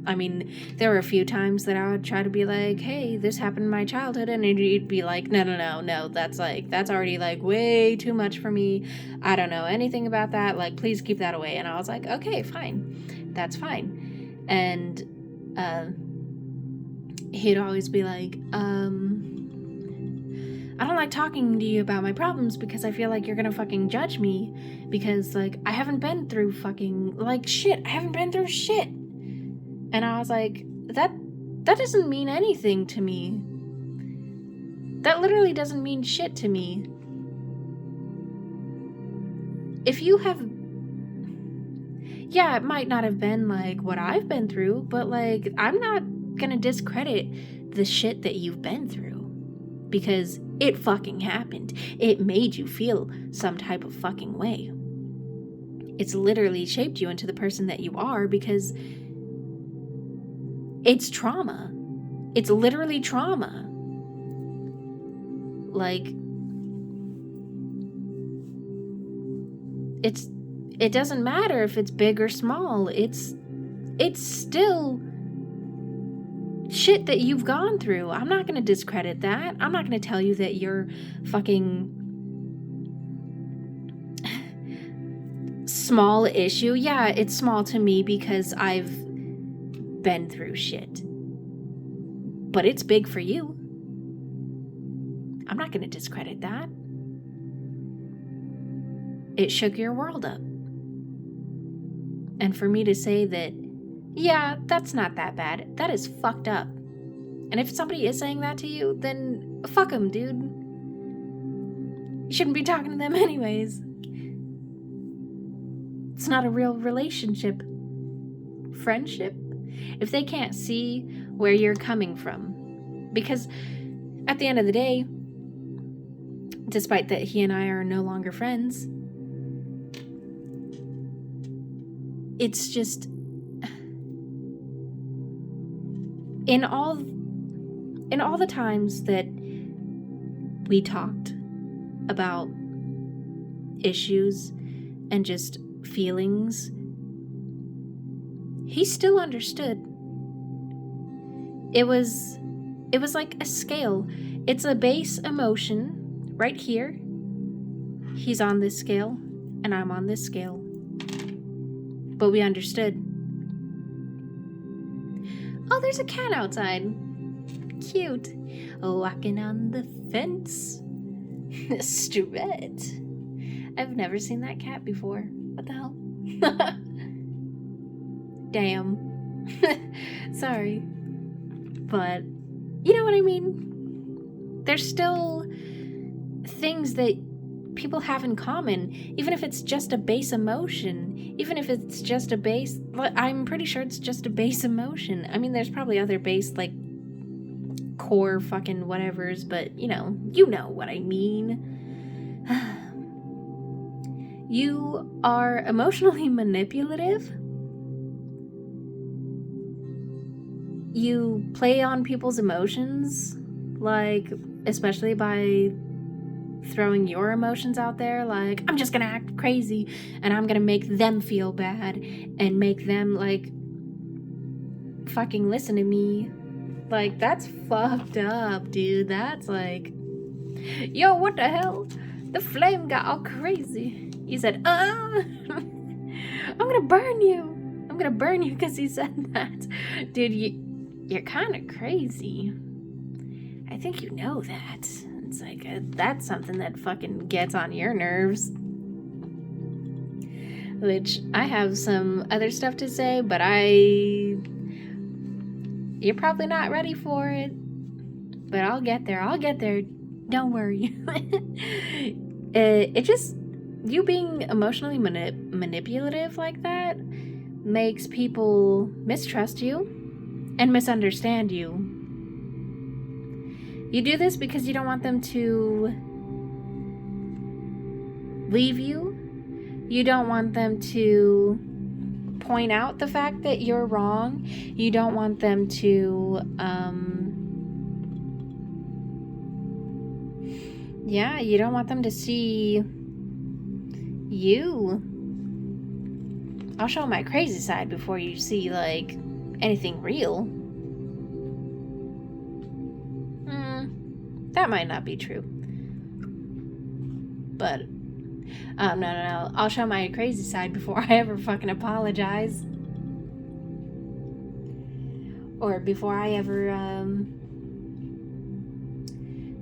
I mean, there were a few times that I would try to be like, hey, this happened in my childhood, and he'd be like, no, that's already, like, way too much for me. I don't know anything about that. Like, please keep that away. And I was like, okay, fine. That's fine. And he'd always be like, I don't like talking to you about my problems because I feel like you're gonna fucking judge me, because, like, I haven't been through fucking, like, shit. I haven't been through shit. And I was like, that doesn't mean anything to me. That literally doesn't mean shit to me. If you have... Yeah, it might not have been like what I've been through, but like, I'm not gonna discredit the shit that you've been through. Because it fucking happened. It made you feel some type of fucking way. It's literally shaped you into the person that you are because it's trauma. It's literally trauma. Like, it doesn't matter if it's big or small. It's still shit that you've gone through. I'm not going to discredit that. I'm not going to tell you that you're fucking small issue. Yeah, it's small to me because I've been through shit. But it's big for you. I'm not going to discredit that. It shook your world up. And for me to say that, yeah, that's not that bad, that is fucked up. And if somebody is saying that to you, then fuck them, dude. You shouldn't be talking to them anyways. It's not a real relationship. Friendship? If they can't see where you're coming from. Because at the end of the day, despite that he and I are no longer friends, it's just, in all the times that we talked about issues and just feelings, he still understood. It was like a scale. It's a base emotion right here. He's on this scale and I'm on this scale. But we understood. Oh, there's a cat outside. Cute. Walking on the fence. Stretch. I've never seen that cat before. What the hell? Damn. Sorry. But, you know what I mean? There's still things that people have in common, even if it's just a base emotion, even if it's just a base, I'm pretty sure it's just a base emotion. I mean, there's probably other base, like, core fucking whatevers, but, you know what I mean. You are emotionally manipulative. You play on people's emotions, like, especially by throwing your emotions out there, like, I'm just gonna act crazy and I'm gonna make them feel bad and make them, like, fucking listen to me. Like, that's fucked up, dude. That's like, yo, what the hell? The flame got all crazy. You said, I'm gonna burn you. I'm gonna burn you because you said that. Dude, you're kind of crazy. I think you know that. It's like, that's something that fucking gets on your nerves. Which, I have some other stuff to say, but you're probably not ready for it. But I'll get there. Don't worry. It just, you being emotionally manipulative like that makes people mistrust you and misunderstand you. You do this because you don't want them to leave you. You don't want them to point out the fact that you're wrong. You don't want them to, you don't want them to see you. I'll show my crazy side before you see, like, anything real. That might not be true. But, no. I'll show my crazy side before I ever fucking apologize. Or before I ever,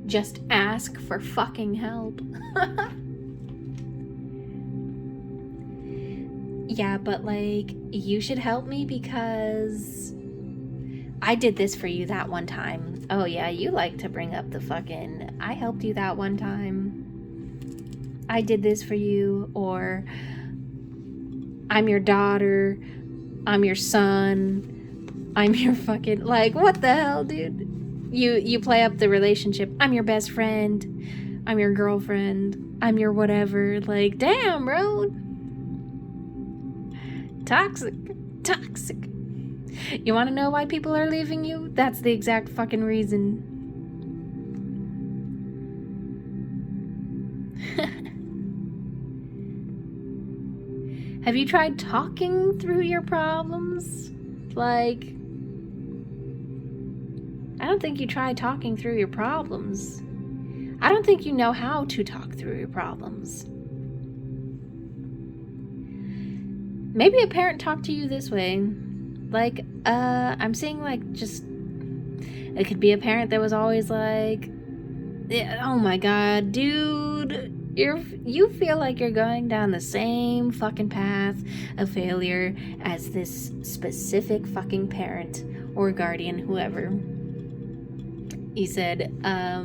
just ask for fucking help. Yeah, but, like, you should help me because I did this for you that one time. Oh yeah, you like to bring up the fucking, I helped you that one time, I did this for you, or I'm your daughter, I'm your son, I'm your fucking, like, what the hell, dude? You play up the relationship. I'm your best friend, I'm your girlfriend, I'm your whatever. Like, damn, bro. Toxic. You want to know why people are leaving you? That's the exact fucking reason. Have you tried talking through your problems? Like, I don't think you tried talking through your problems. I don't think you know how to talk through your problems. Maybe a parent talked to you this way. Like, I'm seeing, like, just, it could be a parent that was always like, oh my god, dude, you feel like you're going down the same fucking path of failure as this specific fucking parent or guardian, whoever. He said, I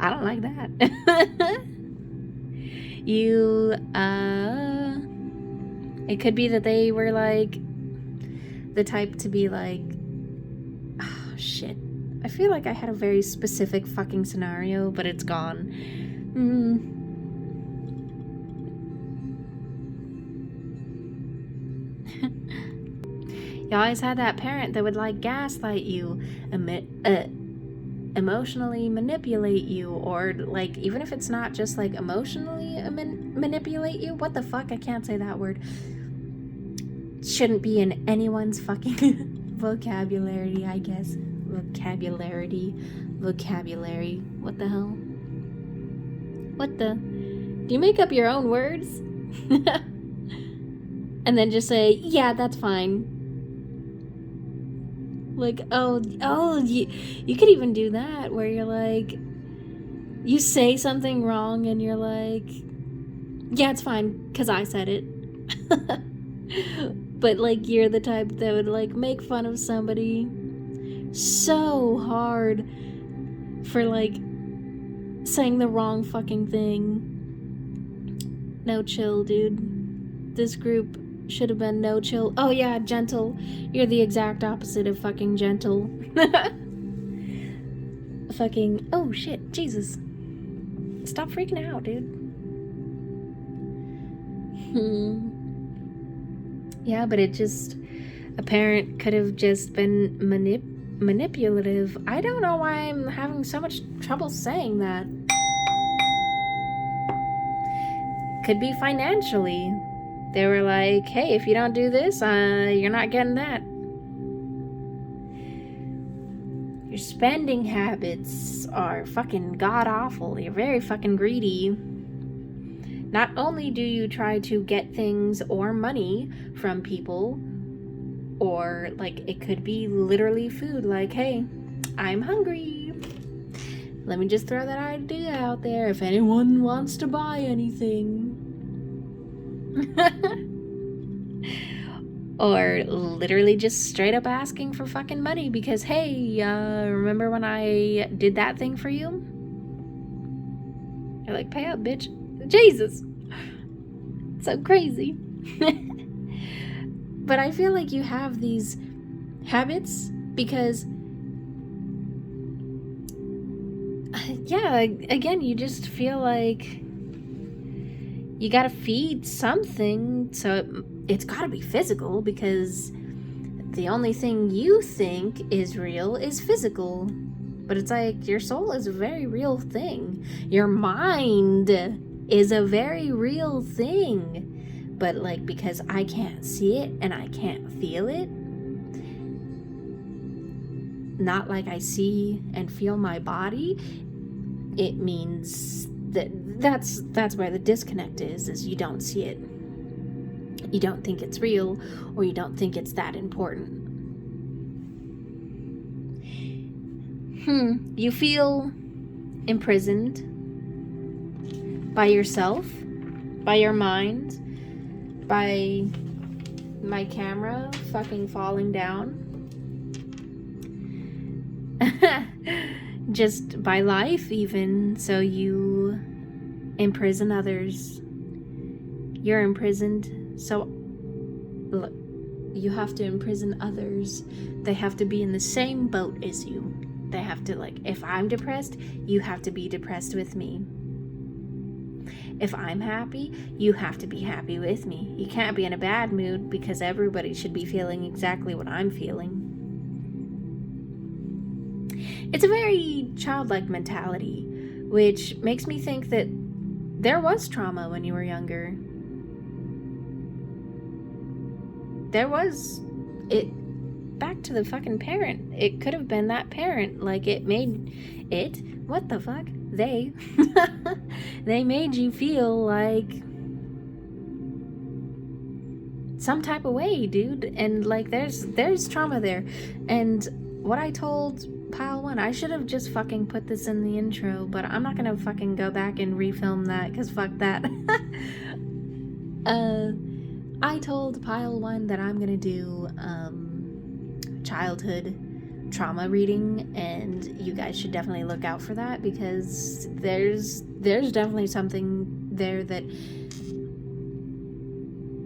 don't like that. It could be that they were like the type to be like, oh shit, I feel like I had a very specific fucking scenario, but it's gone. You always had that parent that would like gaslight you, emotionally manipulate you, or like, even if it's not just like emotionally manipulate you, what the fuck, I can't say that word. Shouldn't be in anyone's fucking vocabulary, I guess. Vocabulary. What the hell? What the? Do you make up your own words? And then just say, yeah, that's fine. Like, you could even do that, where you're like, you say something wrong and you're like, yeah, it's fine, because I said it. But, like, you're the type that would, like, make fun of somebody so hard for, like, saying the wrong fucking thing. No chill, dude. This group should have been no chill. Oh, yeah, gentle. You're the exact opposite of fucking gentle. Fucking, oh, shit, Jesus. Stop freaking out, dude. Yeah, but it just, a parent could have just been manipulative. I don't know why I'm having so much trouble saying that. Could be financially. They were like, hey, if you don't do this, you're not getting that. Your spending habits are fucking god-awful. You're very fucking greedy. Not only do you try to get things or money from people, or, like, it could be literally food. Like, hey, I'm hungry. Let me just throw that idea out there if anyone wants to buy anything. Or literally just straight up asking for fucking money because, hey, remember when I did that thing for you? You're like, pay up, bitch. Jesus. So crazy. But I feel like you have these habits because, yeah, again, you just feel like you gotta feed something, so it's gotta be physical because the only thing you think is real is physical. But it's like, your soul is a very real thing. Your mind is a very real thing. But, like, because I can't see it and I can't feel it, not like I see and feel my body, it means that's where the disconnect is you don't see it. You don't think it's real, or you don't think it's that important. You feel imprisoned by yourself, by your mind, by my camera fucking falling down. Just by life, even. So you imprison others. You're imprisoned. So look, you have to imprison others. They have to be in the same boat as you. They have to, like, if I'm depressed, you have to be depressed with me. If I'm happy, you have to be happy with me. You can't be in a bad mood because everybody should be feeling exactly what I'm feeling. It's a very childlike mentality, which makes me think that there was trauma when you were younger. There was. It. Back to the fucking parent. It could have been that parent. Like, it made it. What the fuck? They. They made you feel like some type of way, dude. And like, there's trauma there. And what I told Pile 1, I should have just fucking put this in the intro, but I'm not gonna fucking go back and refilm that, because fuck that. I told Pile 1 that I'm gonna do childhood trauma reading, and you guys should definitely look out for that, because there's definitely something there that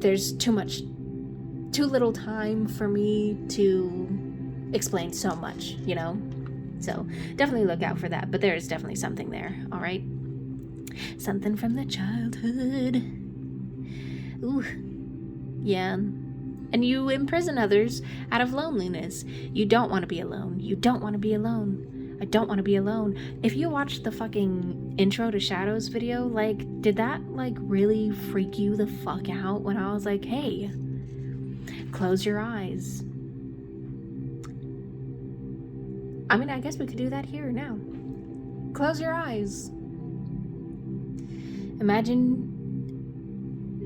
there's too little time for me to explain so much, you know? So definitely look out for that, but there is definitely something there, all right? Something from the childhood. Ooh, yeah. And you imprison others out of loneliness. You don't want to be alone. You don't want to be alone. I don't want to be alone. If you watched the fucking Intro to Shadows video, like, did that, like, really freak you the fuck out when I was like, hey, close your eyes? I mean, I guess we could do that here now. Close your eyes. Imagine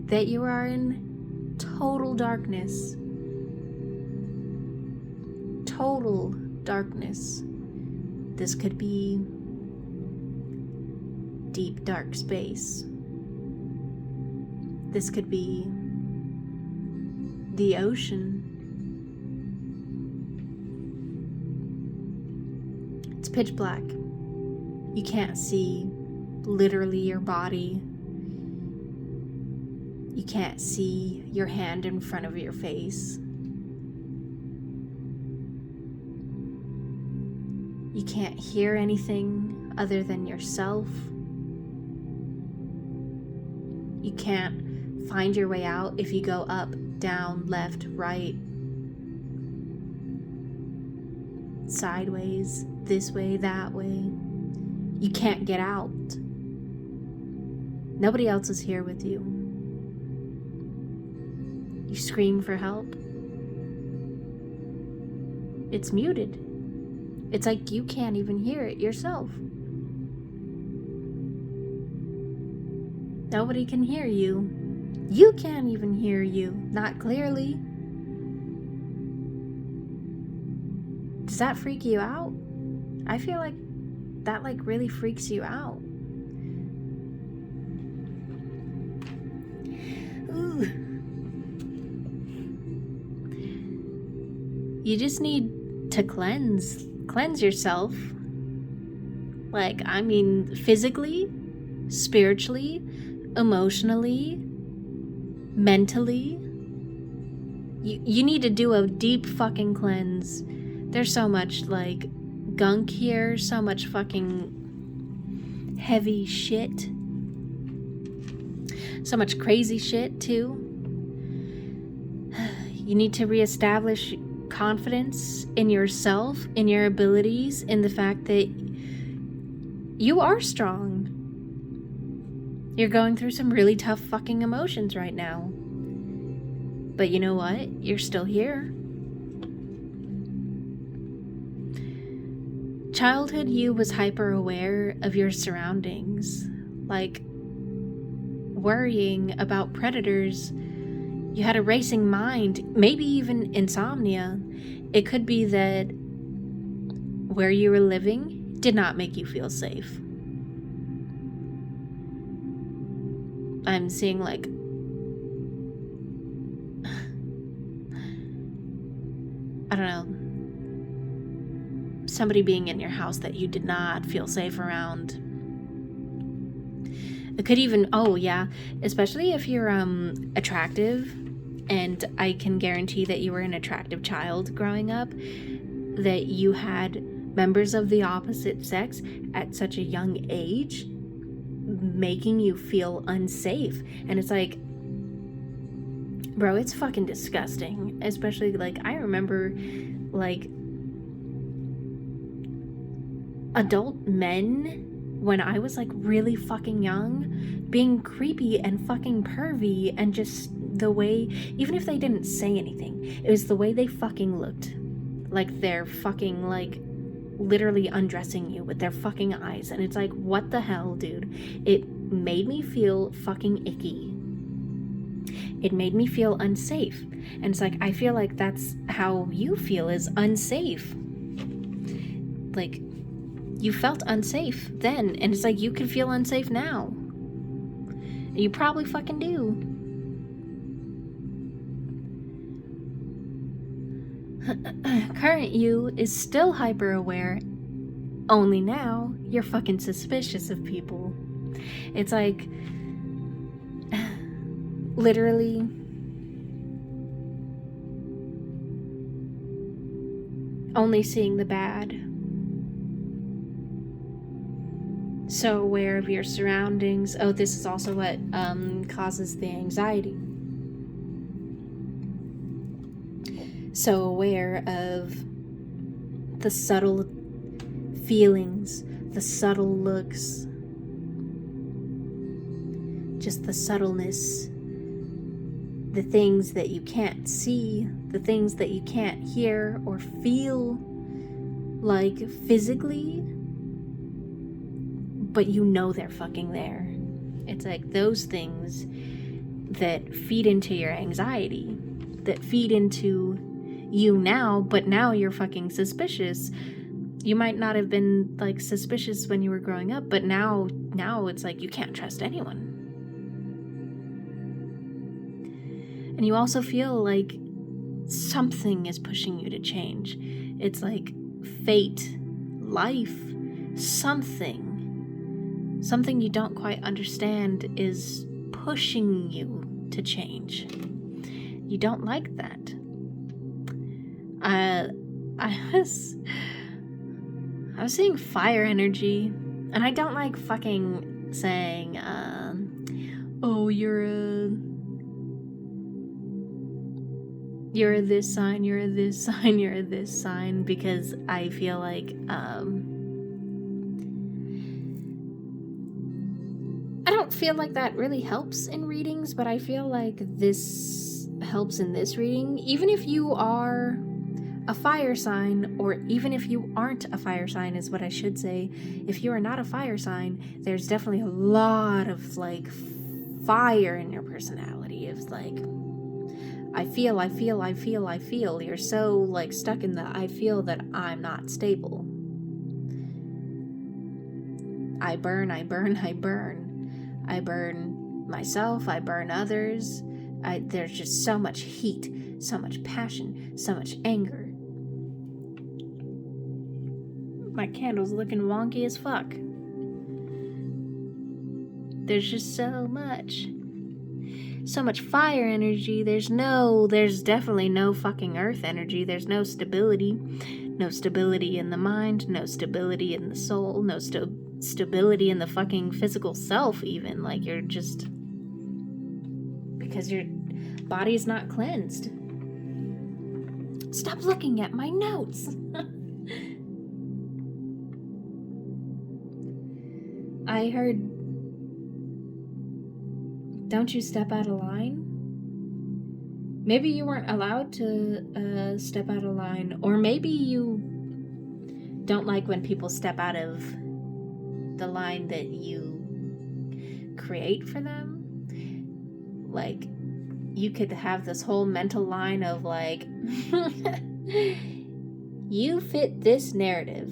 that you are in total darkness. Total darkness. This could be deep, dark space. This could be the ocean. It's pitch black. You can't see literally your body. You can't see your hand in front of your face. You can't hear anything other than yourself. You can't find your way out if you go up, down, left, right, sideways, this way, that way. You can't get out. Nobody else is here with you. You scream for help. It's muted. It's like you can't even hear it yourself. Nobody can hear you. You can't even hear you. Not clearly. Does that freak you out? I feel like that, like, really freaks you out. Ooh. You just need to cleanse yourself. Like, I mean, physically, spiritually, emotionally, mentally. You need to do a deep fucking cleanse. There's so much, like, gunk here, so much fucking heavy shit. So much crazy shit, too. You need to reestablish confidence in yourself, in your abilities, in the fact that you are strong. You're going through some really tough fucking emotions right now. But you know what? You're still here. Childhood you was hyper aware of your surroundings, like worrying about predators. You had a racing mind, maybe even insomnia. It could be that where you were living did not make you feel safe. I'm seeing, like, I don't know, somebody being in your house that you did not feel safe around. It could even, especially if you're attractive, and I can guarantee that you were an attractive child growing up, that you had members of the opposite sex at such a young age making you feel unsafe. And it's like, bro, it's fucking disgusting. Especially, like, I remember, like, adult men, when I was, like, really fucking young, being creepy and fucking pervy, and just the way, even if they didn't say anything, it was the way they fucking looked. Like, they're fucking, like, literally undressing you with their fucking eyes. And it's like, what the hell, dude? It made me feel fucking icky. It made me feel unsafe. And it's like, I feel like that's how you feel, is unsafe. Like, you felt unsafe then, and it's like, you can feel unsafe now. And you probably fucking do. Current you is still hyper aware, only now you're fucking suspicious of people. It's like, literally, only seeing the bad. So aware of your surroundings. Oh, this is also what causes the anxiety. So aware of the subtle feelings, the subtle looks, just the subtleness, the things that you can't see, the things that you can't hear or feel, like, physically, but you know they're fucking there. It's like those things that feed into your anxiety, that feed into you now, but now you're fucking suspicious. You might not have been, like, suspicious when you were growing up, but now it's like you can't trust anyone. And you also feel like something is pushing you to change. It's like fate, life, something you don't quite understand is pushing you to change. You don't like that. I was seeing fire energy, and I don't like fucking saying, oh, you're this sign, you're this sign, you're this sign, because I feel like, I don't feel like that really helps in readings, but I feel like this helps in this reading. Even if you are a fire sign, or even if you aren't a fire sign is what I should say. If you are not a fire sign, there's definitely a lot of, like, fire in your personality. It's like, I feel. You're so, like, stuck in the I feel that I'm not stable. I burn. I burn myself, I burn others. There's just so much heat, so much passion, so much anger. My candle's looking wonky as fuck. There's just so much fire energy. There's definitely no fucking earth energy. There's no stability in the mind, no stability in the soul, no stability in the fucking physical self even. Like, you're just, because your body's not cleansed. Stop looking at my notes. I heard, don't you step out of line? Maybe you weren't allowed to step out of line, or maybe you don't like when people step out of the line that you create for them. Like, you could have this whole mental line of, like, you fit this narrative.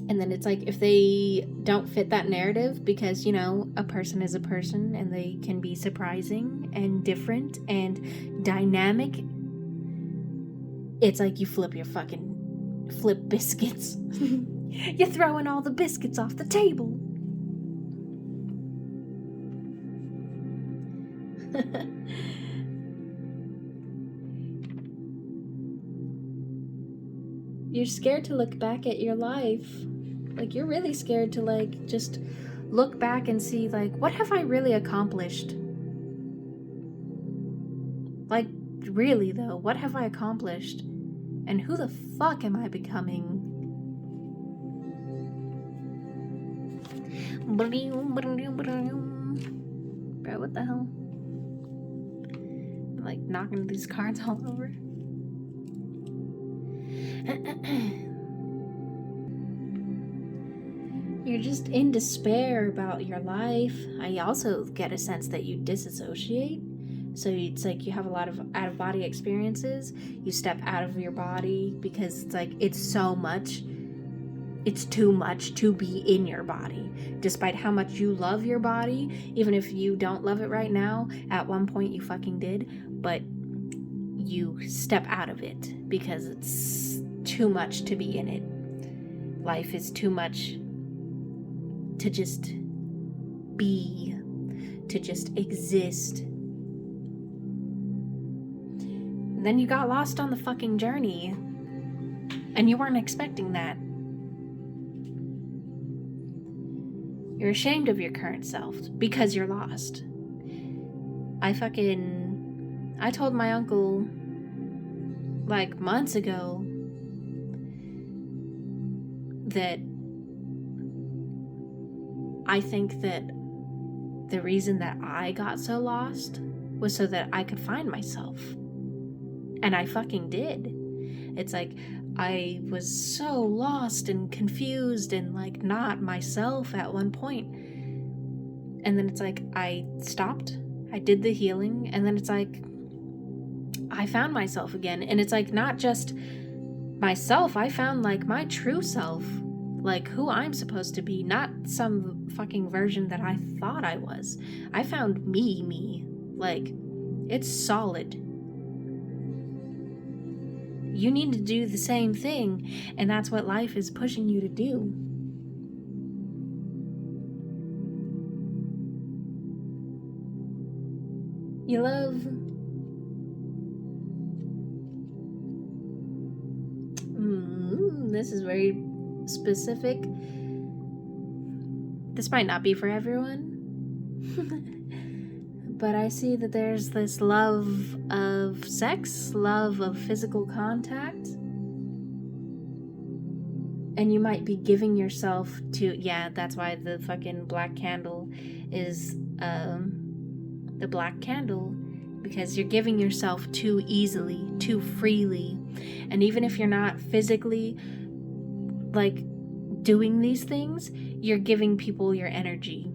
And then it's like, if they don't fit that narrative, because, you know, a person is a person and they can be surprising and different and dynamic, it's like you flip your fucking flip biscuits. You're throwing all the biscuits off the table. You're scared to look back at your life. Like, you're really scared to, like, just look back and see, like, what have I really accomplished? Like, really, though, what have I accomplished? And who the fuck am I becoming? Bro, what the hell? I'm, like, knocking these cards all over. You're just in despair about your life. I also get a sense that you disassociate. So it's like you have a lot of out-of-body experiences. You step out of your body because it's like it's so much. It's too much to be in your body. Despite how much you love your body, even if you don't love it right now, at one point you fucking did, but you step out of it because it's too much to be in it. Life is too much to just be, to just exist. And then you got lost on the fucking journey, and you weren't expecting that. You're ashamed of your current self because you're lost. I told my uncle like months ago that I think that the reason that I got so lost was so that I could find myself. And I fucking did. It's like I was so lost and confused and like not myself at one point. And then it's like I stopped, I did the healing, and then it's like I found myself again. And it's like not just myself, I found like my true self. Like who I'm supposed to be, not some fucking version that I thought I was. I found me. Like, it's solid. You need to do the same thing, and that's what life is pushing you to do. You love... this is very specific. This might not be for everyone. But I see that there's this love of sex, love of physical contact. And you might be giving yourself to, yeah, that's why the fucking black candle is the black candle. Because you're giving yourself too easily, too freely. And even if you're not physically like doing these things, you're giving people your energy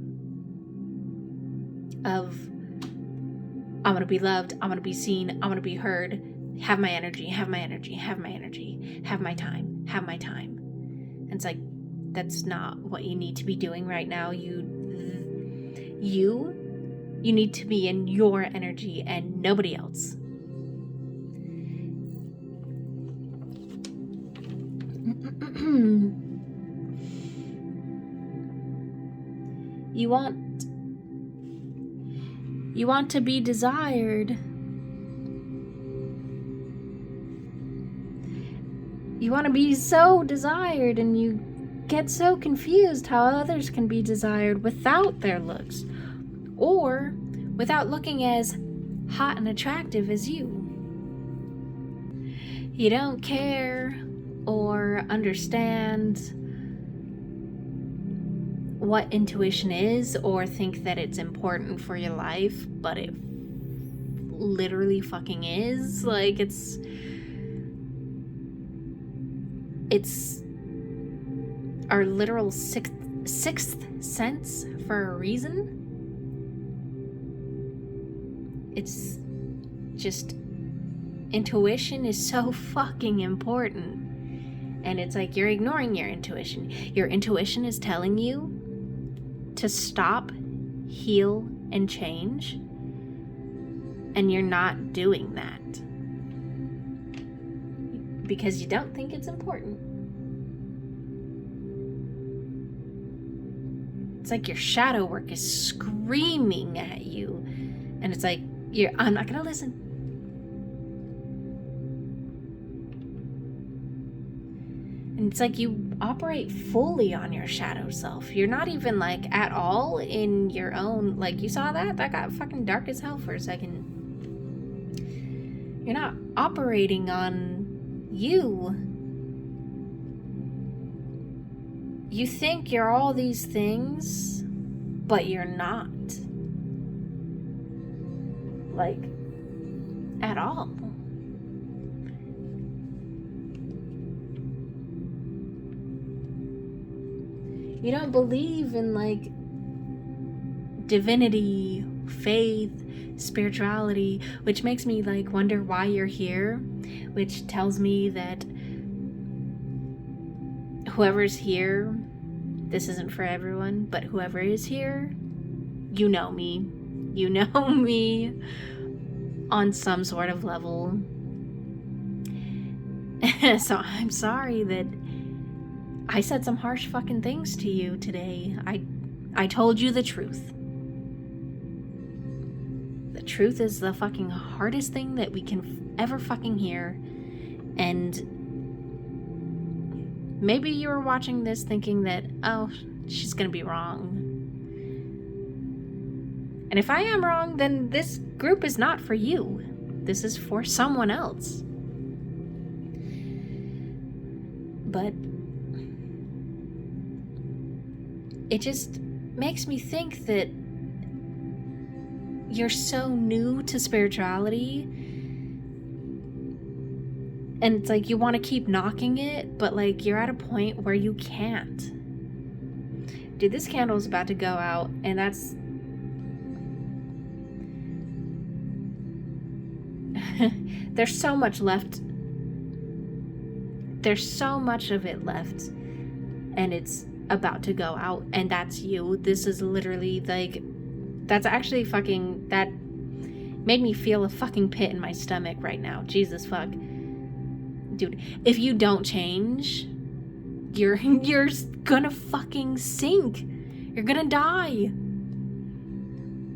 of I'm gonna be loved, I'm gonna be seen, I'm gonna be heard, have my energy, have my energy, have my energy, have my time, have my time. And it's like, that's not what you need to be doing right now. You need to be in your energy and nobody else. You want to be desired. You want to be so desired, and you get so confused how others can be desired without their looks, or without looking as hot and attractive as you. You don't care or understand what intuition is or think that it's important for your life, but it literally fucking is. Like, it's our literal sixth sense for a reason. It's just, intuition is so fucking important. And it's like you're ignoring your intuition. Your intuition is telling you to stop, heal, and change. And you're not doing that. because you don't think it's important. It's like your shadow work is screaming at you, and it's like, I'm not gonna listen. And it's like you operate fully on your shadow self. You're not even like at all in your own, like, you saw that got fucking dark as hell for a second. You're not operating on you. You think you're all these things, but you're not. Like, at all. You don't believe in, like, divinity, faith, spirituality, which makes me, like, wonder why you're here, which tells me that whoever's here, this isn't for everyone, but whoever is here, you know me. You know me on some sort of level. So I'm sorry that I said some harsh fucking things to you today. I told you the truth. The truth is the fucking hardest thing that we can ever fucking hear. And maybe you were watching this thinking that, oh, she's gonna be wrong. And if I am wrong, then this group is not for you. This is for someone else. But it just makes me think that you're so new to spirituality, and it's like you want to keep knocking it, but like you're at a point where you can't. Dude, this candle's about to go out, and that's there's so much left. There's so much of it left, and it's about to go out, and that's you. This is literally like, that's actually fucking, that made me feel a fucking pit in my stomach right now. Jesus fuck. Dude, if you don't change, you're gonna fucking sink. You're gonna die.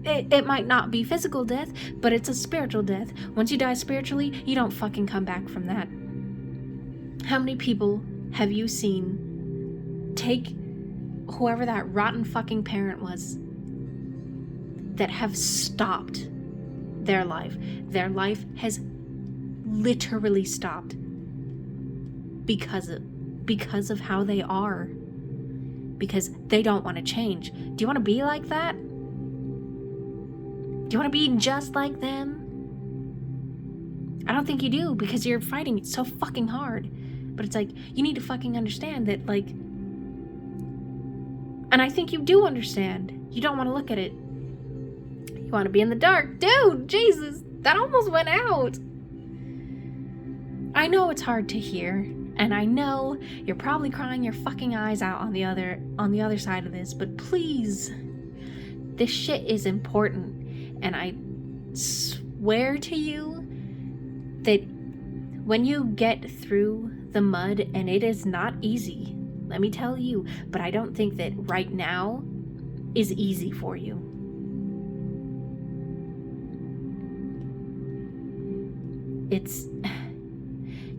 It might not be physical death, but it's a spiritual death. Once you die spiritually, you don't fucking come back from that. How many people have you seen take whoever that rotten fucking parent was that have stopped their life? Their life has literally stopped because of how they are. Because they don't want to change. Do you want to be like that? Do you want to be just like them? I don't think you do, because you're fighting it so fucking hard. But it's like, you need to fucking understand that, like, and I think you do understand. You don't want to look at it. You want to be in the dark. Dude, Jesus, that almost went out. I know it's hard to hear, and I know you're probably crying your fucking eyes out on the other side of this, but please, this shit is important. And I swear to you that when you get through the mud, and it is not easy, let me tell you, but I don't think that right now is easy for you.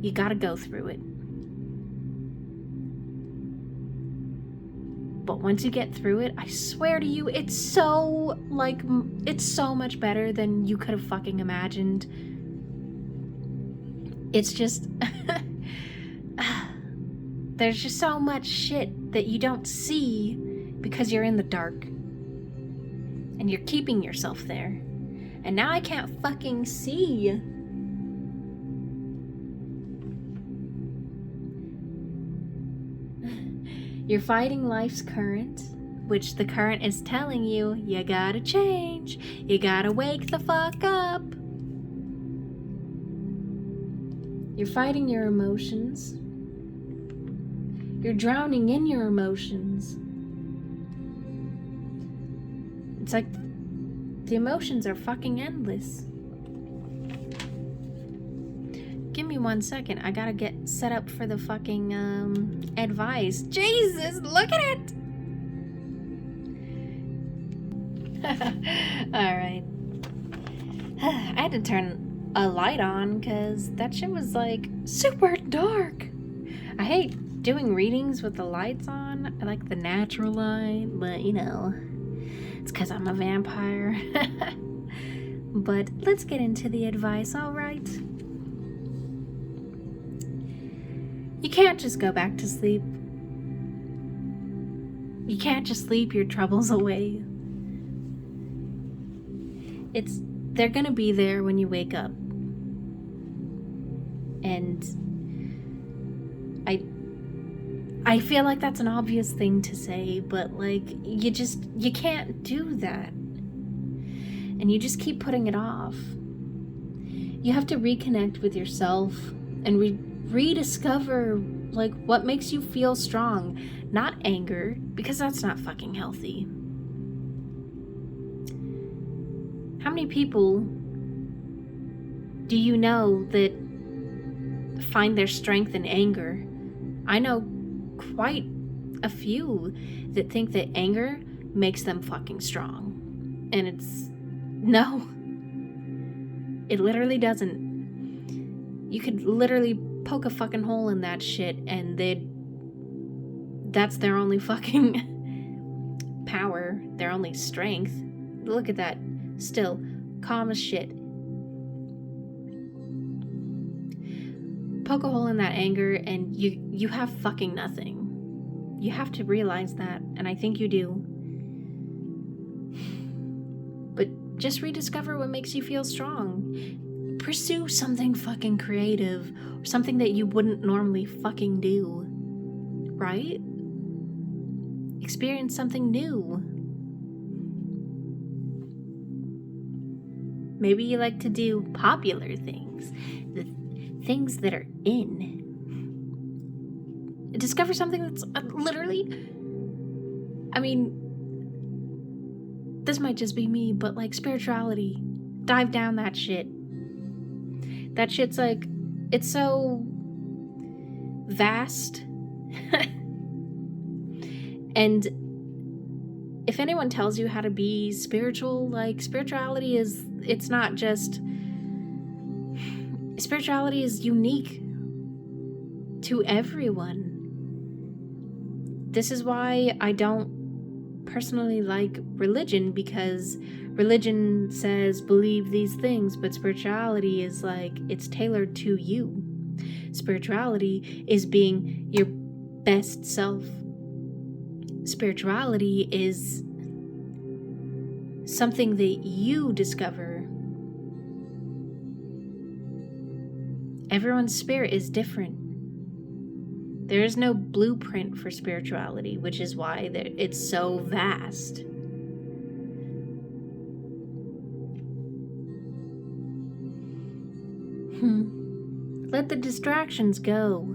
You gotta go through it. But once you get through it, I swear to you, it's so much better than you could have fucking imagined. It's just, there's just so much shit that you don't see because you're in the dark. And you're keeping yourself there. And now I can't fucking see. You're fighting life's current, which the current is telling you, you gotta change. You gotta wake the fuck up. You're fighting your emotions. You're drowning in your emotions. It's like the emotions are fucking endless. Give me 1 second. I gotta get set up for the fucking advice. Jesus, look at it! Alright. I had to turn a light on because that shit was like super dark. I hate doing readings with the lights on. I like the natural light, but you know, it's because I'm a vampire. But let's get into the advice, alright? You can't just go back to sleep. You can't just sleep your troubles away. They're gonna be there when you wake up. And I feel like that's an obvious thing to say, but like you can't do that. And you just keep putting it off. You have to reconnect with yourself and rediscover like what makes you feel strong, not anger, because that's not fucking healthy. How many people do you know that find their strength in anger? I know quite a few that think that anger makes them fucking strong. And no, it literally doesn't. You could literally poke a fucking hole in that shit and that's their only fucking power, their only strength. Look at that. Still, calm as shit. Poke a hole in that anger and you have fucking nothing. You have to realize that, and I think you do. But just rediscover what makes you feel strong. Pursue something fucking creative, or something that you wouldn't normally fucking do. Right? Experience something new. Maybe you like to do popular things, the things that are in. Discover something that's literally, I mean, this might just be me, but like spirituality. Dive down that shit. That shit's like, it's so vast. And if anyone tells you how to be spiritual, like spirituality is, it's not just, spirituality is unique to everyone. This is why I don't personally like religion, because religion says believe these things, but spirituality is like, it's tailored to you. Spirituality is being your best self. Spirituality is something that you discover. Everyone's spirit is different. There is no blueprint for spirituality, which is why it's so vast. Let the distractions go.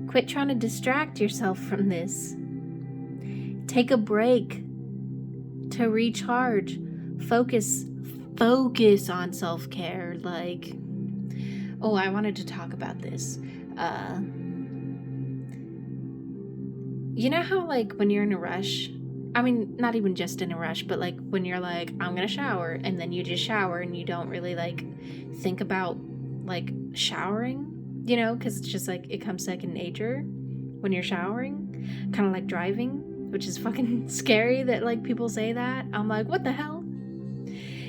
Quit trying to distract yourself from this. Take a break to recharge. Focus on self-care. Like, oh, I wanted to talk about this. You know how like when you're in a rush, I mean, not even just in a rush, but like when you're like, I'm gonna shower, and then you just shower and you don't really like think about like showering, you know, because it's just like it comes second nature when you're showering, kind of like driving, which is fucking scary that like people say that. I'm like, what the hell?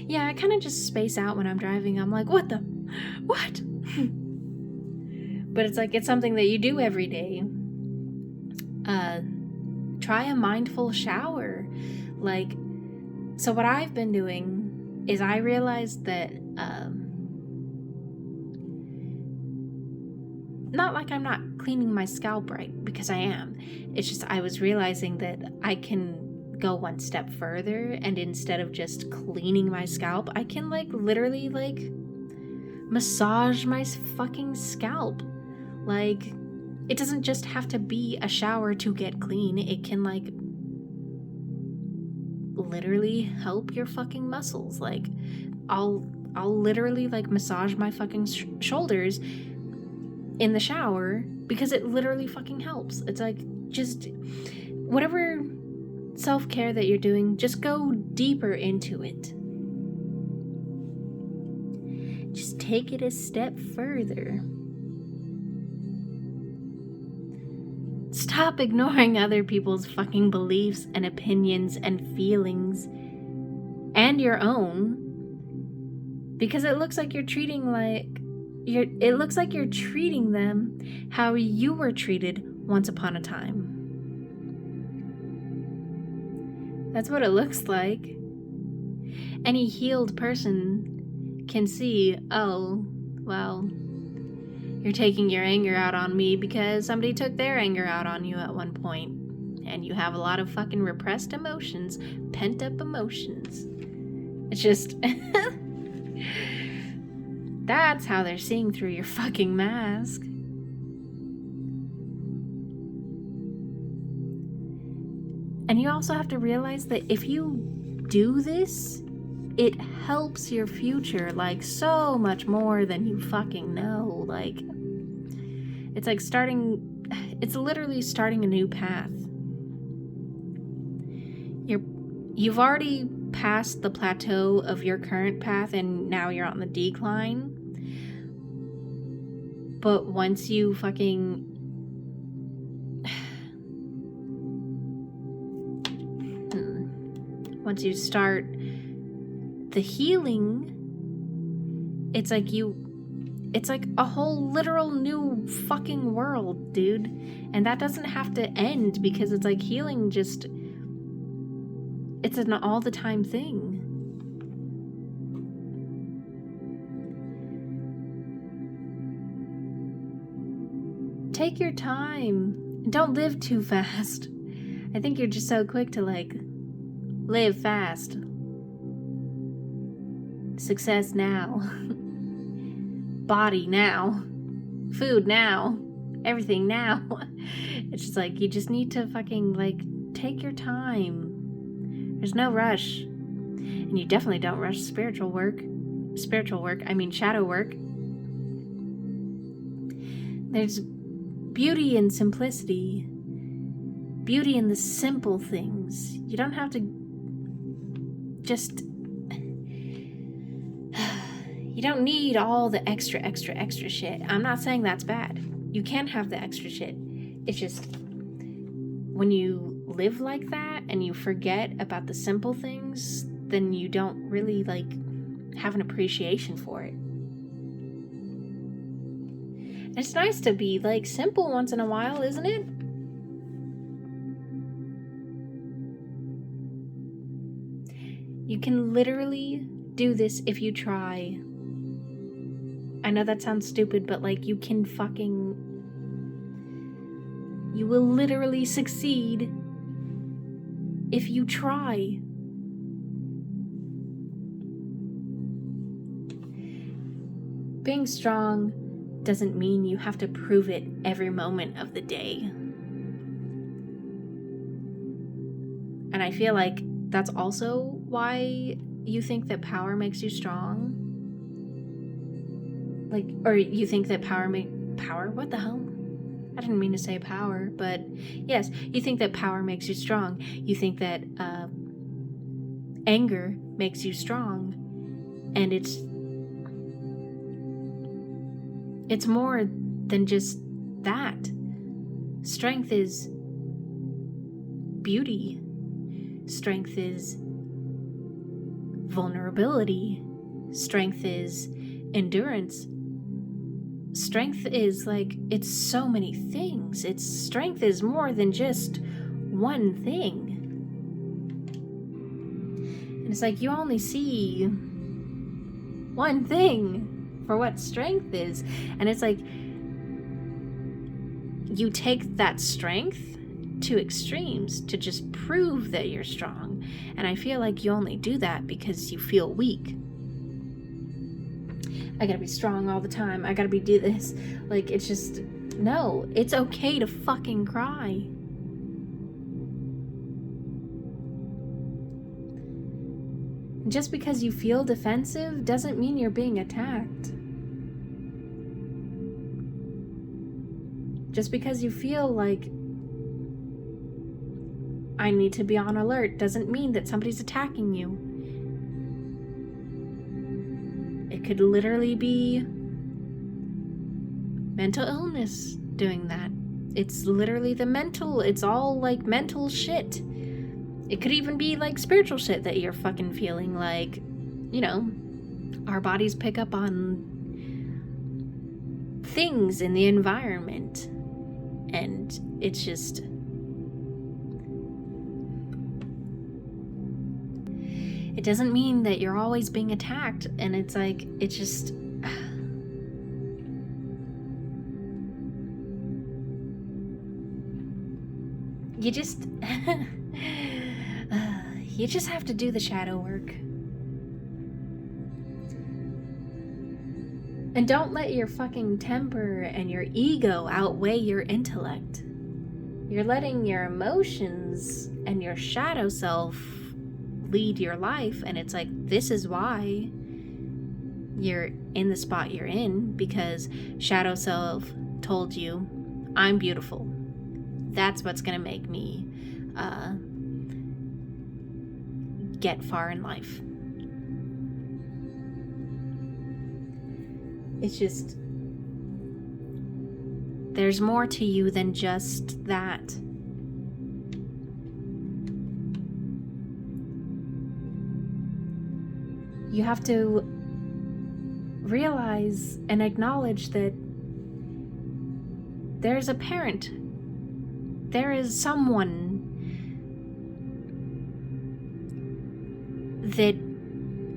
Yeah, I kind of just space out when I'm driving. I'm like, what? But it's like, it's something that you do every day. Try a mindful shower. Like, so what I've been doing is I realized that, not like I'm not cleaning my scalp right, because I am. It's just I was realizing that I can go one step further, and instead of just cleaning my scalp, I can like literally like massage my fucking scalp. Like, it doesn't just have to be a shower to get clean. It can like literally help your fucking muscles. Like, I'll I'll literally like massage my fucking shoulders in the shower because it literally fucking helps. It's like, just whatever self-care that you're doing, just go deeper into it. Just take it a step further. Stop ignoring other people's fucking beliefs and opinions and feelings and your own, because it looks like you're treating them how you were treated once upon a time. That's what it looks like. Any healed person can see, oh, well, you're taking your anger out on me because somebody took their anger out on you at one point. And you have a lot of fucking repressed emotions, pent up emotions. It's just... That's how they're seeing through your fucking mask. And you also have to realize that if you do this, it helps your future like so much more than you fucking know. Like, it's like it's literally starting a new path. You've already passed the plateau of your current path and now you're on the decline. But once you fucking... Once you start the healing, it's like a whole literal new fucking world, dude. And that doesn't have to end, because it's like healing just... It's an all the time thing. Take your time. Don't live too fast. I think you're just so quick to like live fast. Success now. Body now. Food now. Everything now. It's just like you just need to fucking like take your time. There's no rush. And you definitely don't rush spiritual work. Shadow work. There's beauty in simplicity. Beauty in the simple things. You don't have to just... You don't need all the extra shit. I'm not saying that's bad. You can have the extra shit. It's just... when you live like that and you forget about the simple things, then you don't really like have an appreciation for it. It's nice to be like simple once in a while, isn't it? You can literally do this if you try. I know that sounds stupid, but like you can fucking... You will literally succeed if you try. Being strong doesn't mean you have to prove it every moment of the day. And I feel like that's also why you think that power makes you strong. Like, or you think that power, what the hell? I didn't mean to say power, but yes, you think that power makes you strong. You think that anger makes you strong. And it's more than just that. Strength is beauty. Strength is vulnerability. Strength is endurance. Strength is like, it's so many things. Strength is more than just one thing. And it's like you only see one thing for what strength is. And it's like you take that strength to extremes to just prove that you're strong. And I feel like you only do that because you feel weak. I gotta be strong all the time. I gotta do this. Like, it's just, no, it's okay to fucking cry. Just because you feel defensive doesn't mean you're being attacked. Just because you feel like I need to be on alert doesn't mean that somebody's attacking you. It could literally be mental illness doing that. It's literally it's all like mental shit. It could even be like spiritual shit that you're fucking feeling, like, you know, our bodies pick up on things in the environment. And it's just, it doesn't mean that you're always being attacked. And it's like, it's just, you just you just have to do the shadow work. And don't let your fucking temper and your ego outweigh your intellect. You're letting your emotions and your shadow self lead your life, and it's like, this is why you're in the spot you're in, because shadow self told you, I'm beautiful. That's what's gonna make me get far in life. It's just, there's more to you than just that. You have to realize and acknowledge that there's a parent. There is someone that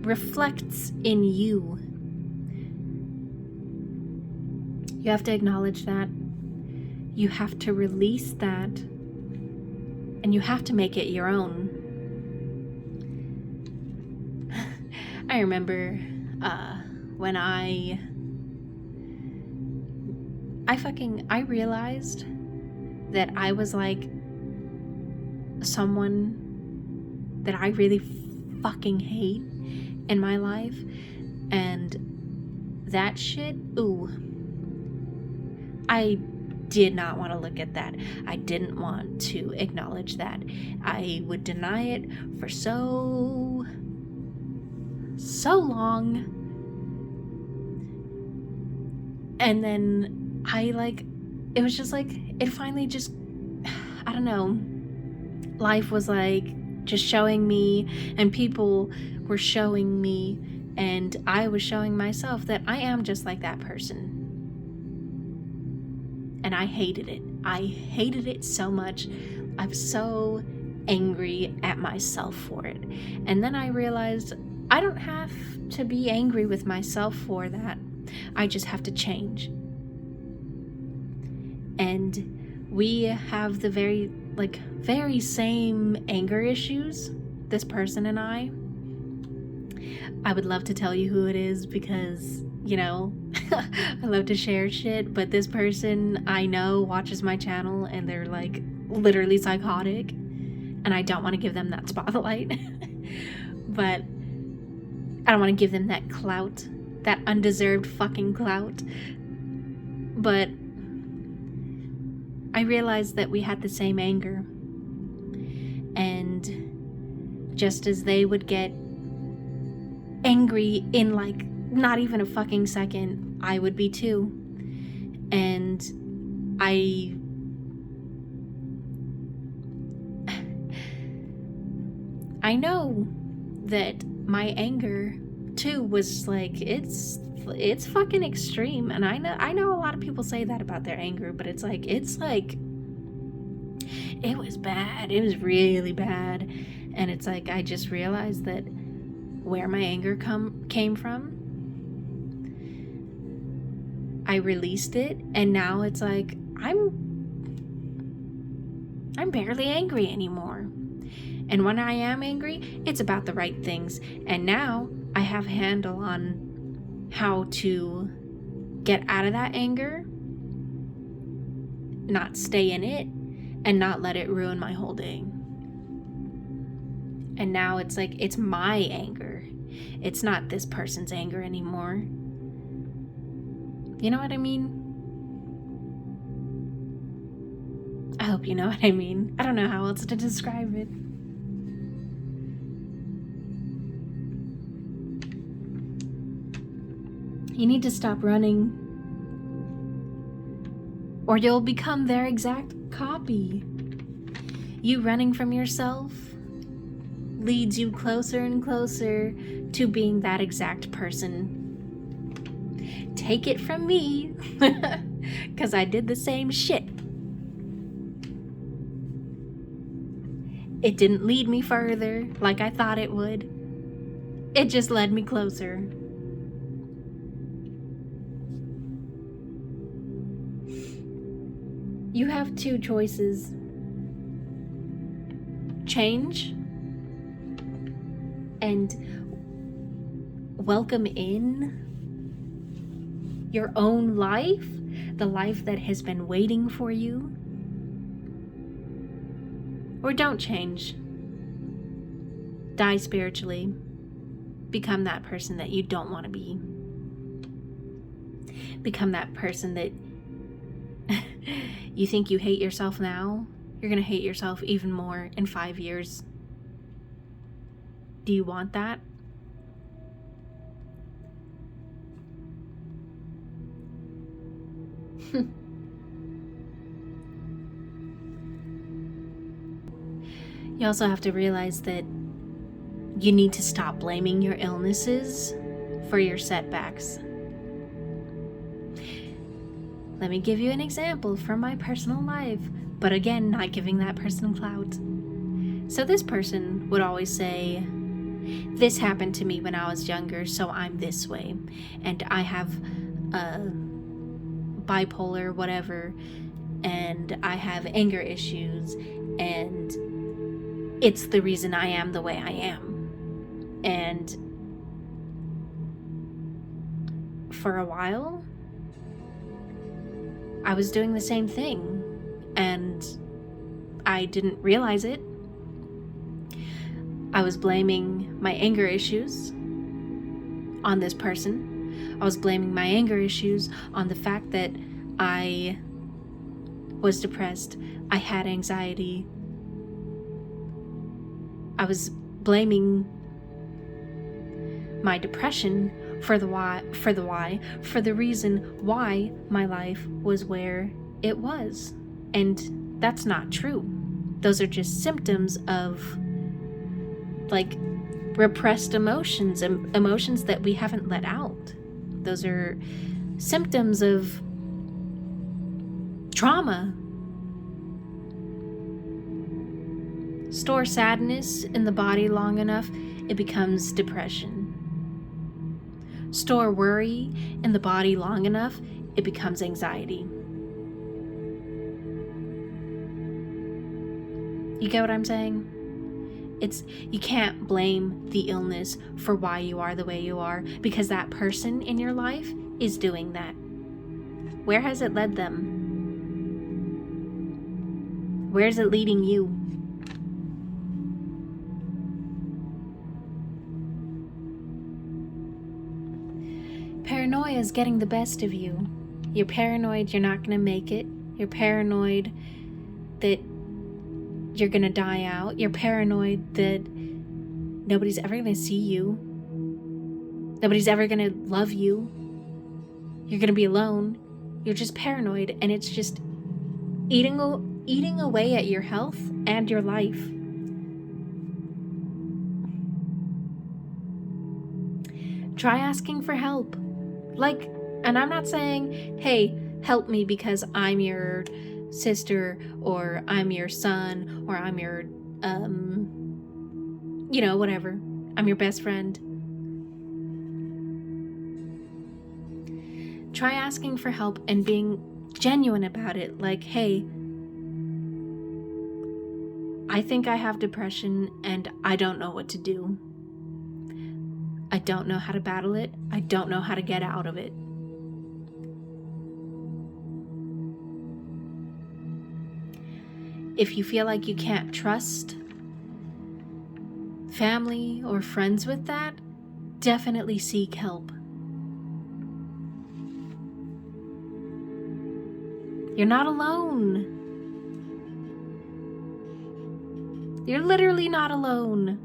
reflects in you. You have to acknowledge that. You have to release that. And you have to make it your own. I remember when I realized that I was like someone that I really fucking hate in my life, and that shit, I did not want to look at that. I didn't want to acknowledge that. I would deny it for so long, and then it was just like, it finally just, I don't know, life was like just showing me, and people were showing me, and I was showing myself that I am just like that person. And I hated it. I hated it so much. I was so angry at myself for it. And then I realized I don't have to be angry with myself for that. I just have to change. And we have the very same anger issues, this person and I. I would love to tell you who it is, because, you know, I love to share shit, but this person I know watches my channel and they're like literally psychotic, and I don't want to give them that spotlight. But I don't want to give them that clout, that undeserved fucking clout. But I realized that we had the same anger, and just as they would get angry in like not even a fucking second, I would be too. And I know that my anger too was like, it's fucking extreme. And I know a lot of people say that about their anger, but it's like it was bad. It was really bad. And it's like, I just realized that where my anger came from, I released it, and now it's like I'm barely angry anymore. And when I am angry, it's about the right things. And now I have a handle on how to get out of that anger, not stay in it, and not let it ruin my whole day. And now it's like, it's my anger. It's not this person's anger anymore. You know what I mean? I hope you know what I mean. I don't know how else to describe it. You need to stop running, or you'll become their exact copy. You running from yourself leads you closer and closer to being that exact person. Take it from me, because I did the same shit. It didn't lead me further like I thought it would. It just led me closer. You have two choices. Change and welcome in your own life, the life that has been waiting for you. Or don't change. Die spiritually. Become that person that you don't want to be. Become that person that you think you hate yourself now. You're going to hate yourself even more in 5 years. Do you want that? You also have to realize that you need to stop blaming your illnesses for your setbacks. Let me give you an example from my personal life, but again, not giving that person clout. So this person would always say, this happened to me when I was younger, so I'm this way. And I have bipolar, whatever, and I have anger issues, and it's the reason I am the way I am. And for a while, I was doing the same thing, and I didn't realize it. I was blaming my anger issues on this person. I was blaming my anger issues on the fact that I was depressed. I had anxiety. I was blaming my depression for the reason why my life was where it was. And that's not true. Those are just symptoms of like repressed emotions, emotions that we haven't let out. Those are symptoms of trauma. Store sadness in the body long enough, it becomes depression. Store worry in the body long enough, it becomes anxiety. You get what I'm saying? You can't blame the illness for why you are the way you are, because that person in your life is doing that. Where has it led them? Where is it leading you? Paranoia is getting the best of you. You're paranoid you're not going to make it. You're paranoid that you're going to die out. You're paranoid that nobody's ever going to see you. Nobody's ever going to love you. You're going to be alone. You're just paranoid, and it's just eating away at your health and your life. Try asking for help. And I'm not saying, hey, help me because I'm your sister, or I'm your son, or I'm your, whatever. I'm your best friend. Try asking for help and being genuine about it. Like, hey, I think I have depression and I don't know what to do. I don't know how to battle it. I don't know how to get out of it. If you feel like you can't trust family or friends with that, definitely seek help. You're not alone. You're literally not alone.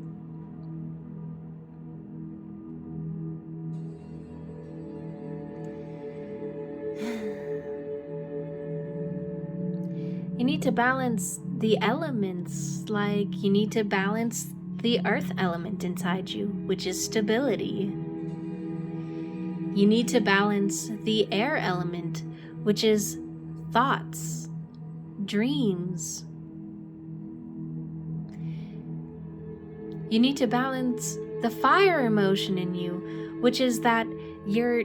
You need to balance the elements, like you need to balance the earth element inside you, which is stability. You need to balance the air element, which is thoughts, dreams. You need to balance the fire emotion in you, which is that your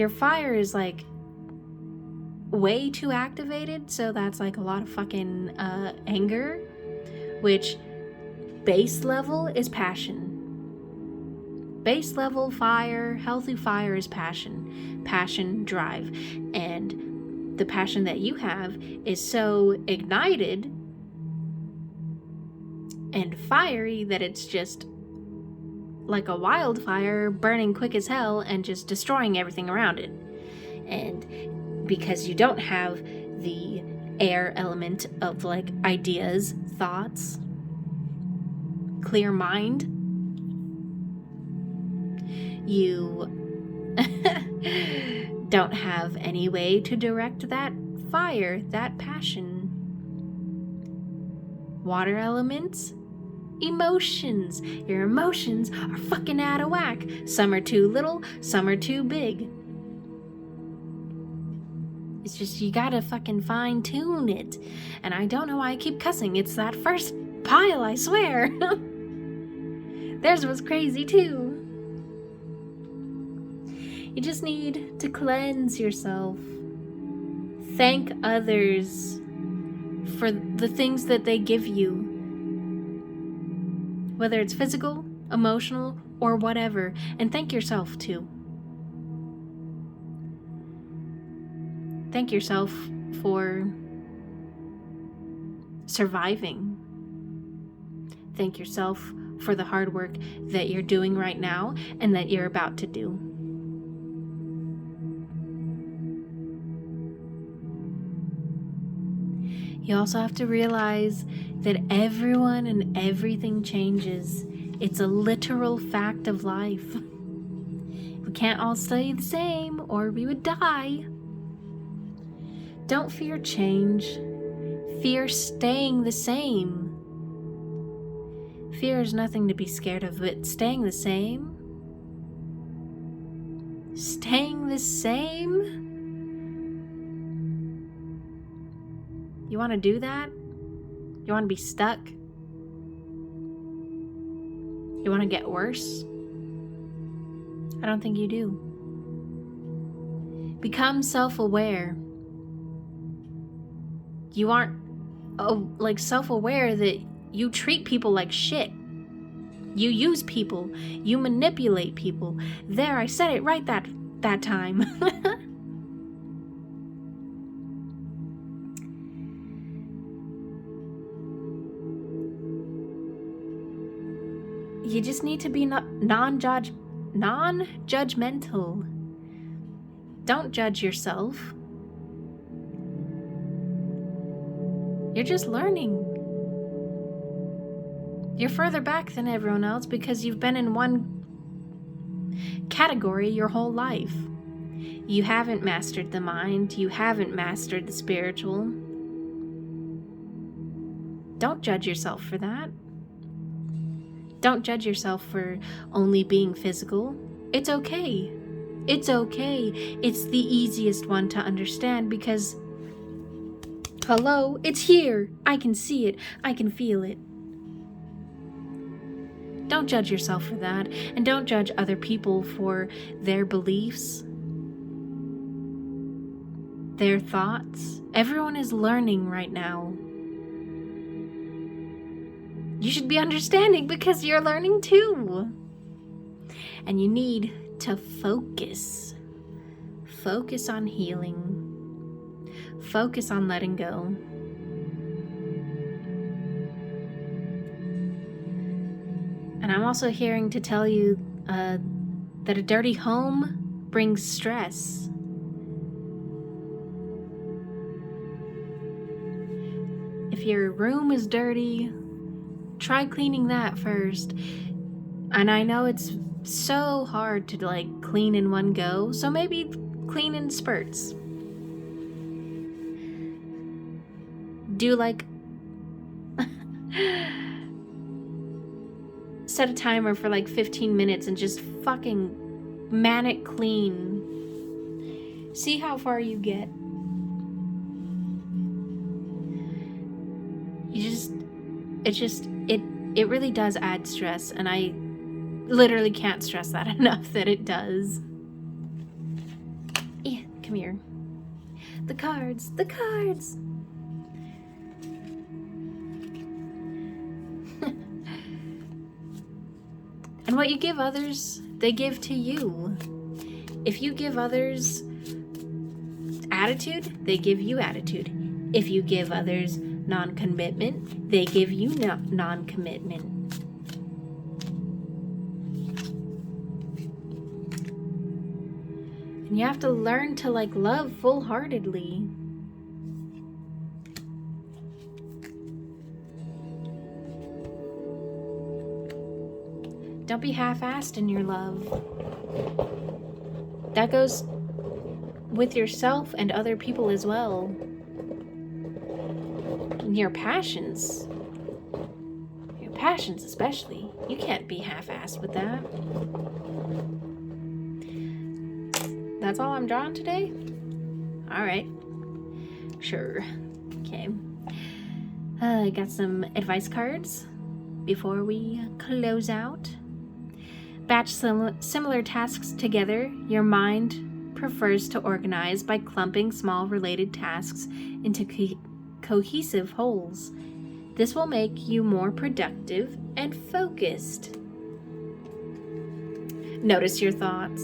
fire is like way too activated, so that's like a lot of fucking anger, which base level is passion. Base level fire, healthy fire is passion, drive, and the passion that you have is so ignited and fiery that it's just like a wildfire burning quick as hell and just destroying everything around it. And because you don't have the air element of like ideas, thoughts, clear mind, you don't have any way to direct that fire, that passion. Water elements, emotions. Your emotions are fucking out of whack. Some are too little, some are too big. It's just you gotta fucking fine tune it. And I don't know why I keep cussing. It's that first pile, I swear. Theirs was crazy too. You just need to cleanse yourself. Thank others for the things that they give you. Whether it's physical, emotional, or whatever. And thank yourself too. Thank yourself for surviving. Thank yourself for the hard work that you're doing right now and that you're about to do. You also have to realize that everyone and everything changes. It's a literal fact of life. We can't all stay the same or we would die. Don't fear change. Fear staying the same. Fear is nothing to be scared of, but staying the same? Staying the same? You want to do that? You want to be stuck? You want to get worse? I don't think you do. Become self-aware. You aren't self-aware that you treat people like shit. You use people. You manipulate people. There, I said it right that time. You just need to be non-judgmental. Don't judge yourself. You're just learning. You're further back than everyone else because you've been in one category your whole life. You haven't mastered the mind. You haven't mastered the spiritual. Don't judge yourself for that. Don't judge yourself for only being physical. It's okay. It's okay. It's the easiest one to understand because, hello, it's here. I can see it. I can feel it. Don't judge yourself for that, and don't judge other people for their beliefs, their thoughts. Everyone is learning right now. You should be understanding because you're learning too. And you need to focus. Focus on healing. Focus on letting go. And And I'm also hearing to tell you that a dirty home brings stress. If your room is dirty, try cleaning that first. And I know it's so hard to like clean in one go, so maybe clean in spurts. Do like set a timer for like 15 minutes and just fucking manic clean. See how far you get. It really does add stress, and I literally can't stress that enough that it does. Yeah, come here. The cards. And what you give others, they give to you. If you give others attitude, they give you attitude. If you give others non-commitment, they give you non-commitment. And you have to learn to like love full-heartedly. Don't be half-assed in your love. That goes with yourself and other people as well. And your passions especially. You can't be half-assed with that. That's all I'm drawing today? Alright. Sure. Okay. I got some advice cards before we close out. Batch similar tasks together. Your mind prefers to organize by clumping small related tasks into cohesive wholes. This will make you more productive and focused. Notice your thoughts.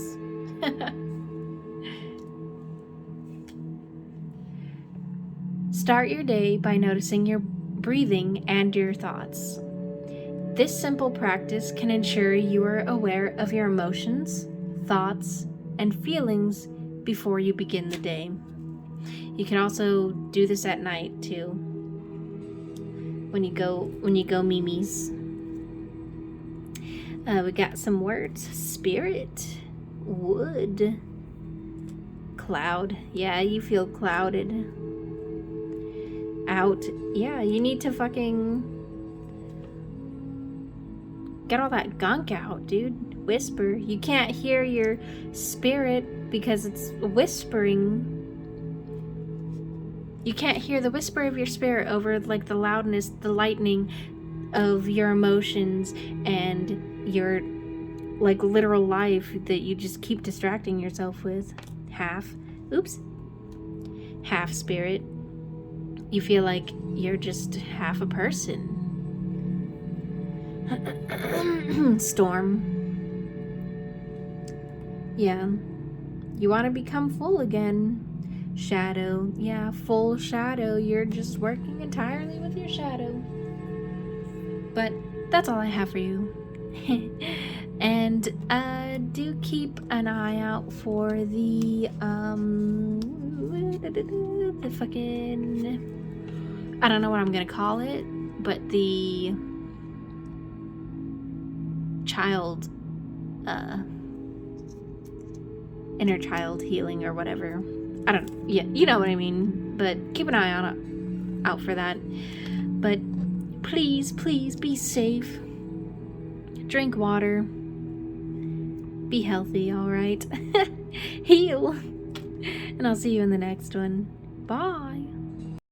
Start your day by noticing your breathing and your thoughts. This simple practice can ensure you are aware of your emotions, thoughts, and feelings before you begin the day. You can also do this at night too. When you go memes. We got some words. Spirit, wood, cloud. Yeah, you feel clouded. Out. Yeah, you need to fucking get all that gunk out, dude. Whisper. You can't hear your spirit because it's whispering. You can't hear the whisper of your spirit over like the loudness, the lightning of your emotions and your like literal life that you just keep distracting yourself with. Half spirit. You feel like you're just half a person. Storm. Yeah. You want to become full again. Shadow. Yeah, full shadow. You're just working entirely with your shadow. But that's all I have for you. And do keep an eye out for the fucking, I don't know what I'm gonna call it, but the child inner child healing or whatever. I don't, yeah, you know what I mean, but keep an eye out for that. But please be safe, drink water, be healthy, all right? Heal. And I'll see you in the next one. Bye.